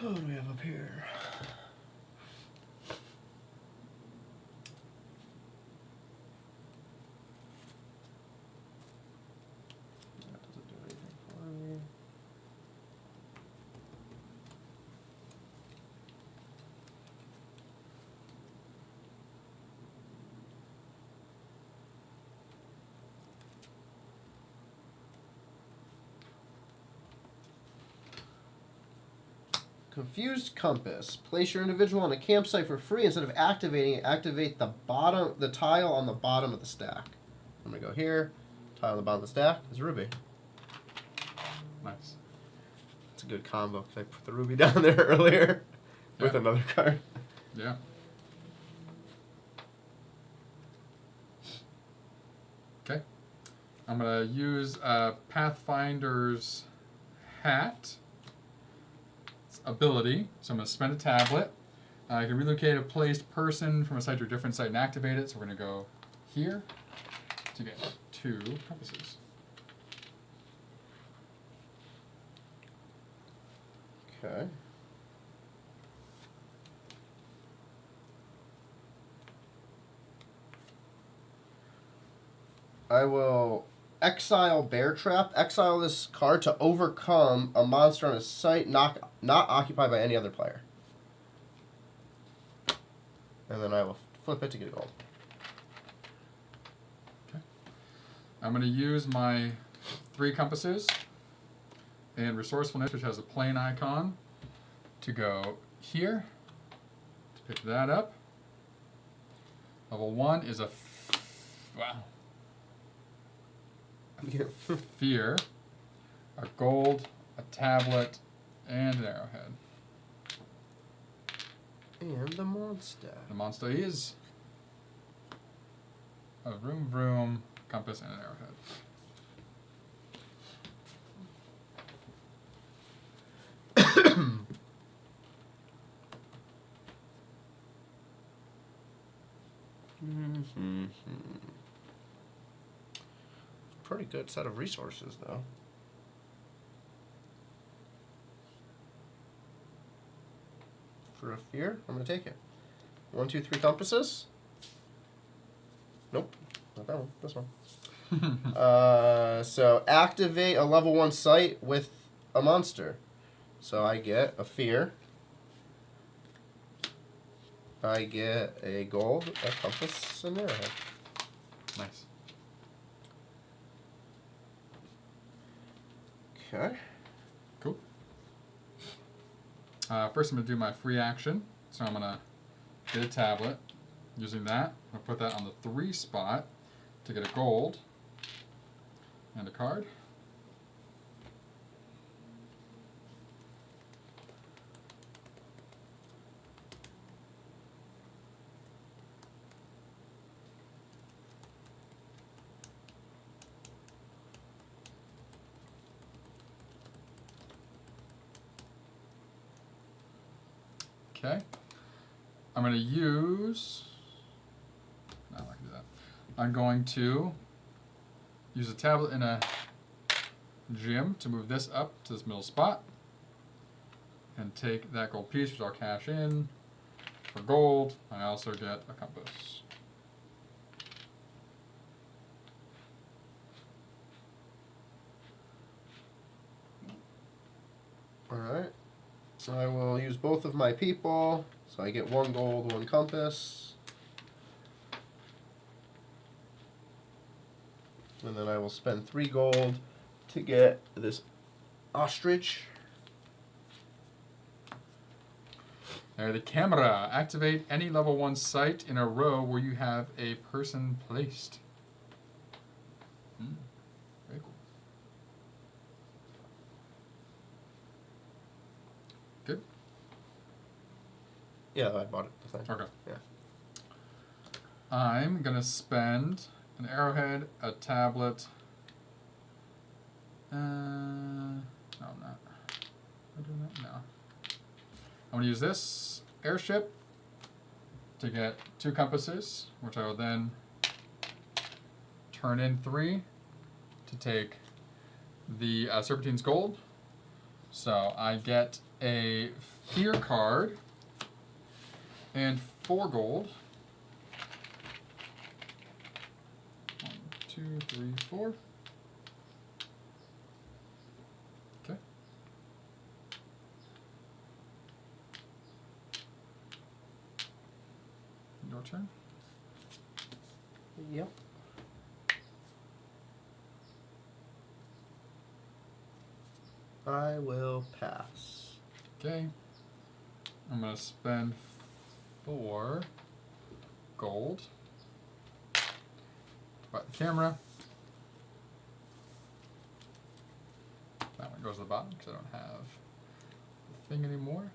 Speaker 2: What do we have up here? That doesn't do anything for me. Confused Compass. Place your individual on a campsite for free. Instead of activating it, activate the tile on the bottom of the stack. I'm gonna go here. Tile on the bottom of the stack is ruby.
Speaker 1: Nice.
Speaker 2: It's a good combo because I put the ruby down there earlier with another card.
Speaker 1: Yeah. Okay. I'm gonna use Pathfinder's hat ability. So I'm gonna spend a tablet. I can relocate a placed person from a site to a different site and activate it. So we're gonna go here to get 2 compasses.
Speaker 2: Okay. I will exile Bear Trap. Exile this card to overcome a monster on a site not occupied by any other player. And then I will flip it to get a gold.
Speaker 1: Okay. I'm going to use my 3 compasses and Resourcefulness, which has a plane icon, to go here, to pick that up. Level 1 is a fear, a gold, a tablet, and an arrowhead.
Speaker 2: And the monster.
Speaker 1: The monster is a vroom vroom, compass, and an arrowhead.
Speaker 2: Pretty good set of resources, though. For a fear, I'm gonna take it. 1, 2, 3 compasses. Nope, not that one. This one. So activate a level 1 site with a monster. So I get a fear. I get a gold, a compass, and an arrowhead.
Speaker 1: Nice.
Speaker 2: Okay.
Speaker 1: Cool. First, I'm going to do my free action. So I'm going to get a tablet. Using that, I'm going to put that on the 3 spot to get a gold and a card. Okay. I'm going to use... No, I can do that. I'm going to use a tablet in a gym to move this up to this middle spot. And take that gold piece, which I'll cash in for gold. I also get a compass.
Speaker 2: Alright. So I will use both of my people. So I get 1 gold, 1 compass. And then I will spend 3 gold to get this ostrich.
Speaker 1: The camera. Activate any level 1 site in a row where you have a person placed. Very cool. Good?
Speaker 2: Yeah, I bought it. The thing.
Speaker 1: Okay.
Speaker 2: Yeah.
Speaker 1: I'm going to spend an arrowhead, a tablet. No, I'm not. Am I doing that? No. I'm going to use this airship to get 2 compasses, which I will then turn in 3 to take the Serpentine's gold. So I get a fear card and 4 gold. 1, 2, 3, 4. Okay. Your turn.
Speaker 2: Yep. I will pass.
Speaker 1: Okay. I'm going to spend 4 gold. Buy the camera. That one goes to the bottom because I don't have the thing anymore.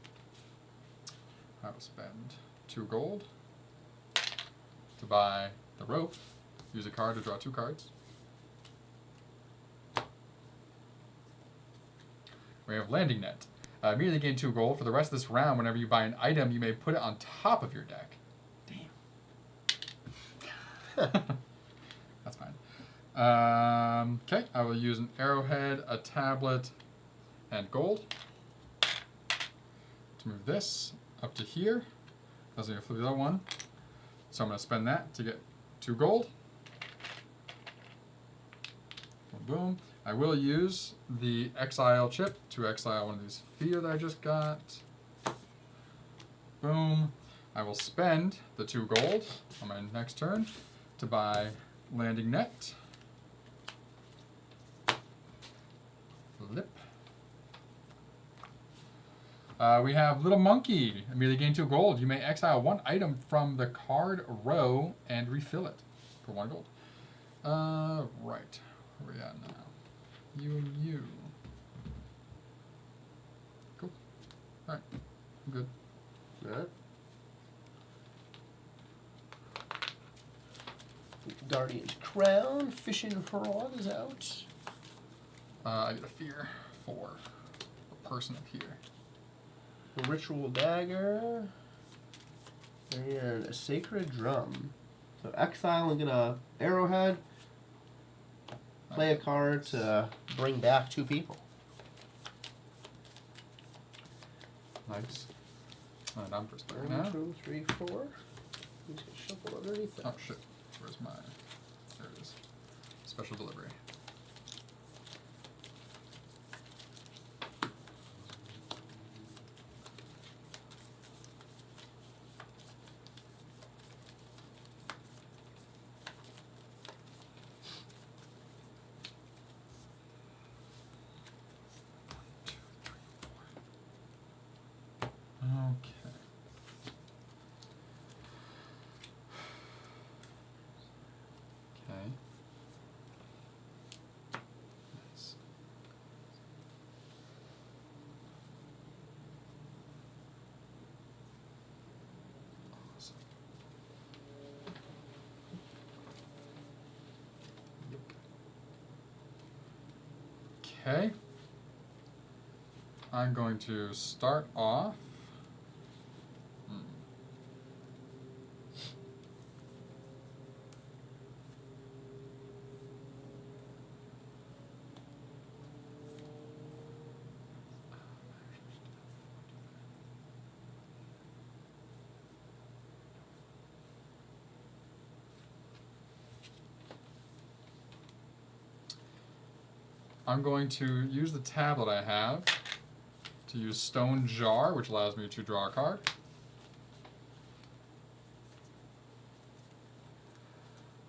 Speaker 1: I will spend 2 gold to buy the rope. Use a card to draw 2 cards. We have landing net. Immediately gain 2 gold. For the rest of this round, whenever you buy an item, you may put it on top of your deck. Damn. That's fine. Okay, I will use an arrowhead, a tablet, and gold to move this up to here. Doesn't even flip the other one. So I'm going to spend that to get 2 gold. Boom, boom. I will use the exile chip to exile one of these fear that I just got. Boom. I will spend the 2 gold on my next turn to buy landing net. Flip. We have Little Monkey. Immediately gain 2 gold. You may exile 1 item from the card row and refill it for 1 gold. Right. Where are we at now? You and you. Cool. Alright. I'm good.
Speaker 2: Alright. Guardian's Crown. Fishing Rod is out.
Speaker 1: I get a fear for the person up here.
Speaker 2: A Ritual Dagger. And a Sacred Drum. So exile and get a arrowhead. Play a card to bring back 2 people.
Speaker 1: Nice. And I'm first player
Speaker 2: 1,
Speaker 1: now.
Speaker 2: 2, 3, 4. He's gonna shuffle underneath that.
Speaker 1: Oh shit. Where's my... There it is. Special delivery. Okay. Okay. Nice. Awesome. Okay. I'm going to start off. I'm going to use the tablet I have to use Stone Jar, which allows me to draw a card.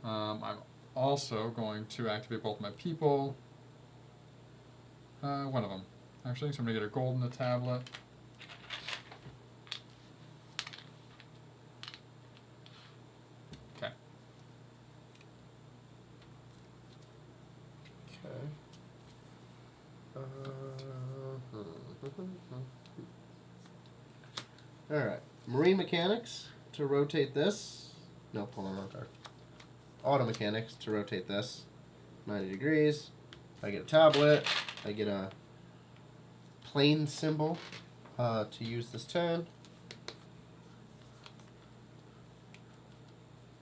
Speaker 1: I'm also going to activate both my people. One of them, actually. So I'm going to get a gold in the tablet. Okay.
Speaker 2: Alright. Marine Mechanics to rotate this. No, pull on wrong card. Auto Mechanics to rotate this 90 degrees. I get a tablet. I get a plane symbol to use this turn.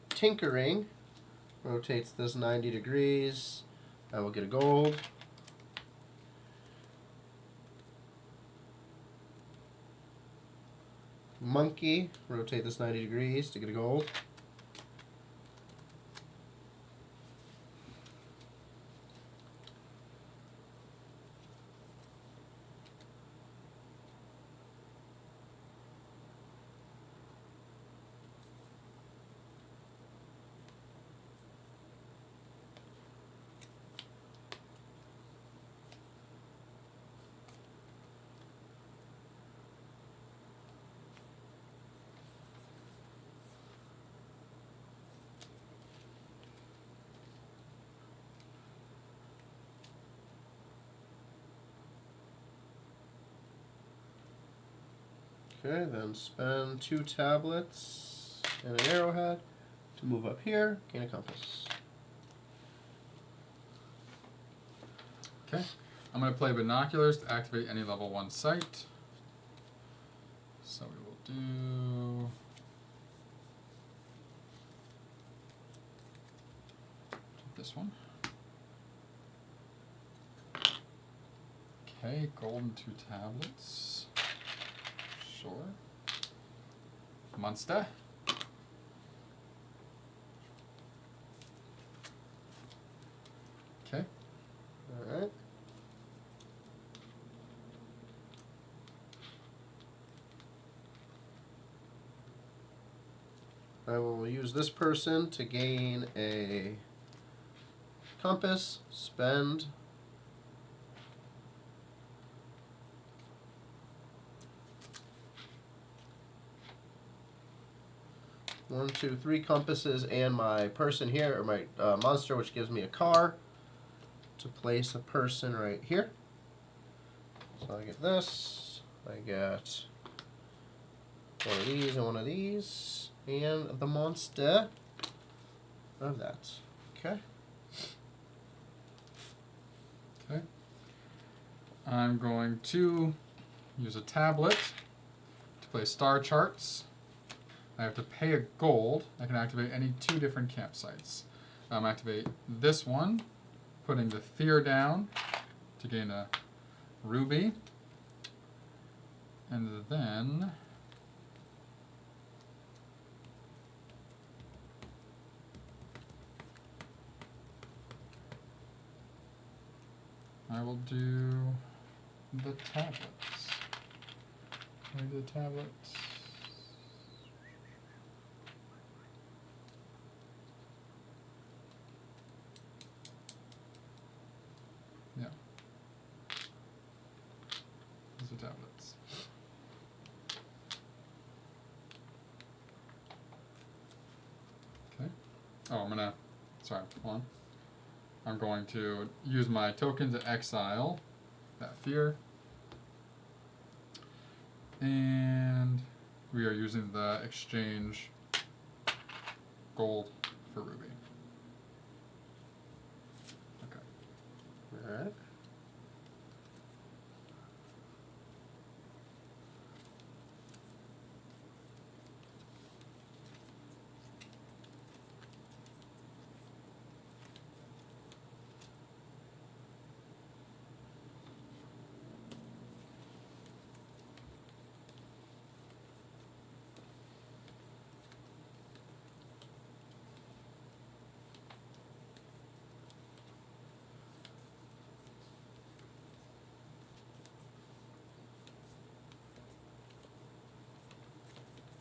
Speaker 2: Tinkering rotates this 90 degrees. I will get a gold. Monkey, rotate this 90 degrees to get a gold. Okay, then spend 2 tablets and an arrowhead to move up here, gain a compass.
Speaker 1: Okay. I'm going to play binoculars to activate any level 1 sight. So we will do this one. Okay, golden 2 tablets. Sure. Monster. Okay.
Speaker 2: Alright. I will use this person to gain a compass, spend 1, 2, 3 compasses and my person here, or my monster, which gives me a car, to place a person right here. So I get this, I get one of these and one of these, and the monster of that. Okay.
Speaker 1: Okay. I'm going to use a tablet to play star charts. I have to pay a gold. I can activate any 2 different campsites. Activate this one, putting the fear down to gain a ruby. And then I will do the tablets. Can I do the tablets? Yeah. These are tablets. Okay. Oh, sorry, hold on. I'm going to use my token to exile that fear. And we are using the exchange gold for ruby. Okay.
Speaker 2: Alright.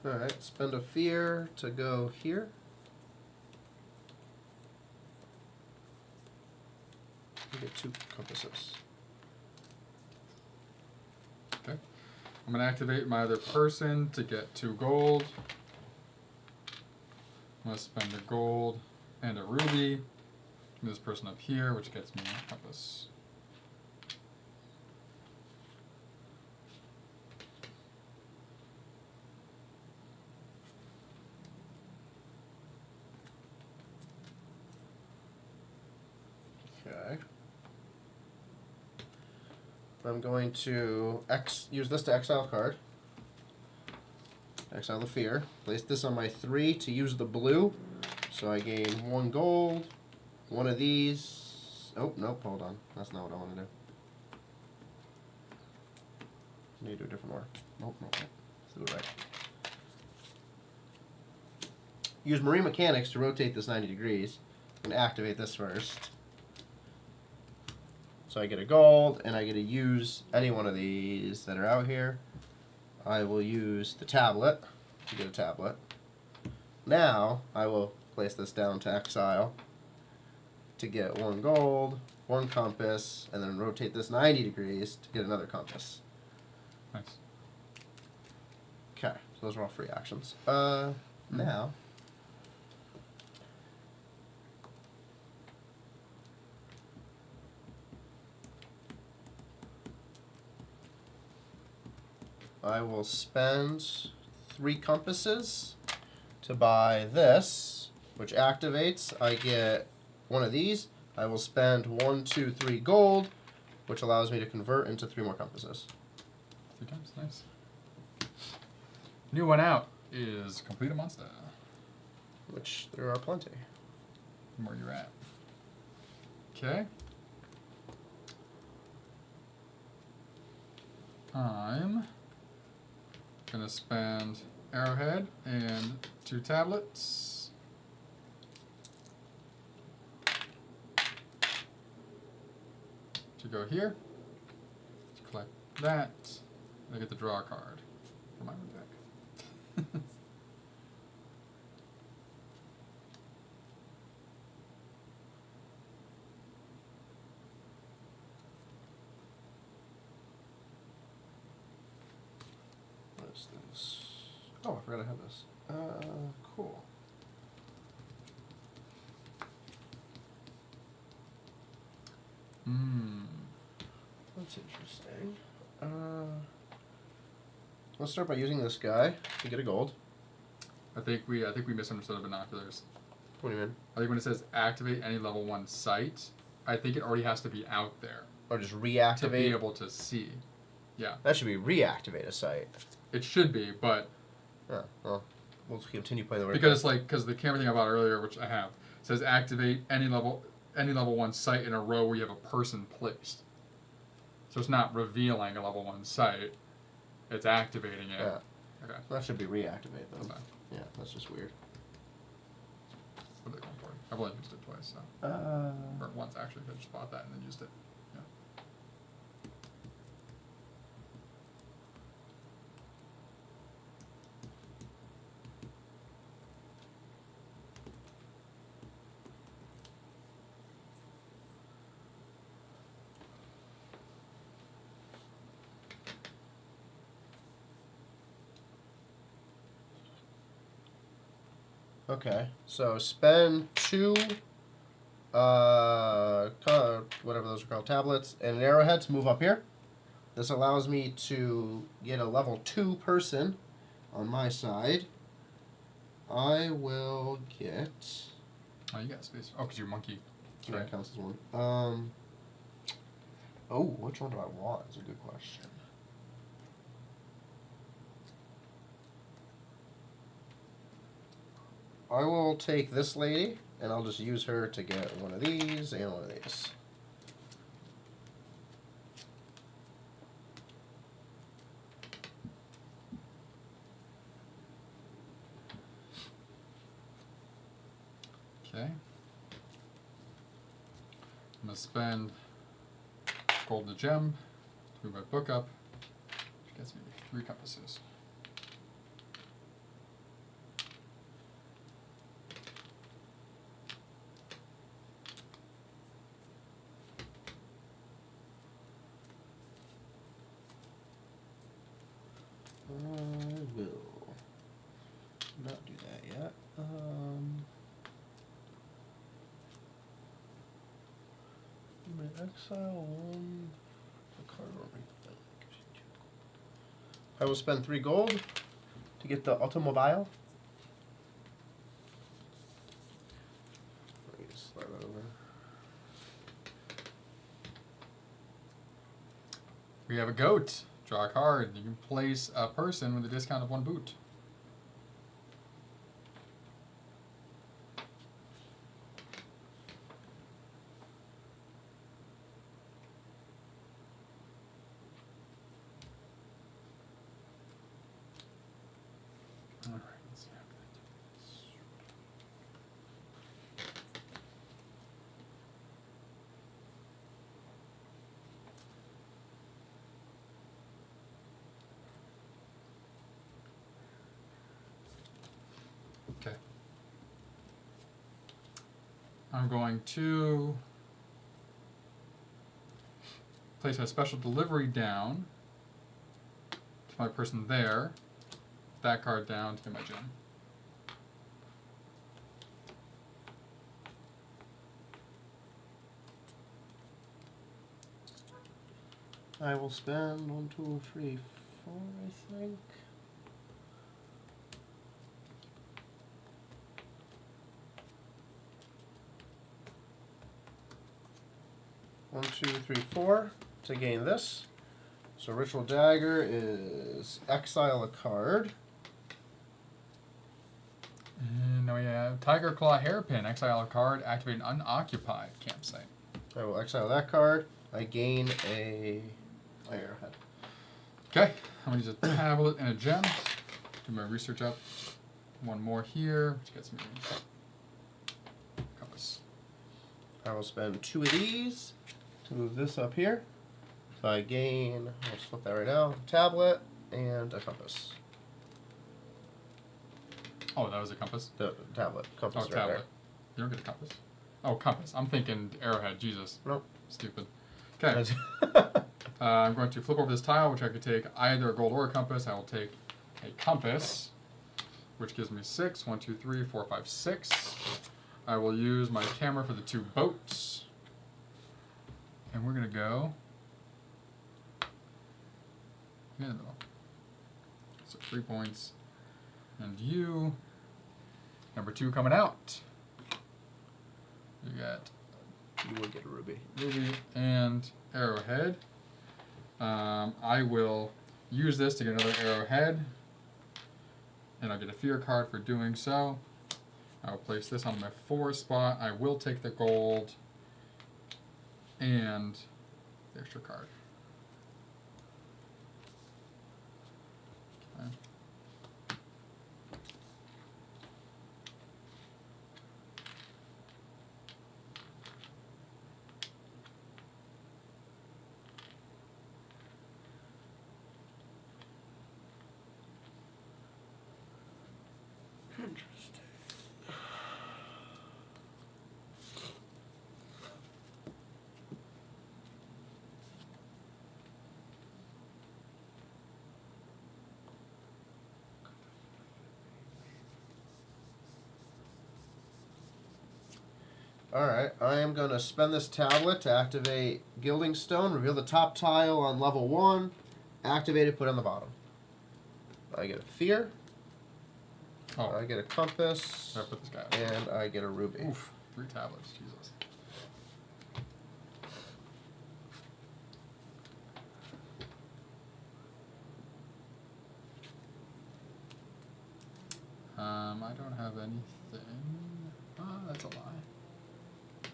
Speaker 2: Alright, spend a fear to go here. You get 2 compasses.
Speaker 1: Okay. I'm going to activate my other person to get 2 gold. I'm going to spend a gold and a ruby. Move this person up here, which gets me a compass.
Speaker 2: Okay. I'm going to use this to exile a card. Exile the fear. Place this on my 3 to use the blue. So I gain 1 gold. 1 of these. Oh, nope, hold on. That's not what I want to do. I need to do a different order. Nope, nope, nope. Let's do it right. Use Marine Mechanics to rotate this 90 degrees. And activate this first. So I get a gold, and I get to use any one of these that are out here. I will use the tablet to get a tablet. Now, I will place this down to exile to get 1 gold, 1 compass, and then rotate this 90 degrees to get another compass.
Speaker 1: Nice.
Speaker 2: Okay, so those are all free actions. Now... I will spend 3 compasses to buy this, which activates. I get one of these. I will spend 1, 2, 3 gold, which allows me to convert into 3 more compasses.
Speaker 1: 3 times, nice. New one out is complete a monster.
Speaker 2: Which there are plenty.
Speaker 1: Where you're at. Okay. I'm gonna spend arrowhead and 2 tablets. To go here. To collect that. I get to draw a card for my own deck.
Speaker 2: What is this? Oh, I forgot I had this. Cool. That's interesting. Let's start by using this guy to get a gold.
Speaker 1: I think we misunderstood the binoculars.
Speaker 2: What do you mean?
Speaker 1: I think when it says activate any level 1 site, I think it already has to be out there
Speaker 2: Or just
Speaker 1: to be
Speaker 2: reactivate?
Speaker 1: able to see. Yeah,
Speaker 2: That should be reactivate a site.
Speaker 1: it should be, but
Speaker 2: Oh, well, we'll continue playing the way.
Speaker 1: because the camera thing about earlier, which I have, says activate any level 1 site in a row where you have a person placed. So it's not revealing a level 1 site; it's activating it.
Speaker 2: Yeah.
Speaker 1: Okay.
Speaker 2: That should be reactivate then.
Speaker 1: Okay.
Speaker 2: Yeah, that's just weird.
Speaker 1: What are they going for? I've only used it twice, so or once actually. I just bought that and then used it. Yeah.
Speaker 2: Okay, so spend 2, whatever those are called, tablets, and an arrowhead to move up here. This allows me to get a level 2 person on my side. I will get.
Speaker 1: Oh, you got space. Oh, because you're monkey. That's
Speaker 2: That
Speaker 1: right.
Speaker 2: counts as one. Oh, which one do I want? Is a good question. I will take this lady, and I'll just use her to get one of these and one of these.
Speaker 1: Okay. I'm gonna spend gold and a gem to move my book up, which gets me 3 compasses.
Speaker 2: I will not do that yet. I'm gonna exile one. The card will refill. I will spend 3 gold to get the automobile. Let me just slide that over.
Speaker 1: We have a goat. Draw a card. You can place a person with a discount of 1 boot. Alright, let's see how Okay. I'm going to place my special delivery down to my person there. That card down to get my gem.
Speaker 2: I will spend 1, 2, 3, 4, I think. One, 2, 3, 4 to gain this. So Ritual Dagger is exile a card.
Speaker 1: And now we have Tiger Claw Hairpin. Exile a card. Activate an unoccupied campsite.
Speaker 2: I will exile that card. I gain a arrowhead.
Speaker 1: Okay. I'm going to use a tablet and a gem. Do my research up. One more here, which gets me compass.
Speaker 2: I will spend 2 of these to move this up here. So I gain, I'll just flip that right now, tablet and a compass.
Speaker 1: Oh, that was a compass?
Speaker 2: The tablet. Compass
Speaker 1: Oh,
Speaker 2: right
Speaker 1: tablet. You don't get a compass? Oh, compass. I'm thinking arrowhead. Jesus.
Speaker 2: there. Nope.
Speaker 1: Stupid. Okay. I'm going to flip over this tile, which I could take either a gold or a compass. I will take a compass, which gives me 6. 1, 2, 3, 4, 5, 6. I will use my camera for the 2 boats. And we're going to go in the middle. So 3 points. And you, number 2 coming out. You got
Speaker 2: You will get a ruby.
Speaker 1: ruby and arrowhead. I will use this to get another arrowhead. And I'll get a fear card for doing so. I'll place this on my 4 spot. I will take the gold and the extra card. Okay.
Speaker 2: Interesting. Alright, I am going to spend this tablet to activate Gilding Stone, reveal the top tile on level 1, activate it, put it on the bottom. I get a fear,
Speaker 1: Oh,
Speaker 2: I get a compass,
Speaker 1: I put this guy up.
Speaker 2: and I get a ruby.
Speaker 1: Oof, 3 tablets, Jesus. I don't have anything. Ah, that's a lie. It's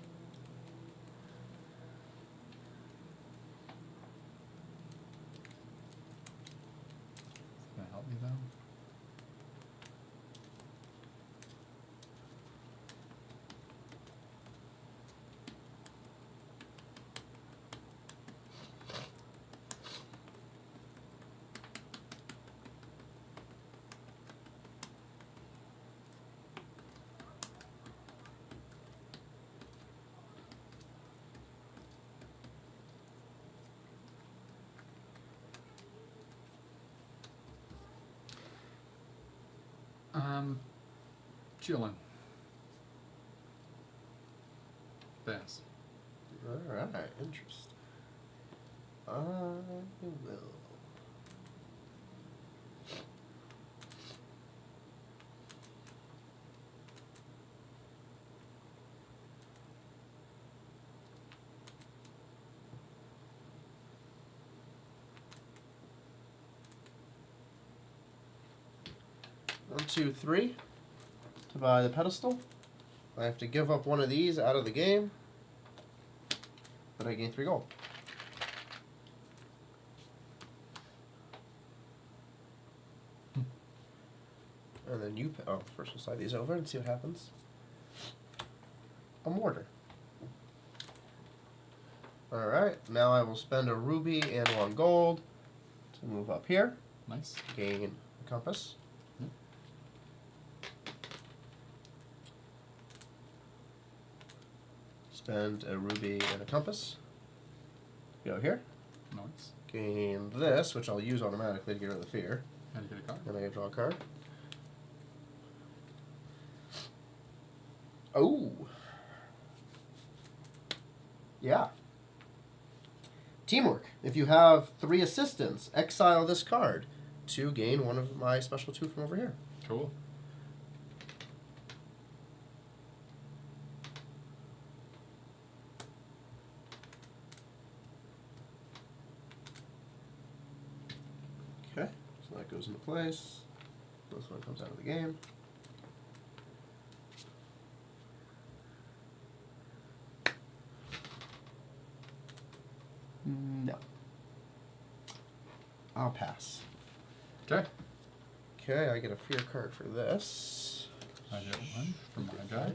Speaker 1: gonna help me though. Chillin'. Bass.
Speaker 2: Alright, interesting. I will. One, 2, 3 to buy the pedestal. I have to give up one of these out of the game, but I gain 3 gold. And then you, first we'll slide these over and see what happens. A mortar. Alright, now I will spend a ruby and 1 gold to move up here.
Speaker 1: Nice.
Speaker 2: Gain a compass. Spend a ruby and a compass. Go here.
Speaker 1: Nice.
Speaker 2: Gain this, which I'll use automatically to get rid of the fear.
Speaker 1: And you get a card.
Speaker 2: And I get to draw a card. Oh! Yeah. Teamwork. If you have 3 assistants, exile this card to gain one of my special 2 from over here.
Speaker 1: Cool.
Speaker 2: Okay, so that goes into place. This one comes out of the game. No. I'll pass.
Speaker 1: Okay.
Speaker 2: Okay, I get a fear card for this.
Speaker 1: I get one from my guy.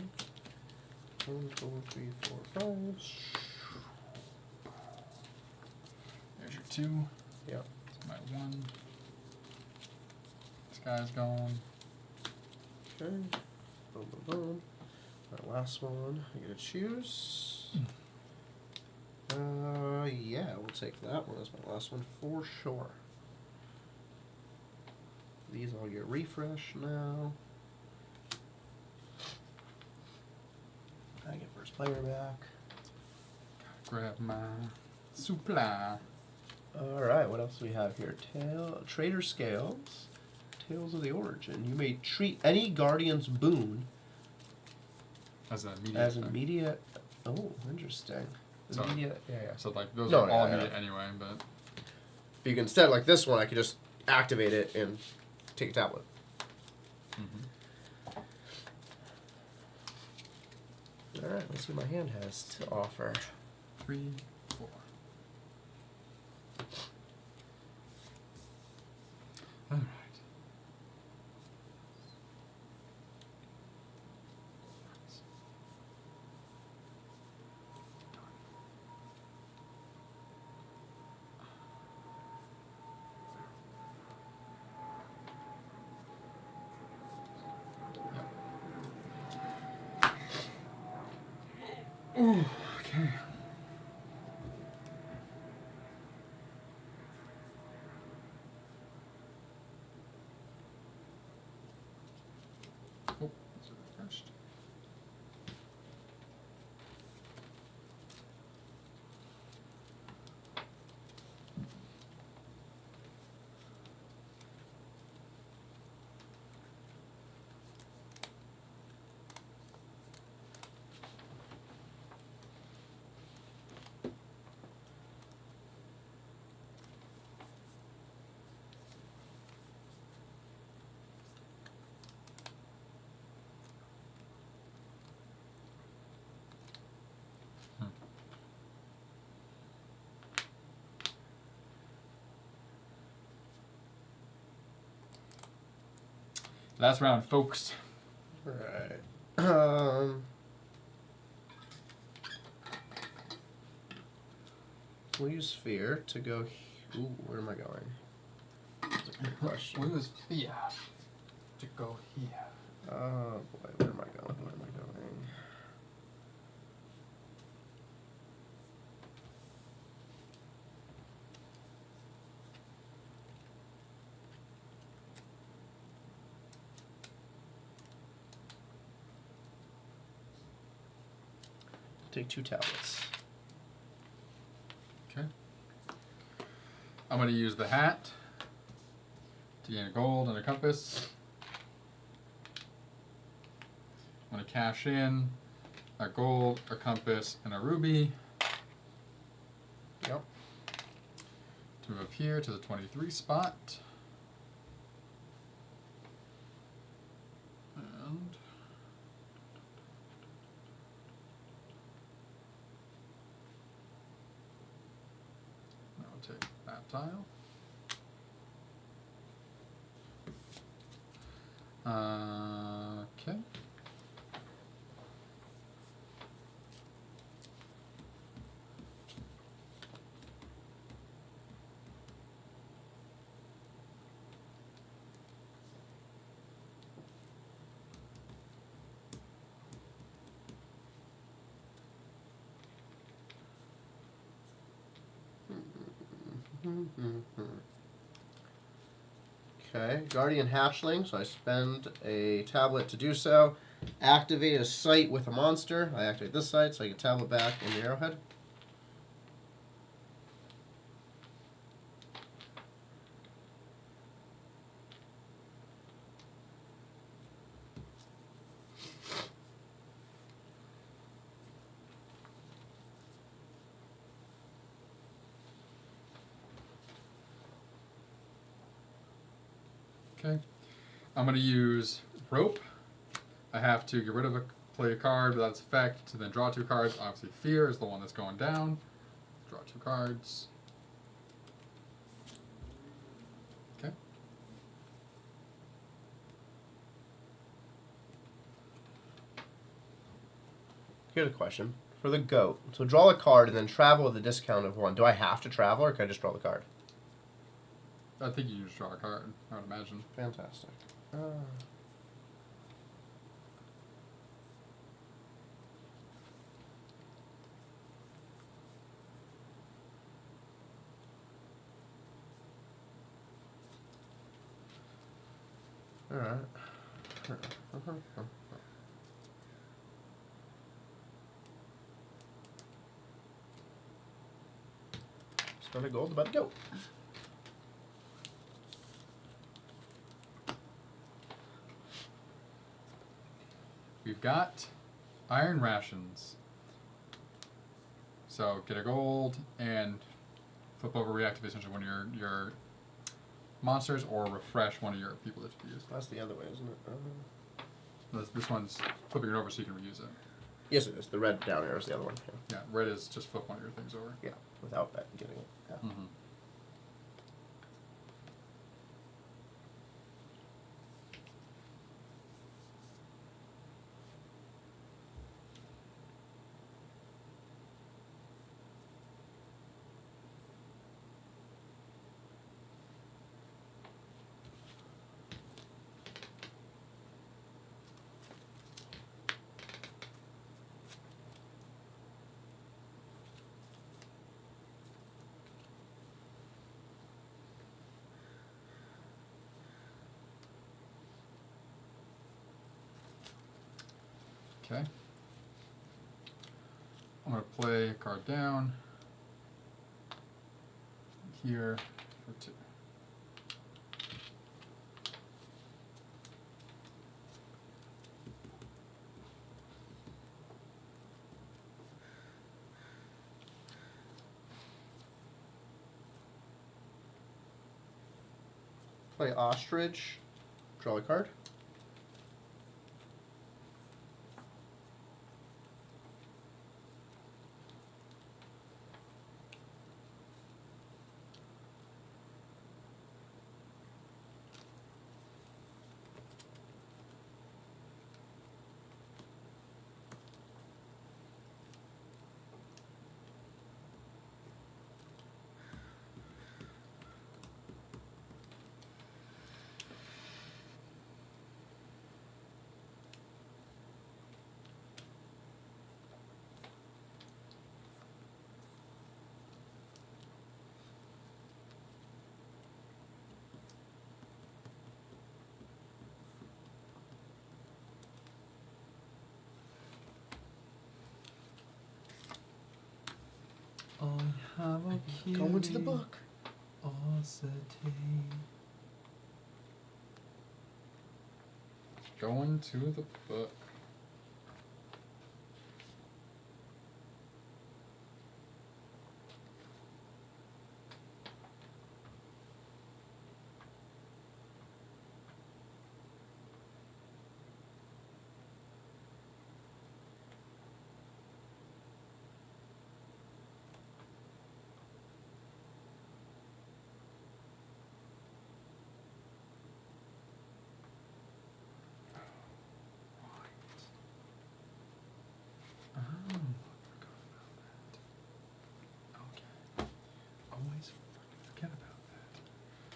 Speaker 2: 1, 2, 3, 4, 5.
Speaker 1: There's your 2.
Speaker 2: Yep.
Speaker 1: That's my 1. This guy's going.
Speaker 2: Okay. Boom, boom, boom. My last one, I get to choose. Yeah, we'll take that one as my last one for sure. These all get refreshed now. I get first player back.
Speaker 1: Grab my supply.
Speaker 2: Alright, what else do we have here? Trader Scales. Tales of the Origin. You may treat any Guardian's boon
Speaker 1: As an immediate.
Speaker 2: as
Speaker 1: thing.
Speaker 2: immediate. Oh, interesting.
Speaker 1: So-
Speaker 2: Immediate. Yeah.
Speaker 1: So like those
Speaker 2: No,
Speaker 1: are
Speaker 2: no,
Speaker 1: all
Speaker 2: no, no.
Speaker 1: immediate anyway, but
Speaker 2: If you can instead, like this one, I could just activate it and take a tablet. Alright, let's see what my hand has to offer.
Speaker 1: 3, 4. All right. Ooh, okay. Oh, these are refreshed. Last round, folks.
Speaker 2: Right. We'll use Sphere to go. Ooh, where am I going? That's a good question.
Speaker 1: We was here to go here.
Speaker 2: Oh boy, where am I going? Where am I going? Take 2 tablets.
Speaker 1: Okay. I'm going to use the hat to gain a gold and a compass. I'm going to cash in a gold, a compass, and a ruby
Speaker 2: Yep.
Speaker 1: to move up here to the 23 spot. And I'll take that tile. Okay.
Speaker 2: Okay, Guardian Hatchling, so I spend a tablet to do so. Activate a site with a monster. I activate this site, so I get tablet back in the arrowhead.
Speaker 1: Okay. I'm going to use rope. I have to get rid of play a card without its effect to then draw 2 cards. Obviously, fear is the one that's going down. Draw 2 cards. Okay.
Speaker 2: Here's a question. For the goat, so draw a card and then travel with a discount of 1. Do I have to travel or can I just draw the card?
Speaker 1: I think you just draw a card, I would imagine.
Speaker 2: Fantastic. Alright. Spend a gold, about to go.
Speaker 1: We've got iron rations. So get a gold and flip over reactivate essentially one of your monsters or refresh one of your people that you use.
Speaker 2: That's the other way, isn't it?
Speaker 1: This one's flipping it over so you can reuse it.
Speaker 2: Yes, it is. The red down arrow is the other one.
Speaker 1: Yeah, red is just flip one of your things over.
Speaker 2: Yeah, without that getting it. Yeah.
Speaker 1: Mm-hmm. Okay. I'm going to play a card down here for 2.
Speaker 2: Play ostrich. Draw a card.
Speaker 1: I have a
Speaker 2: Go into the book.
Speaker 1: Going to the book.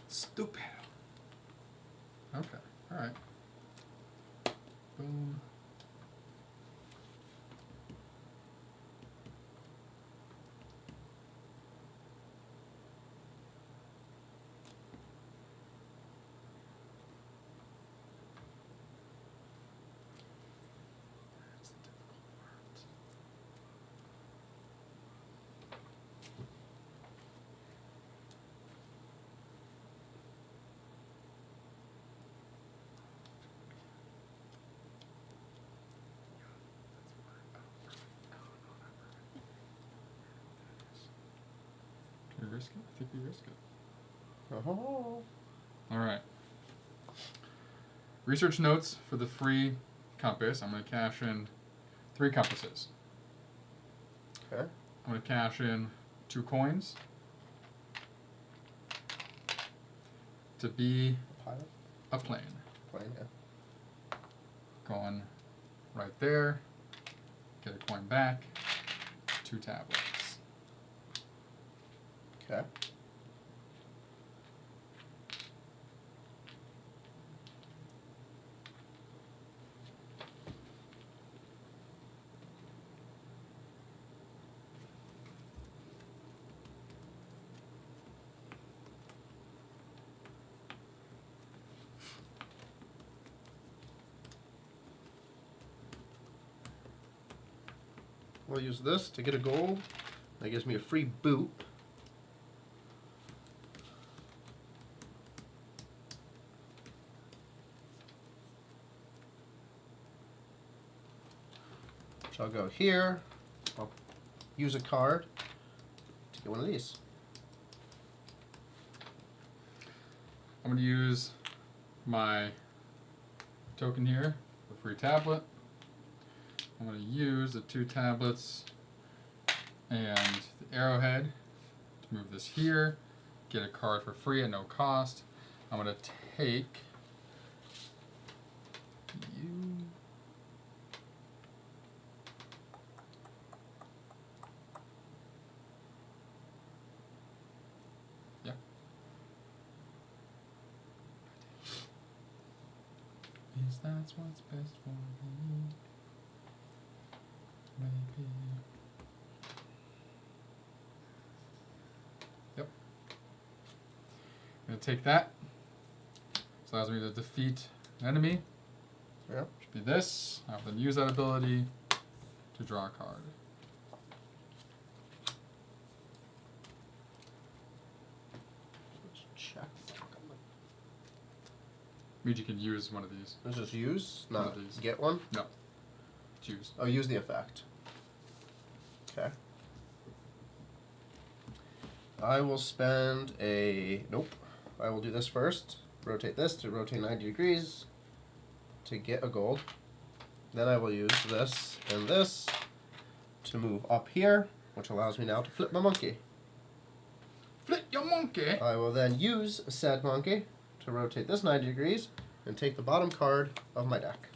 Speaker 1: Stupid. Okay, alright. Boom. That's the difficult part. Can we risk it? I think we risk it.
Speaker 2: Oh.
Speaker 1: Alright. research notes for the free compass. I'm going to cash in 3 compasses.
Speaker 2: Okay.
Speaker 1: I'm going to cash in 2 coins to be
Speaker 2: Pilot?
Speaker 1: a plane.
Speaker 2: Plane, yeah.
Speaker 1: Going right there. Get a coin back. 2 tablets.
Speaker 2: Okay. We'll use this to get a gold. That gives me a free boot. So I'll go here. I'll use a card to get one of these.
Speaker 1: I'm going to use my token here for free tablet. I'm going to use the 2 tablets and the arrowhead to move this here, get a card for free at no cost. I'm going to take you. Yeah. Is that what's best for me? Maybe. Yep. I'm gonna take that. This allows me to defeat an enemy.
Speaker 2: Yep.
Speaker 1: Should be this. I will then use that ability to draw a card.
Speaker 2: Let's check.
Speaker 1: Means you can use one of these.
Speaker 2: Let's just use,
Speaker 1: One
Speaker 2: not
Speaker 1: of these.
Speaker 2: get one.
Speaker 1: No. Choose.
Speaker 2: Oh, use the effect. Okay. I will spend a... Nope. I will do this first. Rotate this to rotate 90 degrees to get a gold. Then I will use this and this to move up here, which allows me now to flip my monkey.
Speaker 1: Flip your monkey!
Speaker 2: I will then use said monkey to rotate this 90 degrees and take the bottom card of my deck.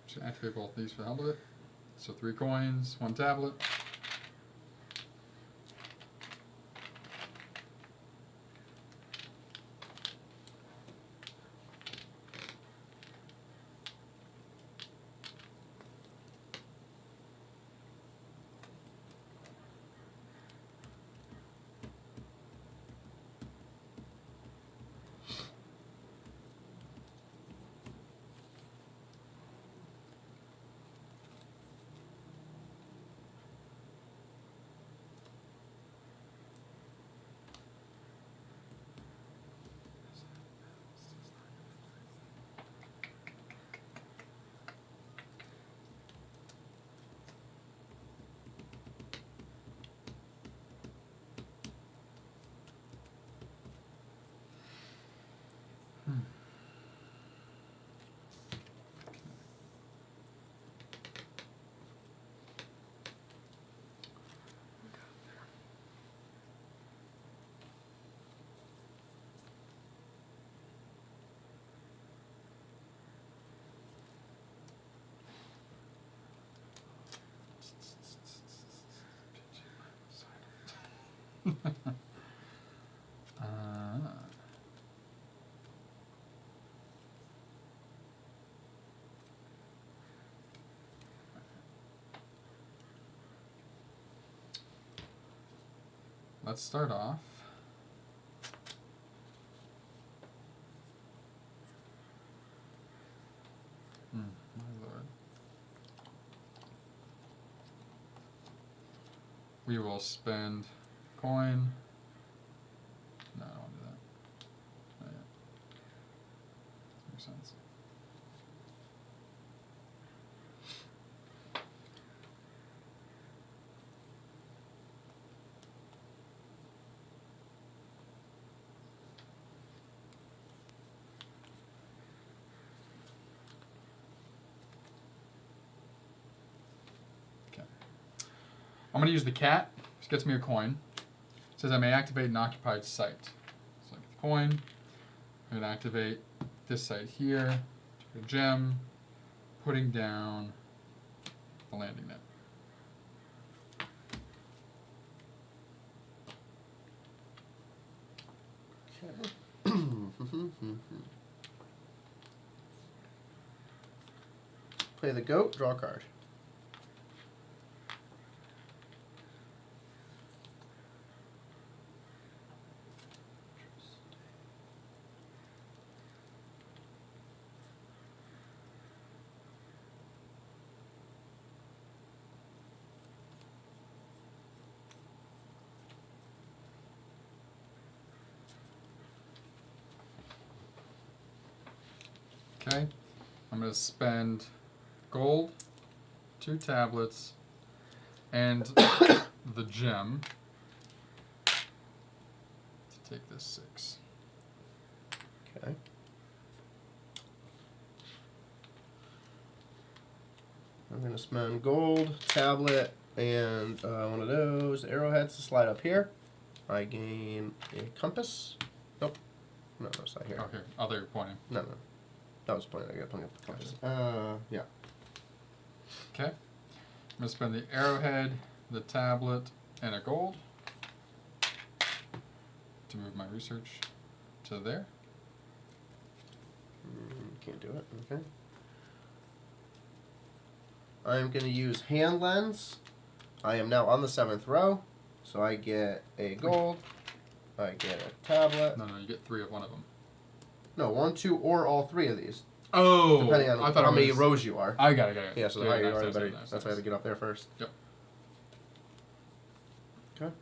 Speaker 1: Just activate both these for the hell of it. So 3 coins, 1 tablet. let's start off. My lord. We will spend coin. No, I don't want to do that. Not yet. Makes sense. I'm going to use the cat. This gets me a coin. It says I may activate an occupied site. So I get the coin. I'm going to activate this site here. Take a gem. Putting down the landing net.
Speaker 2: Play the goat, draw a card.
Speaker 1: Okay, I'm going to spend gold, 2 tablets, and the gem to take this 6.
Speaker 2: Okay. I'm going to spend gold, tablet, and one of those arrowheads to slide up here. I gain a compass. Nope. No, it's not here.
Speaker 1: Oh, here. Oh, there you're pointing.
Speaker 2: No. That was plenty. I got plenty of compass. Yeah.
Speaker 1: Okay. I'm going to spend the arrowhead, the tablet, and a gold to move my research to there.
Speaker 2: Can't do it. Okay. I'm going to use hand lens. I am now on the 7th row, so I get a gold. I get a tablet.
Speaker 1: No, you get 3 of one of them.
Speaker 2: No, 1, 2, or all 3 of these.
Speaker 1: Oh,
Speaker 2: depending on how many rows you are.
Speaker 1: I got it.
Speaker 2: Yeah, so the higher you are, the better.
Speaker 1: Nice.
Speaker 2: That's why I have to get up there first.
Speaker 1: Yep.
Speaker 2: Okay.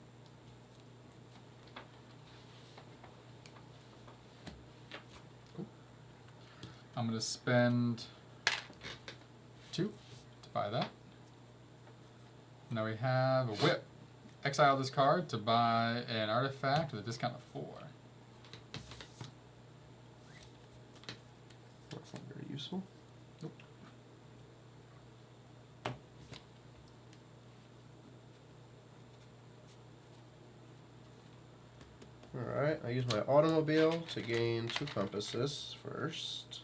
Speaker 1: Cool. I'm going to spend 2 to buy that. Now we have a whip. Exile this card to buy an artifact with a discount of 4.
Speaker 2: That's not very useful.
Speaker 1: Nope.
Speaker 2: Alright, I use my automobile to gain 2 compasses first.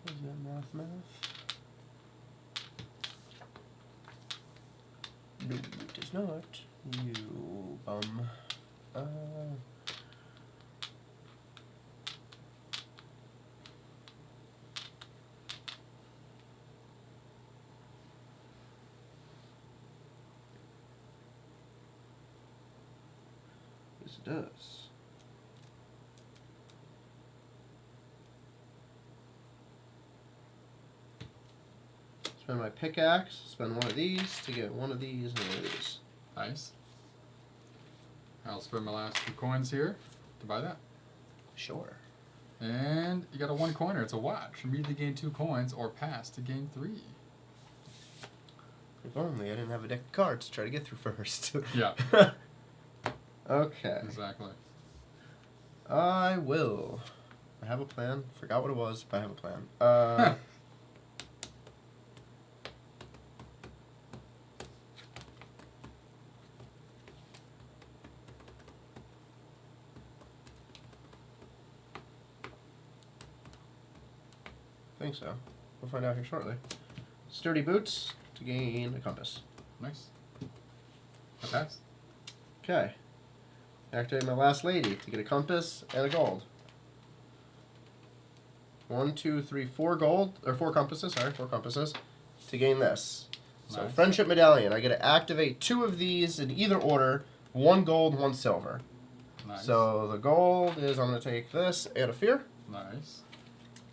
Speaker 2: Is that math? No, it is not. You bum. Yes, it does. Spend my pickaxe, spend one of these to get one of these and one of these.
Speaker 1: Nice. I'll spend my last 2 coins here to buy that.
Speaker 2: Sure.
Speaker 1: And you got a 1 coiner. It's a watch. Immediately gain 2 coins or pass to gain 3.
Speaker 2: If only I didn't have a deck of cards to try to get through first.
Speaker 1: Yeah.
Speaker 2: Okay.
Speaker 1: Exactly.
Speaker 2: I will. I have a plan. Forgot what it was, but I have a plan. I think so. We'll find out here shortly. Sturdy boots to gain a compass.
Speaker 1: Nice. Pass.
Speaker 2: Okay. Activate my last lady to get a compass and a gold. 1, 2, 3, 4 gold, or 4 compasses, sorry, 4 compasses, to gain this. So
Speaker 1: Nice.
Speaker 2: Friendship Medallion, I get to activate 2 of these in either order, 1 gold, 1 silver.
Speaker 1: Nice.
Speaker 2: So the gold is, I'm going to take this and a fear.
Speaker 1: Nice.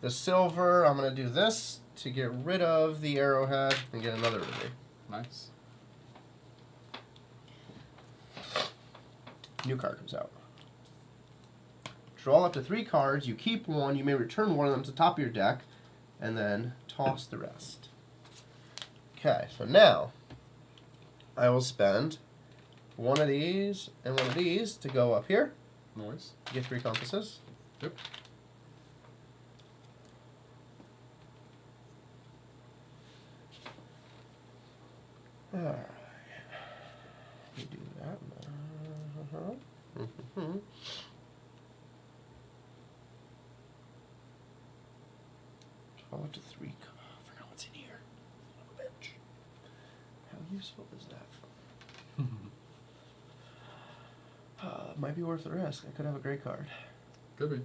Speaker 2: The silver, I'm going to do this to get rid of the arrowhead and get another ruby.
Speaker 1: Nice.
Speaker 2: New card comes out. Draw up to 3 cards. You keep 1. You may return 1 of them to the top of your deck, and then toss the rest. Okay, so now I will spend 1 of these and 1 of these to go up here.
Speaker 1: Noise.
Speaker 2: Get 3 compasses.
Speaker 1: Yep.
Speaker 2: Alright. We do that. Draw up to 3 cards. I forgot what's in here. Son of a bitch. How useful is that? Might be worth the risk. I could have a great card.
Speaker 1: Could be.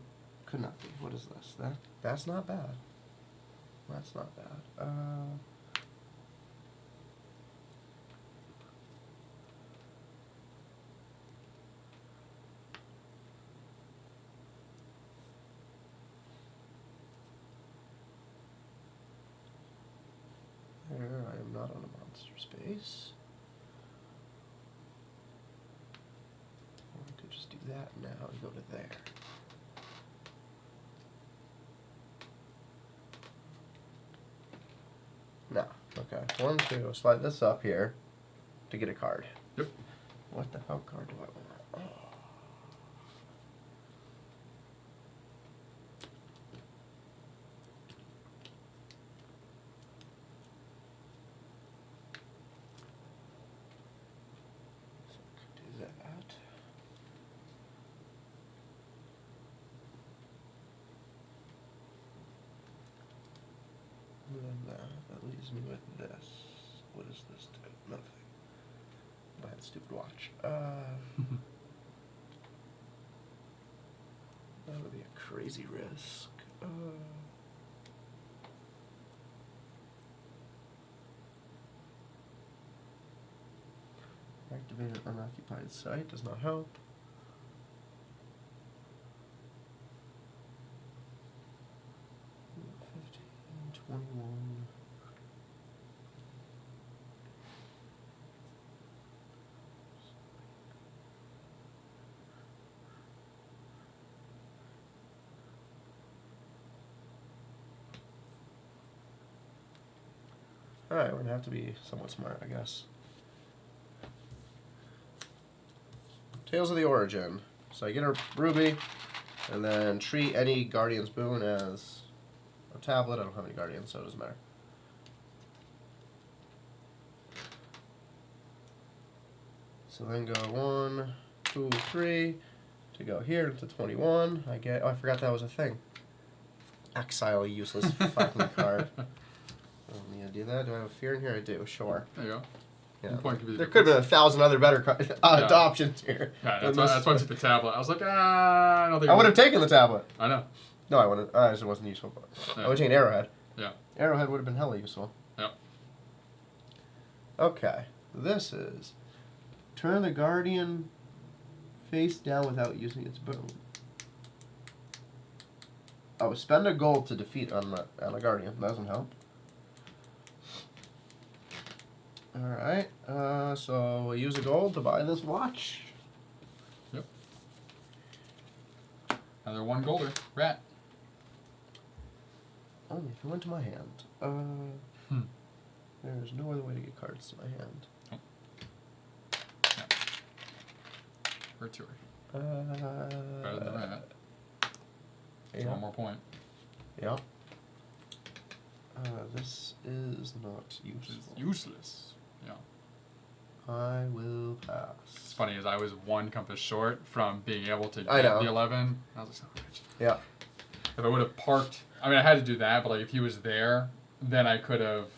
Speaker 2: Could not be. What is this? That's not bad. That's not bad. There, I am not on a monster space. Or I could just do that now and go to there. No. Okay. 1, 2. Slide this up here to get a card.
Speaker 1: Yep.
Speaker 2: What the hell card do I want? Oh. So I could do that. And then that leaves me with this. What does this do? Nothing. Buy the stupid watch. That would be a crazy risk. Activate an unoccupied site does not help. $15, $21. Alright, we're gonna have to be somewhat smart, I guess. Tales of the Origin. So I get a ruby, and then treat any Guardian's Boon as a tablet. I don't have any Guardians, so it doesn't matter. So then go 1, 2, 3 to go here to 21. I get. Oh, I forgot that was a thing. Exile a useless fucking card. Let me do that. Do I have a fear in here? I do. Sure.
Speaker 1: There you go.
Speaker 2: Yeah.
Speaker 1: One point could be the
Speaker 2: There could have been 1,000 other better
Speaker 1: Yeah.
Speaker 2: options here.
Speaker 1: Yeah, that's why I took the tablet. I was like, I don't think
Speaker 2: I would have taken the tablet.
Speaker 1: I know.
Speaker 2: No, I wouldn't. It wasn't useful.
Speaker 1: Yeah.
Speaker 2: I would take an arrowhead.
Speaker 1: Yeah.
Speaker 2: Arrowhead would have been hella useful.
Speaker 1: Yeah.
Speaker 2: Okay. This is turn the Guardian face down without using its boon. Oh, spend a gold to defeat on a Guardian. That doesn't help. Alright, so we'll use a gold to buy this watch.
Speaker 1: Yep. Another 1 golder. Rat.
Speaker 2: Only if it went to my hand. There's no other way to get cards to my hand.
Speaker 1: Oh. Yeah. Or 2. Better than the rat.
Speaker 2: Yeah.
Speaker 1: 1 more point.
Speaker 2: Yeah. This is not useful.
Speaker 1: It's useless. Yeah.
Speaker 2: I will pass.
Speaker 1: It's funny as I was 1 compass short from being able to
Speaker 2: I
Speaker 1: get
Speaker 2: know.
Speaker 1: the 11. I was like, son of a bitch.
Speaker 2: Yeah.
Speaker 1: If I would have parked, I mean, I had to do that, but like if he was there, then I could have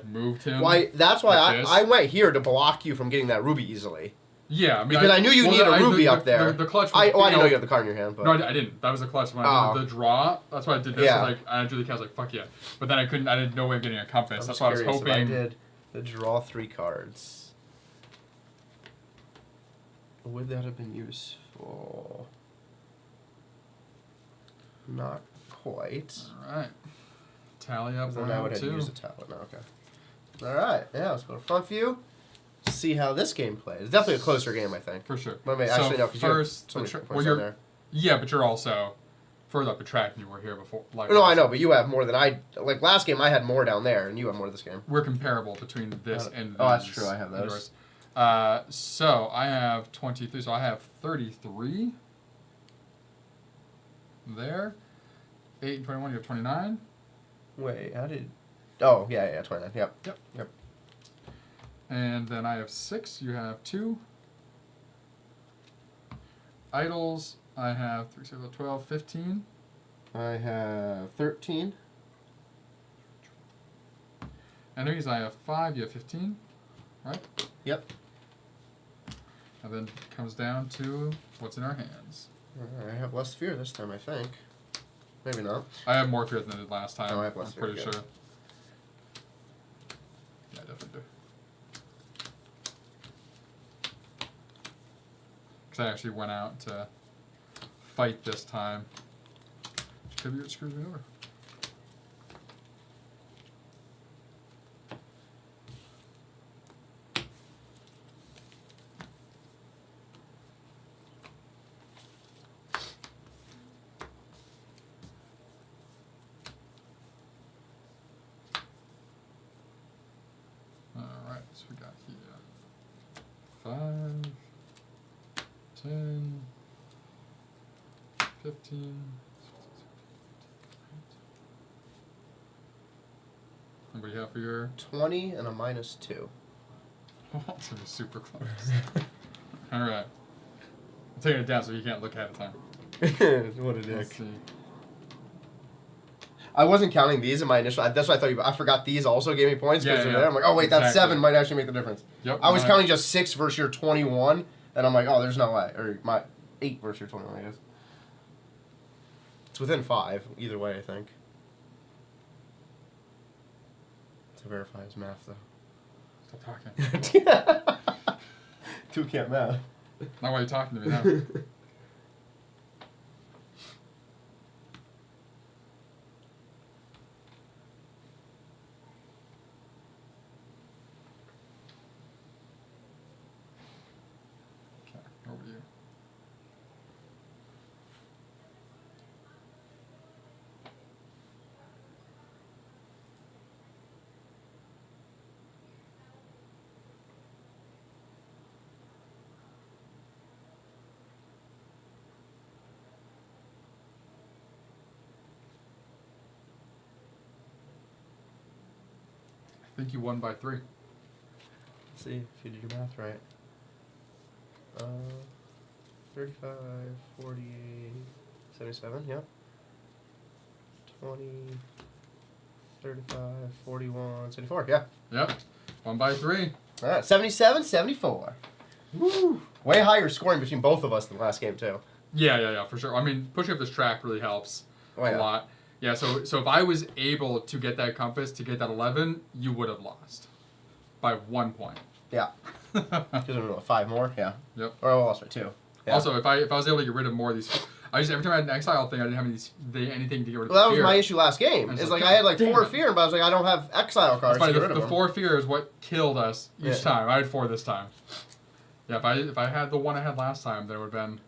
Speaker 1: moved him.
Speaker 2: Why? That's why
Speaker 1: like
Speaker 2: I went here to block you from getting that ruby easily.
Speaker 1: Yeah, I mean,
Speaker 2: because I knew you needed a ruby up there.
Speaker 1: The clutch.
Speaker 2: I didn't know you had the card in your hand. But.
Speaker 1: No, I didn't. That was the clutch. When I did the draw, that's why I did this.
Speaker 2: Yeah.
Speaker 1: Like, I drew the cat. I was like, fuck yeah. But then I couldn't. I didn't know way of getting a compass. That's why I was hoping.
Speaker 2: I did the draw 3 cards. Would that have been useful? Not quite.
Speaker 1: All right. Tally up
Speaker 2: Then I would
Speaker 1: round
Speaker 2: have
Speaker 1: 2.
Speaker 2: used a tablet. No, okay. All right. Yeah, let's go to front view. See how this game plays. It's definitely a closer game, I think.
Speaker 1: For sure.
Speaker 2: But actually, no, because
Speaker 1: first,
Speaker 2: you're there.
Speaker 1: Yeah, but you're also further up the track than you were here before. Like,
Speaker 2: no, I know, but you have more than I. Like last game, I had more down there, and you have more this game.
Speaker 1: We're comparable between this and these.
Speaker 2: Oh, that's true. I have those.
Speaker 1: So I have 23. So I have 33 there. 8 and 21. You have 29.
Speaker 2: Wait, how did? Oh, yeah, 29. Yep.
Speaker 1: And then I have 6. You have 2. Idols. I have 3, 6, 12, 15.
Speaker 2: I have 13.
Speaker 1: Enemies. I have 5. You have 15. Right?
Speaker 2: Yep.
Speaker 1: And then it comes down to what's in our hands.
Speaker 2: I have less fear this time, I think. Maybe not.
Speaker 1: I have more fear than I did last time.
Speaker 2: Oh, I have less fear,
Speaker 1: I'm pretty
Speaker 2: good.
Speaker 1: sure. Yeah, I definitely do. Because I actually went out to fight this time. Maybe it screws me over. Alright, so we got here 5, 10, 15. And what do you have for your?
Speaker 2: 20 and a -2.
Speaker 1: It's gonna be super close. Alright. I'm taking it down so you can't look ahead of time.
Speaker 2: What a
Speaker 1: Let's
Speaker 2: dick.
Speaker 1: see.
Speaker 2: I wasn't counting these in my initial. That's why I thought I forgot these also gave me points because
Speaker 1: Yeah,
Speaker 2: they're
Speaker 1: yeah.
Speaker 2: there. I'm like, oh wait, that
Speaker 1: Exactly.
Speaker 2: 7 might actually make the difference.
Speaker 1: Yep.
Speaker 2: I was
Speaker 1: alright.
Speaker 2: counting just 6 versus your 21, and I'm like, oh, there's no way. Or my 8 versus your 21, I guess. It's within 5 either way, I think. To verify his math though.
Speaker 1: Stop talking.
Speaker 2: 2 can't math.
Speaker 1: Not why you're talking to me now. Okay, over to you. I think you won by 3.
Speaker 2: Let's see if you did your math right. 35, 48, 77, yep. 20, 35, 41, 74, yeah.
Speaker 1: Yep. Won by 3.
Speaker 2: All right, 77, 74. Woo! Way higher scoring between both of us than last game, too.
Speaker 1: Yeah, for sure. I mean, pushing up this track really helps
Speaker 2: Oh,
Speaker 1: a
Speaker 2: yeah.
Speaker 1: lot. Yeah, so if I was able to get that compass, to get that 11, you would have lost by 1 point.
Speaker 2: Yeah. Because there were 5 more, yeah.
Speaker 1: Yep.
Speaker 2: Or I lost by 2. Yeah.
Speaker 1: Also, if I was able to get rid of more of these, every time I had an exile thing, I didn't have anything to get rid of.
Speaker 2: Well, that was
Speaker 1: fear.
Speaker 2: my issue last game.
Speaker 1: I was
Speaker 2: It's
Speaker 1: like,
Speaker 2: like I had like
Speaker 1: damn
Speaker 2: 4
Speaker 1: it.
Speaker 2: fear, but I was like, I don't have exile cards
Speaker 1: That's
Speaker 2: to
Speaker 1: funny.
Speaker 2: get rid of
Speaker 1: The
Speaker 2: them.
Speaker 1: 4 fear is what killed us each
Speaker 2: Yeah.
Speaker 1: time. I had 4 this time. Yeah, if I had the one I had last time, then it would have been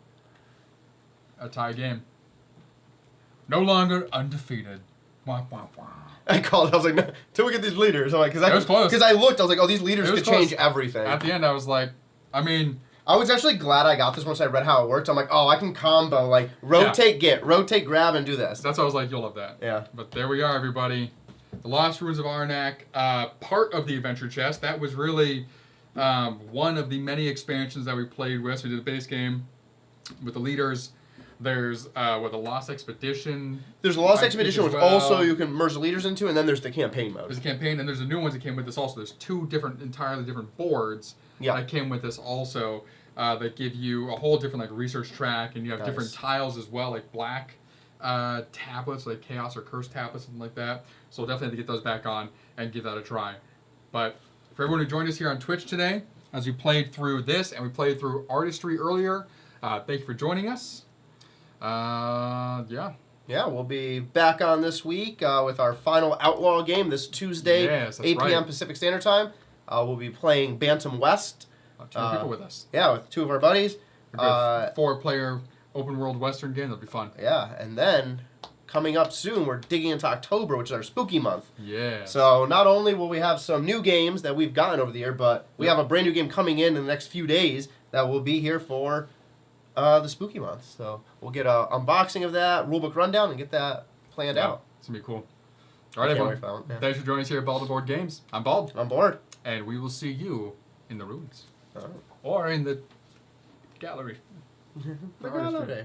Speaker 1: a tie game. No longer undefeated. Wah, wah, wah.
Speaker 2: I called. I was like, no, until we get these leaders. I'm like,
Speaker 1: It was close.
Speaker 2: Because I looked. I was like, oh, these leaders
Speaker 1: It was
Speaker 2: could change
Speaker 1: close.
Speaker 2: everything.
Speaker 1: At the end, I was like, I mean,
Speaker 2: I was actually glad I got this once I read how it worked. I'm like, oh, I can combo like rotate, rotate, grab, and do this.
Speaker 1: that's why I was like, you'll love that.
Speaker 2: Yeah.
Speaker 1: But there we are, everybody. The Lost Ruins of Arnak, part of the adventure chest. That was really one of the many expansions that we played with. So we did the base game with the leaders. There's the Lost Expedition.
Speaker 2: There's a Lost
Speaker 1: type
Speaker 2: Expedition,
Speaker 1: as
Speaker 2: which
Speaker 1: well.
Speaker 2: also you can merge the leaders into, and then there's the campaign mode.
Speaker 1: There's a campaign, and there's a new ones that came with this also. There's 2 entirely different boards that came with this also that give you a whole different research track, and you have different tiles as well, like black tablets, like Chaos or Curse tablets, something like that. So we'll definitely have to get those back on and give that a try. But for everyone who joined us here on Twitch today, as we played through this and we played through Artistry earlier, thank you for joining us. Yeah,
Speaker 2: we'll be back on this week with our final Outlaw game this Tuesday, 8 p.m. Pacific Standard Time. We'll be playing Bantam West.
Speaker 1: 2 people with us.
Speaker 2: Yeah, with 2 of our buddies.
Speaker 1: A 4-player open world Western game. That'll be fun.
Speaker 2: Yeah, and then coming up soon, we're digging into October, which is our spooky month.
Speaker 1: Yeah.
Speaker 2: So not only will we have some new games that we've gotten over the year, but we have a brand new game coming in the next few days that will be here for the spooky month. So we'll get an unboxing of that, rulebook rundown, and get that planned out.
Speaker 1: It's going to be cool. All right, everyone. Thanks for joining us here at Bald Board Games. I'm Bald.
Speaker 2: I'm Board.
Speaker 1: And we will see you in the ruins.
Speaker 2: Oh.
Speaker 1: Or in the gallery.
Speaker 2: The gallery.